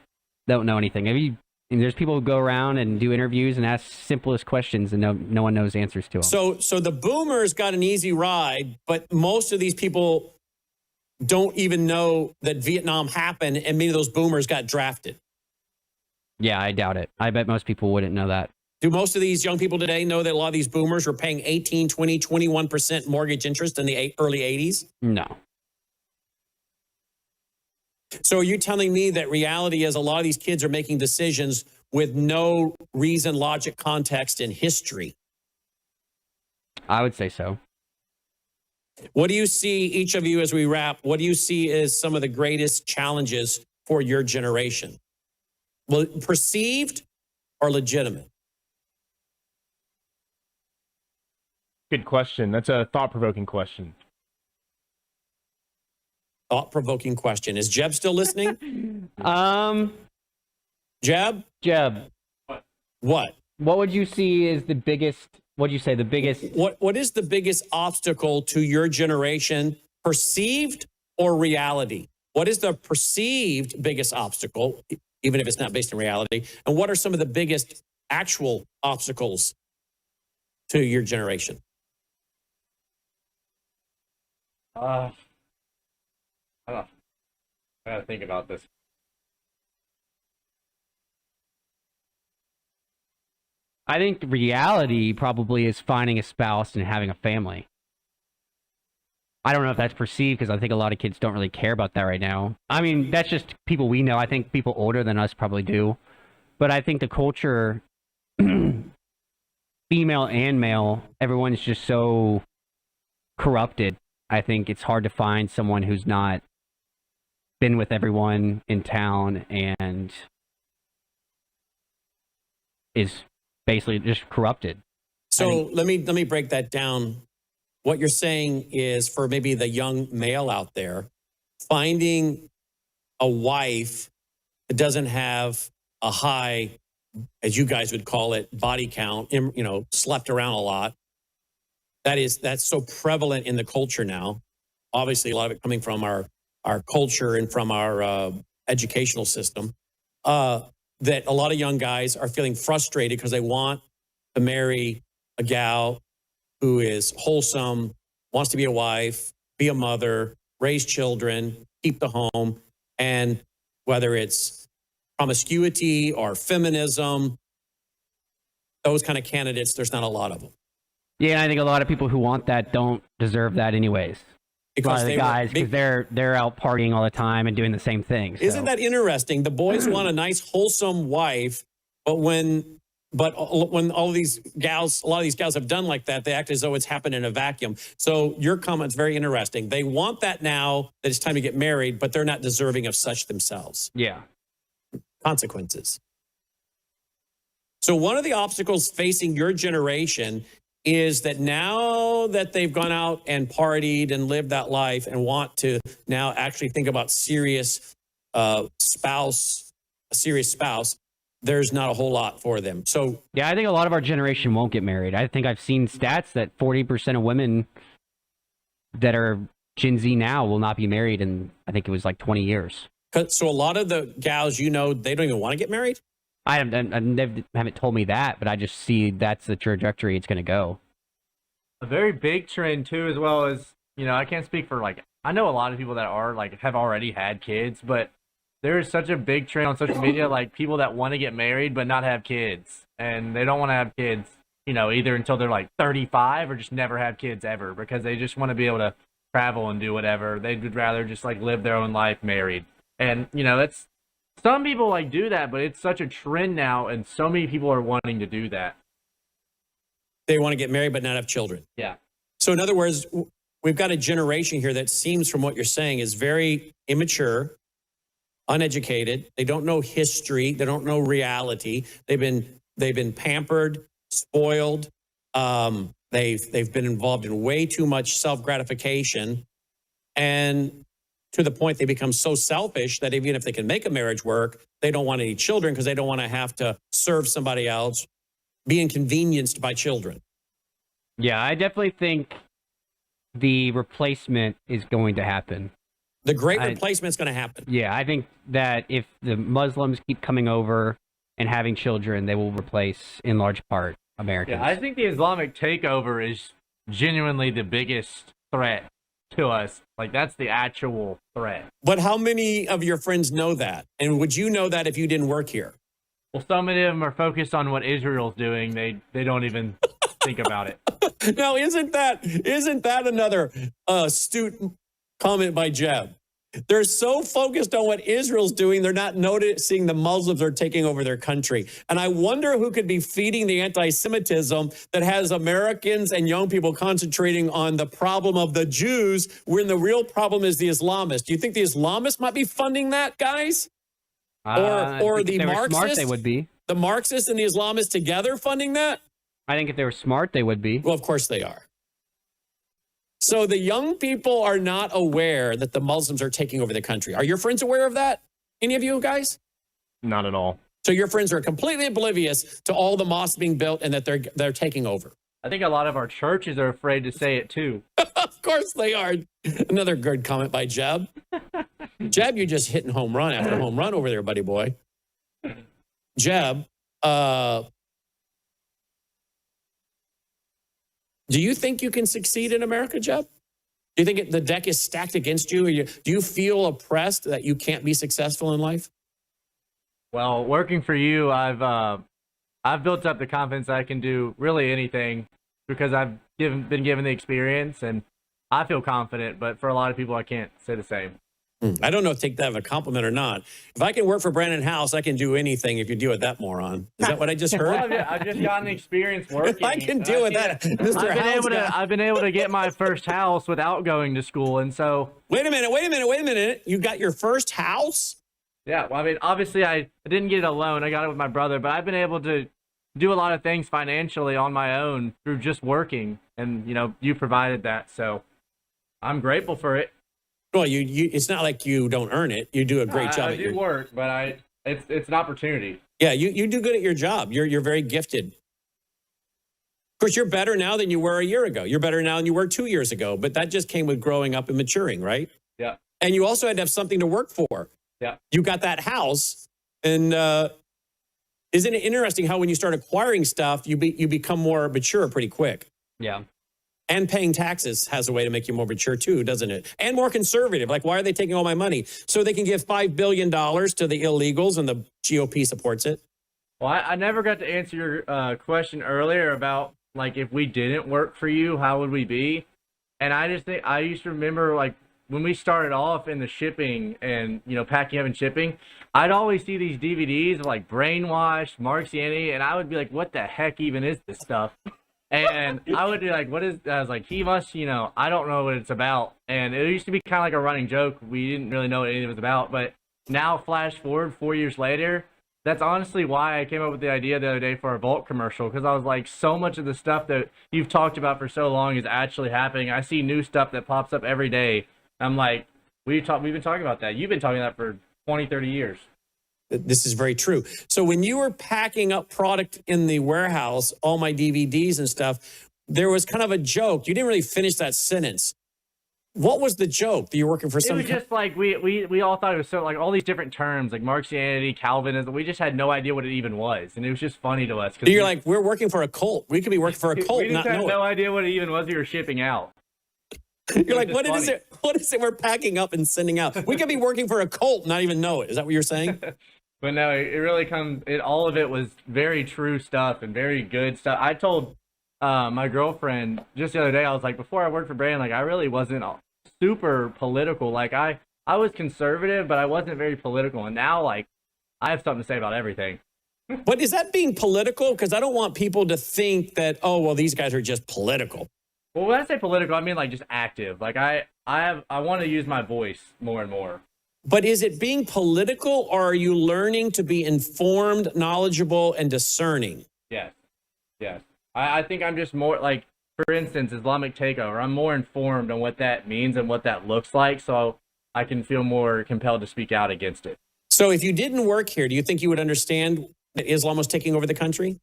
don't know anything. And there's people who go around and do interviews and ask simplest questions, and no one knows answers to them. So the boomers got an easy ride, but most of these people don't even know that Vietnam happened, and many of those boomers got drafted. Yeah, I doubt it. I bet most people wouldn't know that. Do most of these young people today know that a lot of these boomers were paying 18, 20, 21% mortgage interest in the early 80s? No. So are you telling me that reality is a lot of these kids are making decisions with no reason, logic, context, and history? I would say so. What do you see, each of you, as we wrap, what do you see as some of the greatest challenges for your generation? Well, perceived or legitimate? Good question. That's a thought-provoking question. Thought-provoking question. Is Jeb still listening? Jeb? What? What would you see is the biggest, what do you say, the biggest? What is the biggest obstacle to your generation, perceived or reality? What is the perceived biggest obstacle, even if it's not based in reality? And what are some of the biggest actual obstacles to your generation? I gotta think about this. I think reality probably is finding a spouse and having a family. I don't know if that's perceived, because I think a lot of kids don't really care about that right now. I mean, that's just people we know. I think people older than us probably do. But I think the culture, female and male, everyone's just so corrupted. I think it's hard to find someone who's not been with everyone in town and is basically just corrupted. So let me break that down. What you're saying is, for maybe the young male out there, finding a wife that doesn't have a high, as you guys would call it, body count, slept around a lot. That's so prevalent in the culture now. Obviously, a lot of it coming from our culture and from our educational system, that a lot of young guys are feeling frustrated because they want to marry a gal who is wholesome, wants to be a wife, be a mother, raise children, keep the home. And whether it's promiscuity or feminism, those kind of candidates, there's not a lot of them. Yeah, I think a lot of people who want that don't deserve that anyways. A lot of the guys, because they're out partying all the time and doing the same thing. So. Isn't that interesting? The boys want a nice, wholesome wife, but when all these gals, a lot of these gals have done like that, they act as though it's happened in a vacuum. So your comment's very interesting. They want that now that it's time to get married, but they're not deserving of such themselves. Yeah. Consequences. So one of the obstacles facing your generation is that now that they've gone out and partied and lived that life and want to now actually think about a serious spouse, there's not a whole lot for them. So yeah, I think a lot of our generation won't get married. I think I've seen stats that 40% of women that are Gen Z now will not be married in, I think it was like 20 years. So a lot of the gals, they don't even want to get married? I haven't told me that, but I just see that's the trajectory it's going to go. A very big trend too, as well as, I can't speak for I know a lot of people that are have already had kids, but there is such a big trend on social media, people that want to get married but not have kids, and they don't want to have kids, either until they're 35 or just never have kids ever, because they just want to be able to travel and do whatever. They'd rather just live their own life married, and that's. Some people do that, but it's such a trend now, and so many people are wanting to do that. They want to get married but not have children. Yeah. So in other words, we've got a generation here that seems, from what you're saying, is very immature, uneducated. They don't know history. They don't know reality. They've been pampered, spoiled. They've been involved in way too much self-gratification, and to the point they become so selfish that even if they can make a marriage work, they don't want any children because they don't want to have to serve somebody else, be inconvenienced by children. Yeah, I definitely think the replacement is going to happen. The great replacement is going to happen. Yeah, I think that if the Muslims keep coming over and having children, they will replace, in large part, Americans. Yeah, I think the Islamic takeover is genuinely the biggest threat to us. That's the actual threat. But how many of your friends know that? And would you know that if you didn't work here? Well, some of them are focused on what Israel's doing. They don't even think about it. Now, isn't that another astute comment by Jeb? They're so focused on what Israel's doing, they're not noticing the Muslims are taking over their country. And I wonder who could be feeding the anti-Semitism that has Americans and young people concentrating on the problem of the Jews, when the real problem is the Islamists. Do you think the Islamists might be funding that, guys? Or the Marxists? Smart, they would be. The Marxists and the Islamists together funding that? I think if they were smart, they would be. Well, of course they are. So the young people are not aware that the Muslims are taking over the country. Are your friends aware of that? Any of you guys? Not at all. So your friends are completely oblivious to all the mosques being built and that they're taking over. I think a lot of our churches are afraid to say it too. Of course they are. Another good comment by Jeb. Jeb, you're just hitting home run after home run over there, buddy boy. Jeb, do you think you can succeed in America, Jeb? Do you think the deck is stacked against you? Do you feel oppressed that you can't be successful in life? Well, working for you, I've built up the confidence I can do really anything because I've been given the experience, and I feel confident. But for a lot of people, I can't say the same. I don't know if take that as a compliment or not. If I can work for Brannon Howse, I can do anything if you deal with that moron. Is that what I just heard? Well, I've just gotten the experience working. If I can deal with that, Mr. I've been able to get my first house without going to school, and so... Wait a minute. You got your first house? Yeah, well, I mean, obviously I didn't get it alone. I got it with my brother, but I've been able to do a lot of things financially on my own through just working, and, you provided that, so I'm grateful for it. Well, it's not like you don't earn it. You do a great job. I do work, but it's an opportunity. Yeah, you do good at your job. You're very gifted. Of course, you're better now than you were a year ago. You're better now than you were 2 years ago. But that just came with growing up and maturing, right? Yeah. And you also had to have something to work for. Yeah. You got that house, and isn't it interesting how when you start acquiring stuff, you become more mature pretty quick? Yeah. And paying taxes has a way to make you more mature too, doesn't it? And more conservative. Like, why are they taking all my money? So they can give $5 billion to the illegals and the GOP supports it? Well, I never got to answer your question earlier about, like, if we didn't work for you, how would we be? And I just think, I used to remember, like, when we started off in the shipping and, you know, packing up and shipping, I'd always see these DVDs of, like, Brainwashed, Marxiani, and I would be like, what the heck even is this stuff? And I would be like, what is, I was like, he must, you know, I don't know what it's about. And it used to be kind of like a running joke. We didn't really know what anything was about. But now, flash forward 4 years later, that's honestly why I came up with the idea the other day for a Vault commercial. Because I was like, so much of the stuff that you've talked about for so long is actually happening. I see new stuff that pops up every day. I'm like, we've been talking about that. You've been talking about that for 20, 30 years. This is very true. So when you were packing up product in the warehouse, all my DVDs and stuff, there was kind of a joke. You didn't really finish that sentence. What was the joke? That you're working for some... It was just like, we all thought it was so, like, all these different terms, like Marxianity, Calvinism, we just had no idea what it even was. And it was just funny to us. You're like, we're working for a cult. We could be working for a cult we just and not had know no it. idea what it even was we were shipping out. You're like, what is it? What is it we're packing up and sending out? We could be working for a cult and not even know it. Is that what you're saying? But no, it really comes, all of it was very true stuff and very good stuff. I told my girlfriend just the other day, I was like, before I worked for Brannon, like, I really wasn't super political. Like, I was conservative, but I wasn't very political. And now, like, I have something to say about everything. But is that being political? Because I don't want people to think that, oh, well, these guys are just political. Well, when I say political, I mean, like, just active. Like, I want to use my voice more and more. But is it being political, or are you learning to be informed, knowledgeable, and discerning? Yes. Yes. I think I'm just more, like, for instance, Islamic takeover. I'm more informed on what that means and what that looks like, so I can feel more compelled to speak out against it. So if you didn't work here, do you think you would understand that Islam was taking over the country?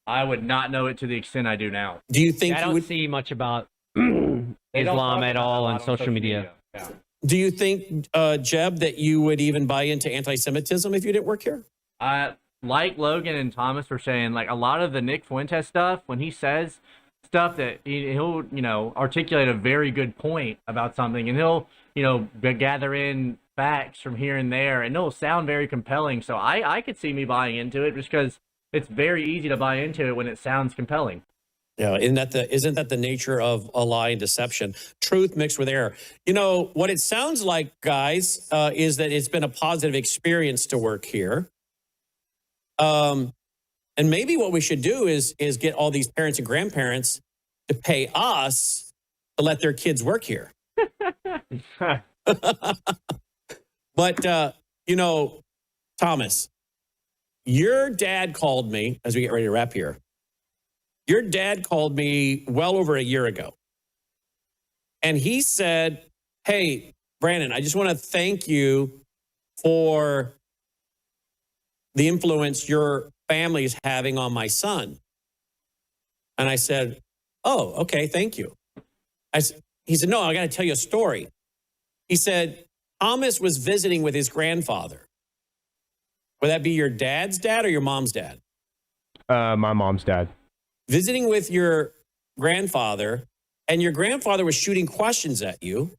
I would not know it to the extent I do now. Do you think I you don't would see much about Islam at all on social media. Yeah. Do you think, Jeb, that you would even buy into anti-Semitism if you didn't work here? Like Logan and Thomas were saying, like, a lot of the Nick Fuentes stuff, when he says stuff that he'll, you know, articulate a very good point about something, and he'll, you know, gather in facts from here and there, and it'll sound very compelling. So I could see me buying into it just because it's very easy to buy into it when it sounds compelling. Yeah, isn't that the nature of a lie and deception? Truth mixed with error. You know, what it sounds like, guys, is that it's been a positive experience to work here. And maybe what we should do is get all these parents and grandparents to pay us to let their kids work here. But, you know, Thomas, your dad called me, as we get ready to wrap here. Your dad called me well over a year ago. And he said, hey, Brannon, I just want to thank you for the influence your family is having on my son. And I said, oh, okay, thank you. He said, no, I got to tell you a story. He said, Thomas was visiting with his grandfather. Would that be your dad's dad or your mom's dad? My mom's dad. Visiting with your grandfather, and your grandfather was shooting questions at you,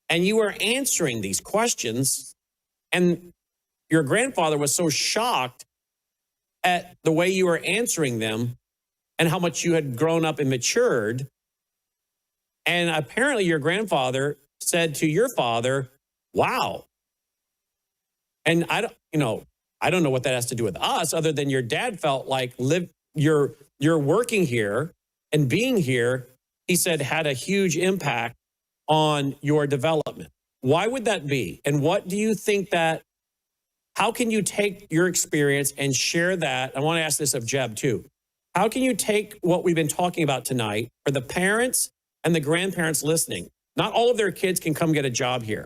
and you were answering these questions, and your grandfather was so shocked at the way you were answering them and how much you had grown up and matured. And apparently your grandfather said to your father, wow. And I don't know what that has to do with us, other than your dad felt like you're working here and being here, he said, had a huge impact on your development. Why would that be? And what do you think how can you take your experience and share that? I want to ask this of Jeb too. How can you take what we've been talking about tonight for the parents and the grandparents listening? Not all of their kids can come get a job here.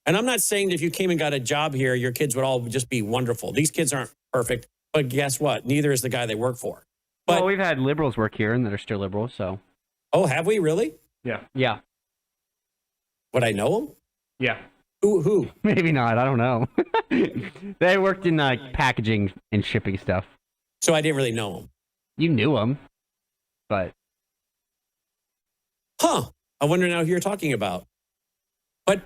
And I'm not saying that if you came and got a job here, your kids would all just be wonderful. These kids aren't perfect, but guess what? Neither is the guy they work for. But, well, we've had liberals work here and that are still liberals, so. Oh, have we really? Yeah. Yeah. Would I know them? Yeah. Who? Maybe not. I don't know. They worked in packaging and shipping stuff. So I didn't really know them. You knew them, but Huh. I wonder now who you're talking about. But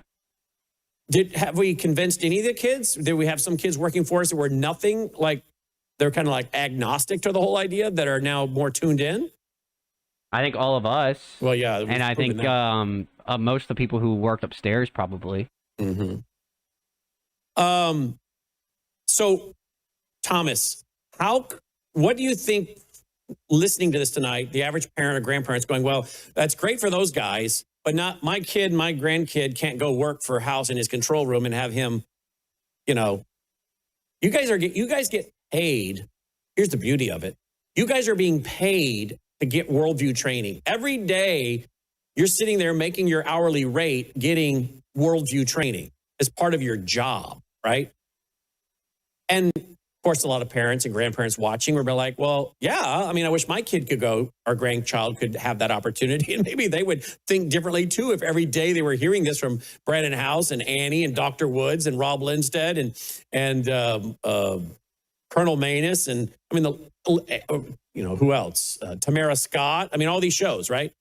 have we convinced any of the kids? Did we have some kids working for us that were nothing like, they're kind of like agnostic to the whole idea, that are now more tuned in? I think all of us. Well, yeah. And I think most of the people who worked upstairs probably. Mm-hmm. So, Thomas, what do you think, listening to this tonight, the average parent or grandparent's going, well, that's great for those guys, but not my kid, my grandkid can't go work for Howse in his control room and have him, you guys get paid. Here's the beauty of it. You guys are being paid to get worldview training. Every day you're sitting there making your hourly rate, getting worldview training as part of your job, right? And of course, a lot of parents and grandparents watching will be like, well, yeah, I mean, I wish my kid could go, our grandchild could have that opportunity. And maybe they would think differently too if every day they were hearing this from Brannon Howse and Annie and Dr. Woods and Rob Lindstedt and Colonel Manus. And I mean, who else? Tamara Scott. I mean, all these shows, right?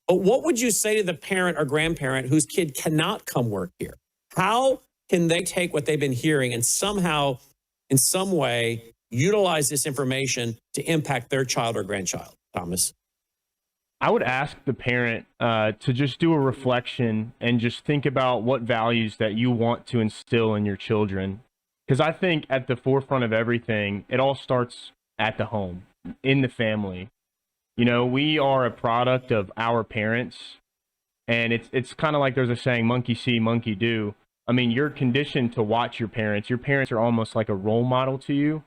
But what would you say to the parent or grandparent whose kid cannot come work here? How can they take what they've been hearing and somehow, in some way, utilize this information to impact their child or grandchild? Thomas? I would ask the parent to just do a reflection and just think about what values that you want to instill in your children. Because I think at the forefront of everything, it all starts at the home, in the family. We are a product of our parents, and it's kind of like there's a saying, monkey see, monkey do. I mean, you're conditioned to watch your parents. Your parents are almost like a role model to you.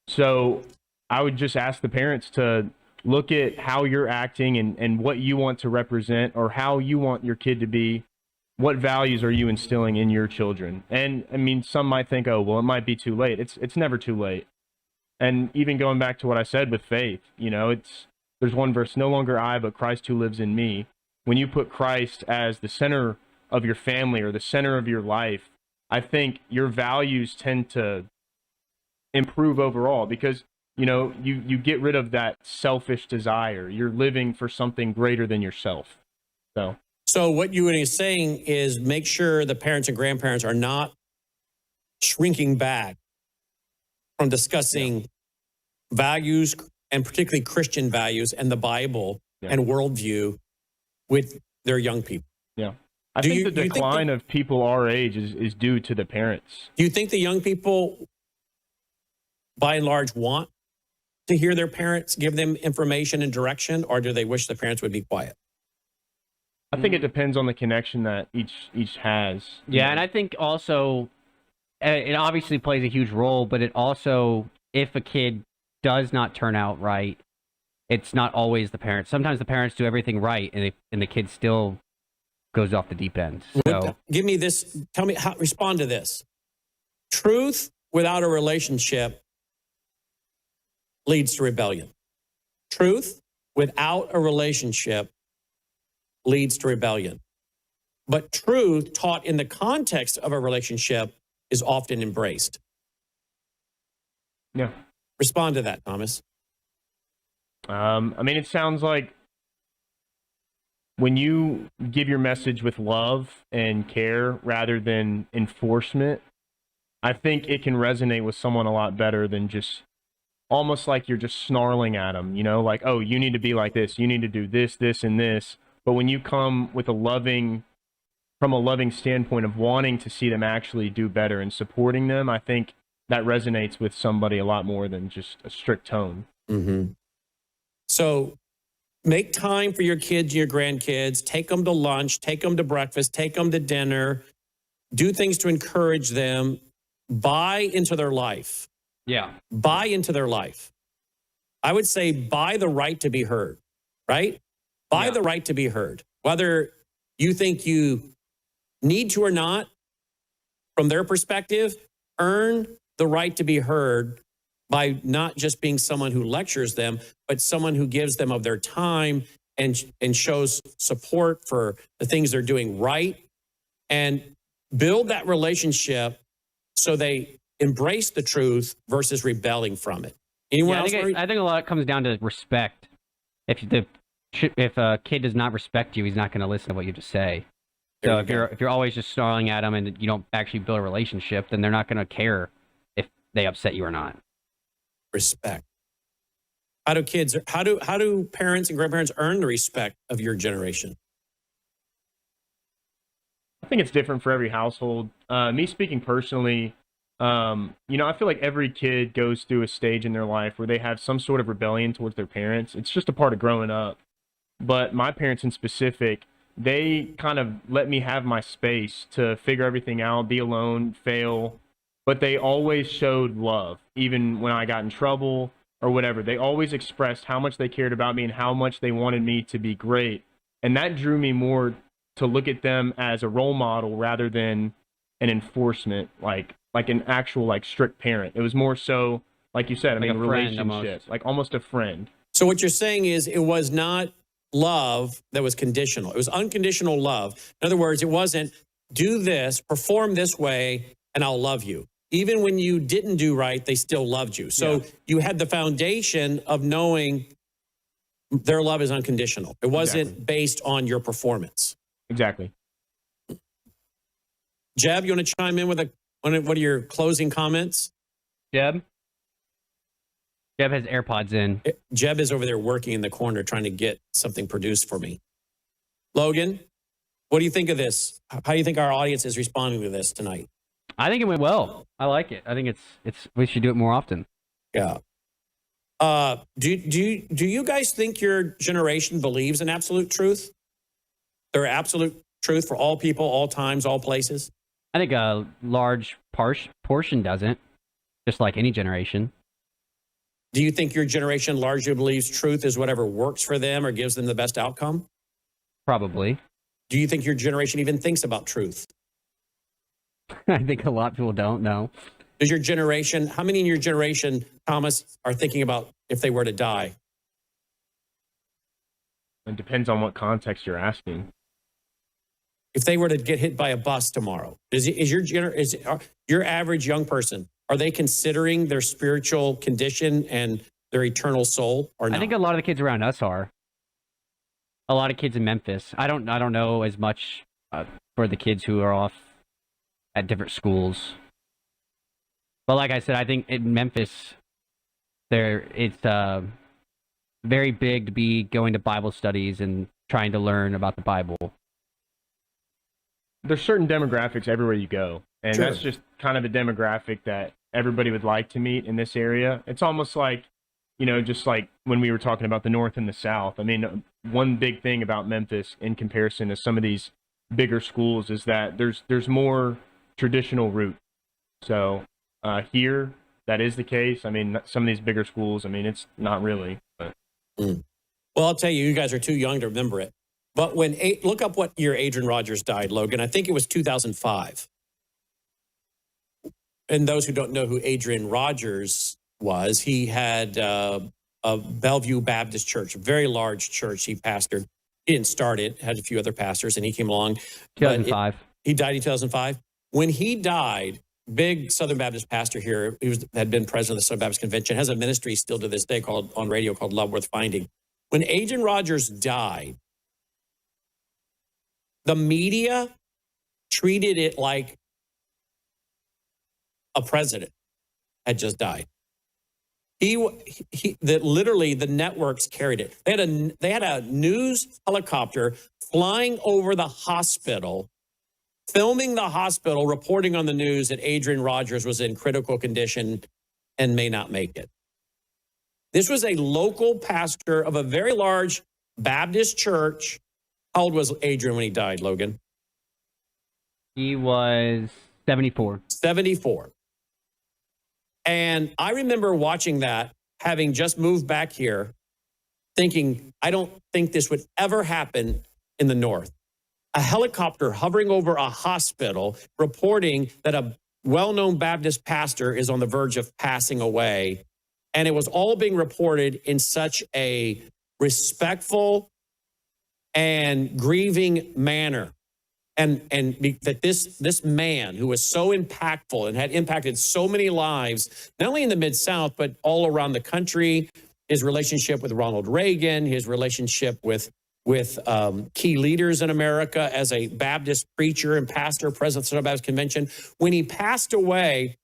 So I would just ask the parents to look at how you're acting and what you want to represent, or how you want your kid to be. What values are you instilling in your children? And I mean, some might think, oh, well, it might be too late. It's never too late. And even going back to what I said with faith, there's one verse, no longer I, but Christ who lives in me. When you put Christ as the center of your family or the center of your life, I think your values tend to improve overall, because you get rid of that selfish desire. You're living for something greater than yourself. So what you are saying is make sure the parents and grandparents are not shrinking back from discussing values, and particularly Christian values and the Bible and worldview with their young people. Yeah. I think the decline of people our age is due to the parents. Do you think the young people, by and large, want to hear their parents give them information and direction, or do they wish the parents would be quiet? I think it depends on the connection that each has. Yeah, and I think also it obviously plays a huge role, but it also, if a kid does not turn out right, it's not always the parents. Sometimes the parents do everything right, and the kid still goes off the deep end. So give me this. Tell me how. Respond to this. Truth without a relationship leads to rebellion. Truth without a relationship leads to rebellion. But truth taught in the context of a relationship is often embraced. Yeah. Respond to that, Thomas. I mean, it sounds like when you give your message with love and care rather than enforcement, I think it can resonate with someone a lot better than just almost like you're just snarling at them, like, oh, you need to be like this, you need to do this, this, and this. But when you come with from a loving standpoint of wanting to see them actually do better and supporting them, I think that resonates with somebody a lot more than just a strict tone. Mm-hmm. So make time for your kids and your grandkids. Take them to lunch, take them to breakfast, take them to dinner. Do things to encourage them. Buy into their life. Yeah. Buy into their life. I would say buy the right to be heard, right? Buy the right to be heard. Whether you think you need to or not, from their perspective, earn the right to be heard by not just being someone who lectures them, but someone who gives them of their time and shows support for the things they're doing right, and build that relationship so they embrace the truth versus rebelling from it. Anyone else? I think a lot comes down to respect. If the if a kid does not respect you, he's not going to listen to what you have to say. There So you if you're always just snarling at them and you don't actually build a relationship, then they're not going to care if they upset you or not. Respect. How do parents and grandparents earn the respect of your generation? I think it's different for every household. Me speaking personally, I feel like every kid goes through a stage in their life where they have some sort of rebellion towards their parents. It's just a part of growing up. But my parents in specific, they kind of let me have my space to figure everything out, be alone, fail. But they always showed love, even when I got in trouble or whatever. They always expressed how much they cared about me and how much they wanted me to be great. And that drew me more to look at them as a role model rather than an enforcement, like an actual like strict parent. It was more so, like you said, Like a friend relationship, almost. like almost a friend. So what you're saying is it was not love that was conditional. It was unconditional love. In other words, it wasn't do this, perform this way, and I'll love you. Even when you didn't do right, they still loved you. So you had the foundation of knowing their love is unconditional. It wasn't based on your performance. Exactly. Jeb, you want to chime in with one of your closing comments? Jeb? Jeb has AirPods in. Jeb is over there working in the corner trying to get something produced for me. Logan, what do you think of this? How do you think our audience is responding to this tonight? I think it went well. I like it. I think it's we should do it more often. Yeah. Do you guys think your generation believes in absolute truth? There are absolute truth for all people, all times, all places? I think a large portion doesn't, just like any generation. Do you think your generation largely believes truth is whatever works for them or gives them the best outcome? Probably. Do you think your generation even thinks about truth? I think a lot of people don't know. Does your generation, how many in your generation, Thomas, are thinking about if they were to die? It depends on what context you're asking. If they were to get hit by a bus tomorrow, is your average young person, are they considering their spiritual condition and their eternal soul or not? I think a lot of the kids around us are. A lot of kids in Memphis. I don't know as much for the kids who are off at different schools. But like I said, I think in Memphis, it's very big to be going to Bible studies and trying to learn about the Bible. There's certain demographics everywhere you go. And Sure. that's just kind of a demographic that everybody would like to meet in this area. It's almost like, just like when we were talking about the North and the South. I mean, one big thing about Memphis in comparison to some of these bigger schools is that there's more traditional root. So here, that is the case. I mean, some of these bigger schools, I mean, it's not really. But. Well, I'll tell you, you guys are too young to remember it. But look up what year Adrian Rogers died, Logan. I think it was 2005. And those who don't know who Adrian Rogers was, he had a Bellevue Baptist Church, a very large church he pastored. He didn't start it, had a few other pastors, and he came along. 2005. He died in 2005. When he died, big Southern Baptist pastor here, had been president of the Southern Baptist Convention, has a ministry still to this day on radio called Love Worth Finding. When Adrian Rogers died, the media treated it like a president had just died. Literally the networks carried it. They had a news helicopter flying over the hospital, filming the hospital, reporting on the news that Adrian Rogers was in critical condition and may not make it. This was a local pastor of a very large Baptist church. How old was Adrian when he died, Logan? He was 74. 74. And I remember watching that, having just moved back here, thinking, I don't think this would ever happen in the North. A helicopter hovering over a hospital reporting that a well-known Baptist pastor is on the verge of passing away. And it was all being reported in such a respectful and grieving manner. And that this man who was so impactful and had impacted so many lives, not only in the Mid-South, but all around the country his relationship with Ronald Reagan, his relationship with key leaders in America as a Baptist preacher and pastor, president of the Southern Baptist Convention. When he passed away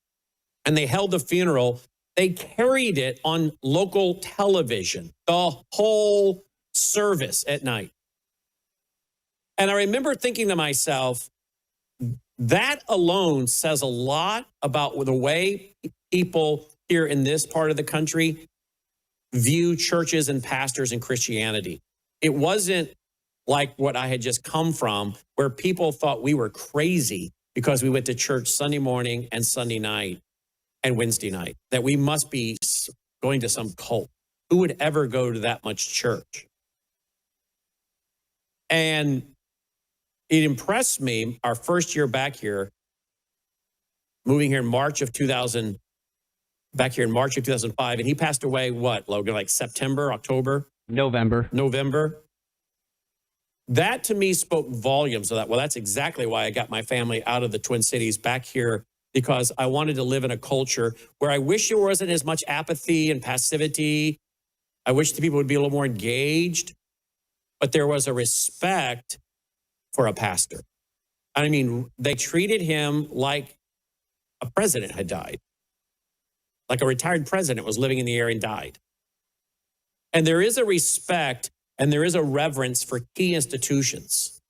and they held the funeral, they carried it on local television, the whole service at night. And I remember thinking to myself, that alone says a lot about the way people here in this part of the country view churches and pastors and Christianity. It wasn't like what I had just come from, where people thought we were crazy because we went to church Sunday morning and Sunday night and Wednesday night, that we must be going to some cult. Who would ever go to that much church? And it impressed me our first year back here, moving here in March of 2000, back here in March of 2005. And he passed away, what, Logan, like September, October? November. That to me spoke volumes of that. Well, that's exactly why I got my family out of the Twin Cities back here, because I wanted to live in a culture where I wish there wasn't as much apathy and passivity. I wish the people would be a little more engaged, but there was a respect for a pastor. I mean, they treated him like a president had died, like a retired president was living in the area and died. And there is a respect and there is a reverence for key institutions.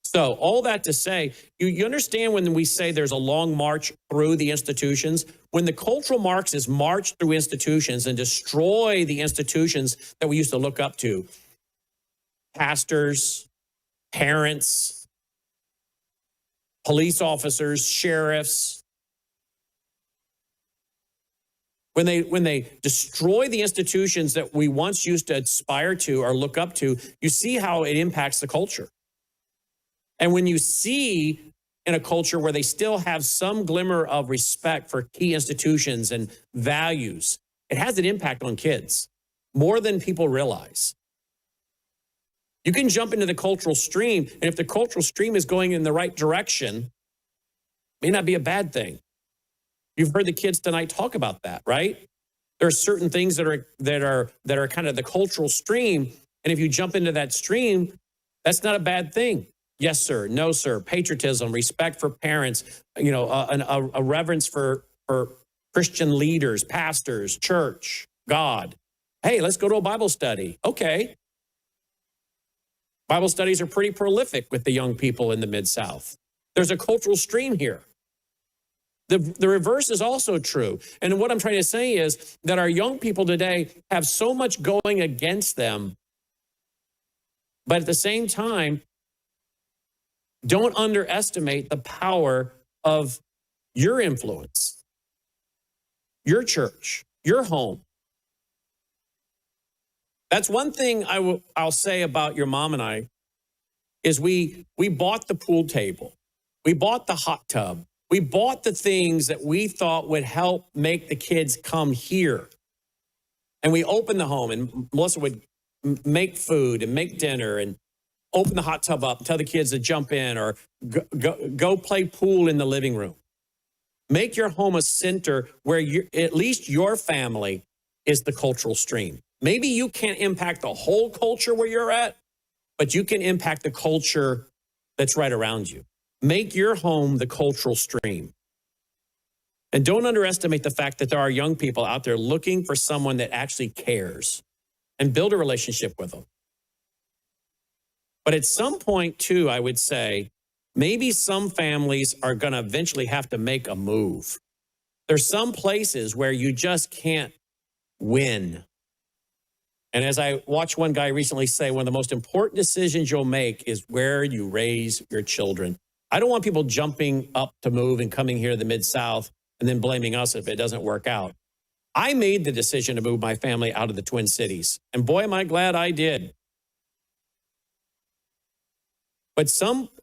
So all that to say, you understand when we say there's a long march through the institutions, when the cultural Marxists march through institutions and destroy the institutions that we used to look up to, pastors, parents, police officers, sheriffs, when they destroy the institutions that we once used to aspire to or look up to, you see how it impacts the culture. And when you see in a culture where they still have some glimmer of respect for key institutions and values, it has an impact on kids more than people realize. You can jump into the cultural stream, and if the cultural stream is going in the right direction, it may not be a bad thing. You've heard the kids tonight talk about that, right? There are certain things that are kind of the cultural stream, and if you jump into that stream, that's not a bad thing. Yes, sir. No, sir. Patriotism, respect for parents, a reverence for Christian leaders, pastors, church, God. Hey, let's go to a Bible study. Okay. Bible studies are pretty prolific with the young people in the Mid-South. There's a cultural stream here. The reverse is also true. And what I'm trying to say is that our young people today have so much going against them, but at the same time, don't underestimate the power of your influence, your church, your home. That's one thing I'll say about your mom and I is we bought the pool table. We bought the hot tub. We bought the things that we thought would help make the kids come here. And we opened the home, and Melissa would make food and make dinner and open the hot tub up and tell the kids to jump in or go play pool in the living room. Make your home a center where at least your family is the cultural stream. Maybe you can't impact the whole culture where you're at, but you can impact the culture that's right around you. Make your home the cultural stream. And don't underestimate the fact that there are young people out there looking for someone that actually cares and build a relationship with them. But at some point, too, I would say, maybe some families are going to eventually have to make a move. There's some places where you just can't win. And as I watched one guy recently say, one of the most important decisions you'll make is where you raise your children. I don't want people jumping up to move and coming here to the Mid-South and then blaming us if it doesn't work out. I made the decision to move my family out of the Twin Cities. And boy, am I glad I did. But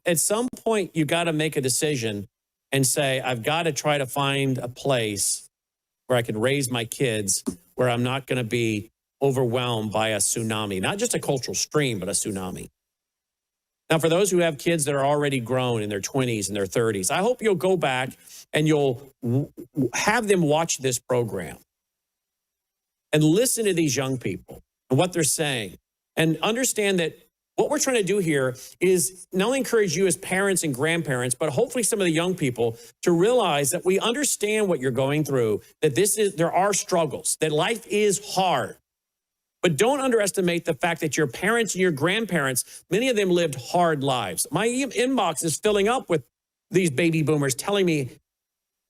at some point, you got to make a decision and say, I've got to try to find a place where I can raise my kids, where I'm not going to be overwhelmed by a tsunami, not just a cultural stream, but a tsunami. Now, for those who have kids that are already grown in their 20s and their 30s, I hope you'll go back and you'll have them watch this program. and listen to these young people and what they're saying and understand that what we're trying to do here is not only encourage you as parents and grandparents, but hopefully some of the young people to realize that we understand what you're going through, that there are struggles, that life is hard. But don't underestimate the fact that your parents and your grandparents, many of them lived hard lives. My inbox is filling up with these baby boomers telling me,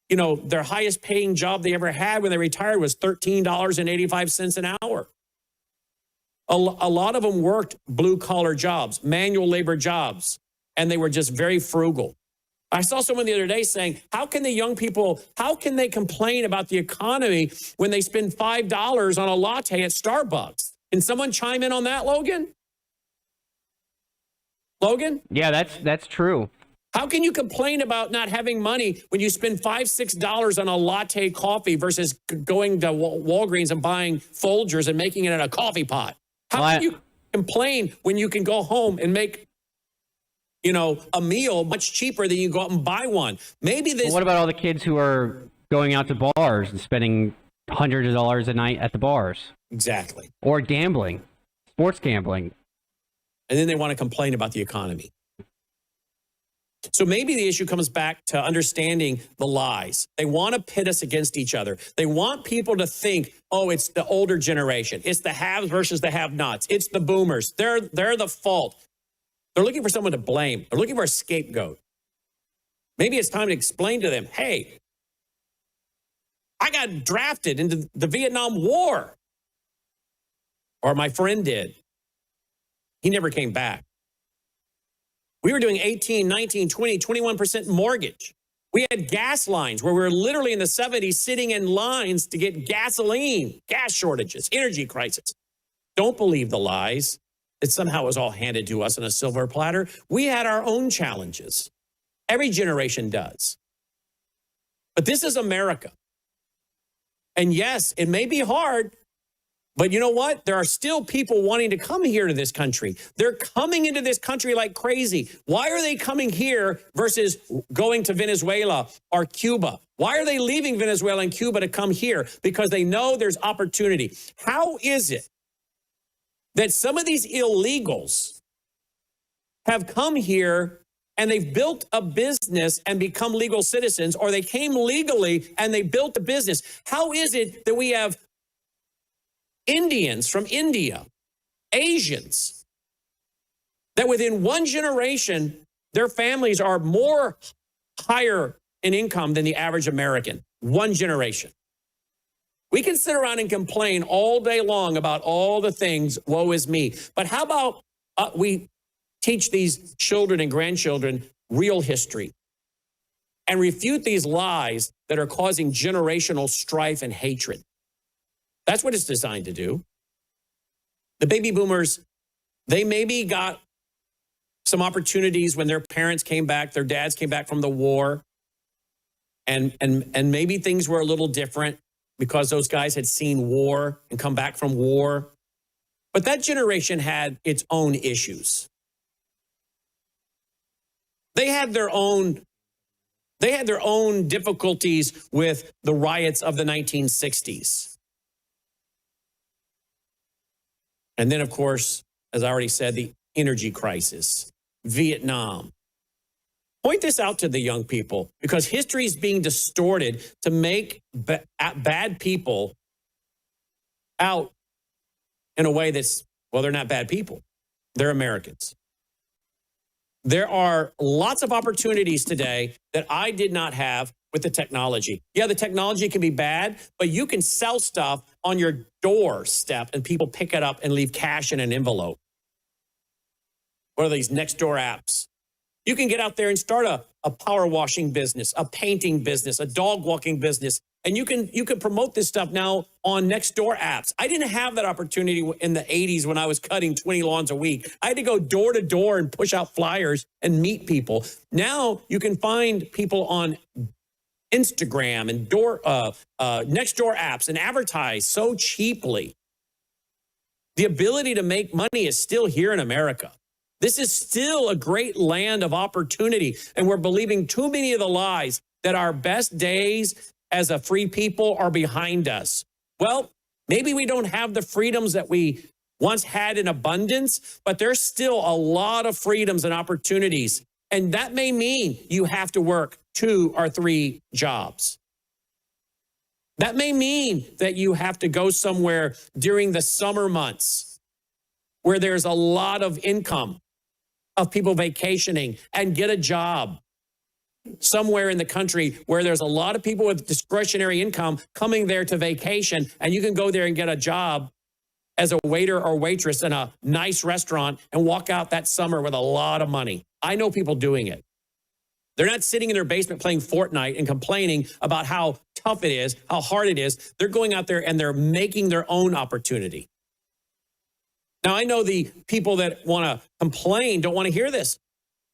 you know, their highest paying job they ever had when they retired was $13.85 an hour. A lot of them worked blue collar jobs, manual labor jobs, and they were just very frugal. I saw someone the other day saying, how can the young people, how can they complain about the economy when they spend $5 on a latte at Starbucks? Can someone chime in on that, Logan? Logan? Yeah, that's true. How can you complain about not having money when you spend $5, $6 on a latte coffee versus going to Walgreens and buying Folgers and making it in a coffee pot? How can you complain when you can go home and make, you know, a meal much cheaper than you go out and buy one? Maybe this. What about all the kids who are going out to bars and spending hundreds of dollars a night at the bars? Exactly. Or gambling, sports gambling. And then they want to complain about the economy. So maybe the issue comes back to understanding the lies. They want to pit us against each other. They want people to think, oh, it's the older generation. It's the haves versus the have-nots. It's the boomers. They're the fault. They're looking for someone to blame. They're looking for a scapegoat. Maybe it's time to explain to them, hey, I got drafted into the Vietnam War. Or my friend did. He never came back. We were doing 18, 19, 20, 21% mortgage. We had gas lines where we were literally in the 70s sitting in lines to get gasoline, gas shortages, energy crisis. Don't believe the lies that somehow it was all handed to us on a silver platter. We had our own challenges. Every generation does. But this is America. And yes, it may be hard, but you know what? There are still people wanting to come here to this country. They're coming into this country like crazy. Why are they coming here versus going to Venezuela or Cuba? Why are they leaving Venezuela and Cuba to come here? Because they know there's opportunity. How is it that some of these illegals have come here and they've built a business and become legal citizens, or they came legally and they built a business? How is it that we have Indians from India, Asians, that within one generation, their families are more higher in income than the average American? One generation. We can sit around and complain all day long about all the things, woe is me. But how about we teach these children and grandchildren real history and refute these lies that are causing generational strife and hatred? That's what it's designed to do. The baby boomers, they maybe got some opportunities when their parents came back, their dads came back from the war, and maybe things were a little different because those guys had seen war and come back from war. But that generation had its own issues. They had their own difficulties with the riots of the 1960s. And then, of course, as I already said, the energy crisis, Vietnam. Point this out to the young people because history is being distorted to make bad people out in a way that's, well, they're not bad people. They're Americans. There are lots of opportunities today that I did not have with the technology. Yeah, the technology can be bad, but you can sell stuff on your doorstep and people pick it up and leave cash in an envelope. What are these next door apps? You can get out there and start a power washing business, a painting business, a dog walking business, and you can promote this stuff now on next door apps. I didn't have that opportunity in the 80s when I was cutting 20 lawns a week. I had to go door to door and push out flyers and meet people. Now you can find people on Instagram and next door apps and advertise so cheaply. The ability to make money is still here in America. This is still a great land of opportunity, and we're believing too many of the lies that our best days as a free people are behind us. Well, Maybe we don't have the freedoms that we once had in abundance, but there's still a lot of freedoms and opportunities. And that may mean you have to work 2 or 3 jobs. That may mean that you have to go somewhere during the summer months where there's a lot of income of people vacationing and get a job somewhere in the country where there's a lot of people with discretionary income coming there to vacation, and you can go there and get a job as a waiter or waitress in a nice restaurant and walk out that summer with a lot of money. I know people doing it. They're not sitting in their basement playing Fortnite and complaining about how tough it is, how hard it is. They're going out there and they're making their own opportunity. Now, I know the people that want to complain don't want to hear this,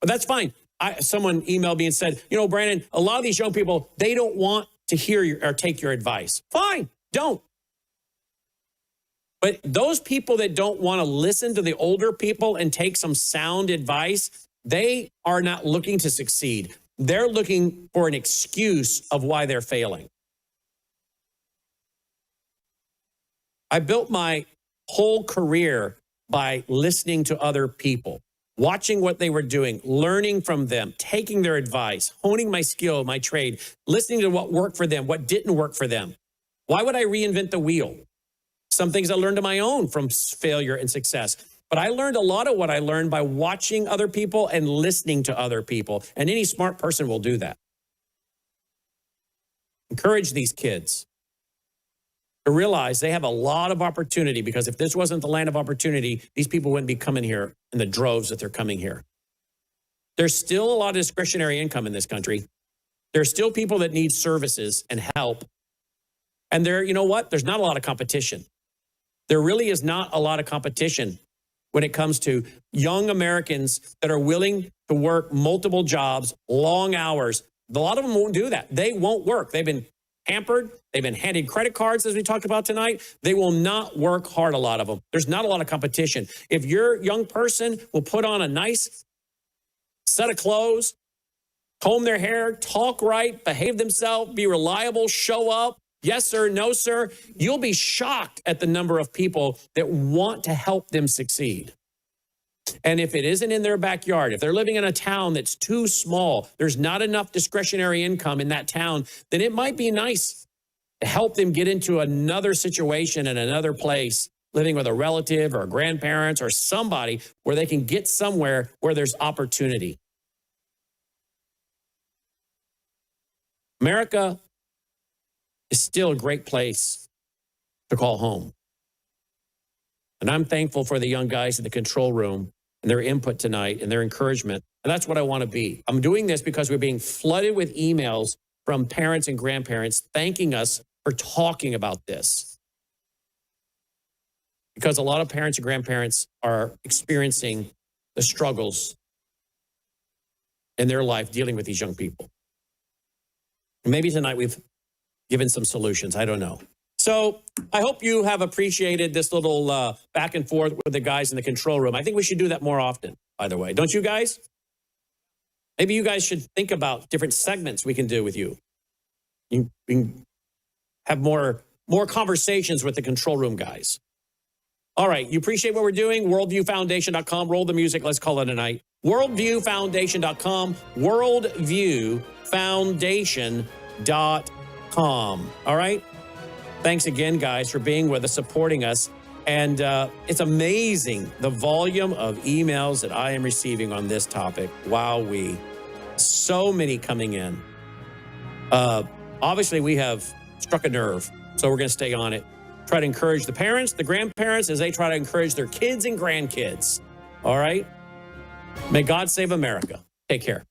but that's fine. Someone emailed me and said, you know, Brannon, a lot of these young people, they don't want to hear or take your advice. Fine, don't. But those people that don't want to listen to the older people and take some sound advice, they are not looking to succeed. They're looking for an excuse of why they're failing. I built my whole career by listening to other people, watching what they were doing, learning from them, taking their advice, honing my skill, my trade, listening to what worked for them, what didn't work for them. Why would I reinvent the wheel? Some things I learned on my own from failure and success. But I learned a lot of what I learned by watching other people and listening to other people. And any smart person will do that. Encourage these kids to realize they have a lot of opportunity, because if this wasn't the land of opportunity, these people wouldn't be coming here in the droves that they're coming here. There's still a lot of discretionary income in this country. There's still people that need services and help. And you know what? There's not a lot of competition. There really is not a lot of competition when it comes to young Americans that are willing to work multiple jobs, long hours. A lot of them won't do that. They won't work. They've been hampered. They've been handed credit cards, as we talked about tonight. They will not work hard, a lot of them. There's not a lot of competition. If your young person will put on a nice set of clothes, comb their hair, talk right, behave themselves, be reliable, show up, yes, sir, no, sir, you'll be shocked at the number of people that want to help them succeed. And if it isn't in their backyard, if they're living in a town that's too small, there's not enough discretionary income in that town, then it might be nice to help them get into another situation in another place, living with a relative or grandparents or somebody where they can get somewhere where there's opportunity. America is still a great place to call home. And I'm thankful for the young guys in the control room and their input tonight and their encouragement. And that's what I want to be. I'm doing this because we're being flooded with emails from parents and grandparents thanking us for talking about this. Because a lot of parents and grandparents are experiencing the struggles in their life dealing with these young people. And maybe tonight we've given some solutions. I don't know. So I hope you have appreciated this little back and forth with the guys in the control room. I think we should do that more often, by the way. Don't you guys? Maybe you guys should think about different segments we can do with you. You can have more conversations with the control room guys. All right. You appreciate what we're doing? Worldviewfoundation.com. Roll the music. Let's call it a night. Worldviewfoundation.com. Worldviewfoundation.com. All right. Thanks again, guys, for being with us, supporting us. And it's amazing the volume of emails that I am receiving on this topic. Wowee. So many coming in. Obviously, we have struck a nerve, so we're going to stay on it. Try to encourage the parents, the grandparents, as they try to encourage their kids and grandkids. All right? May God save America. Take care.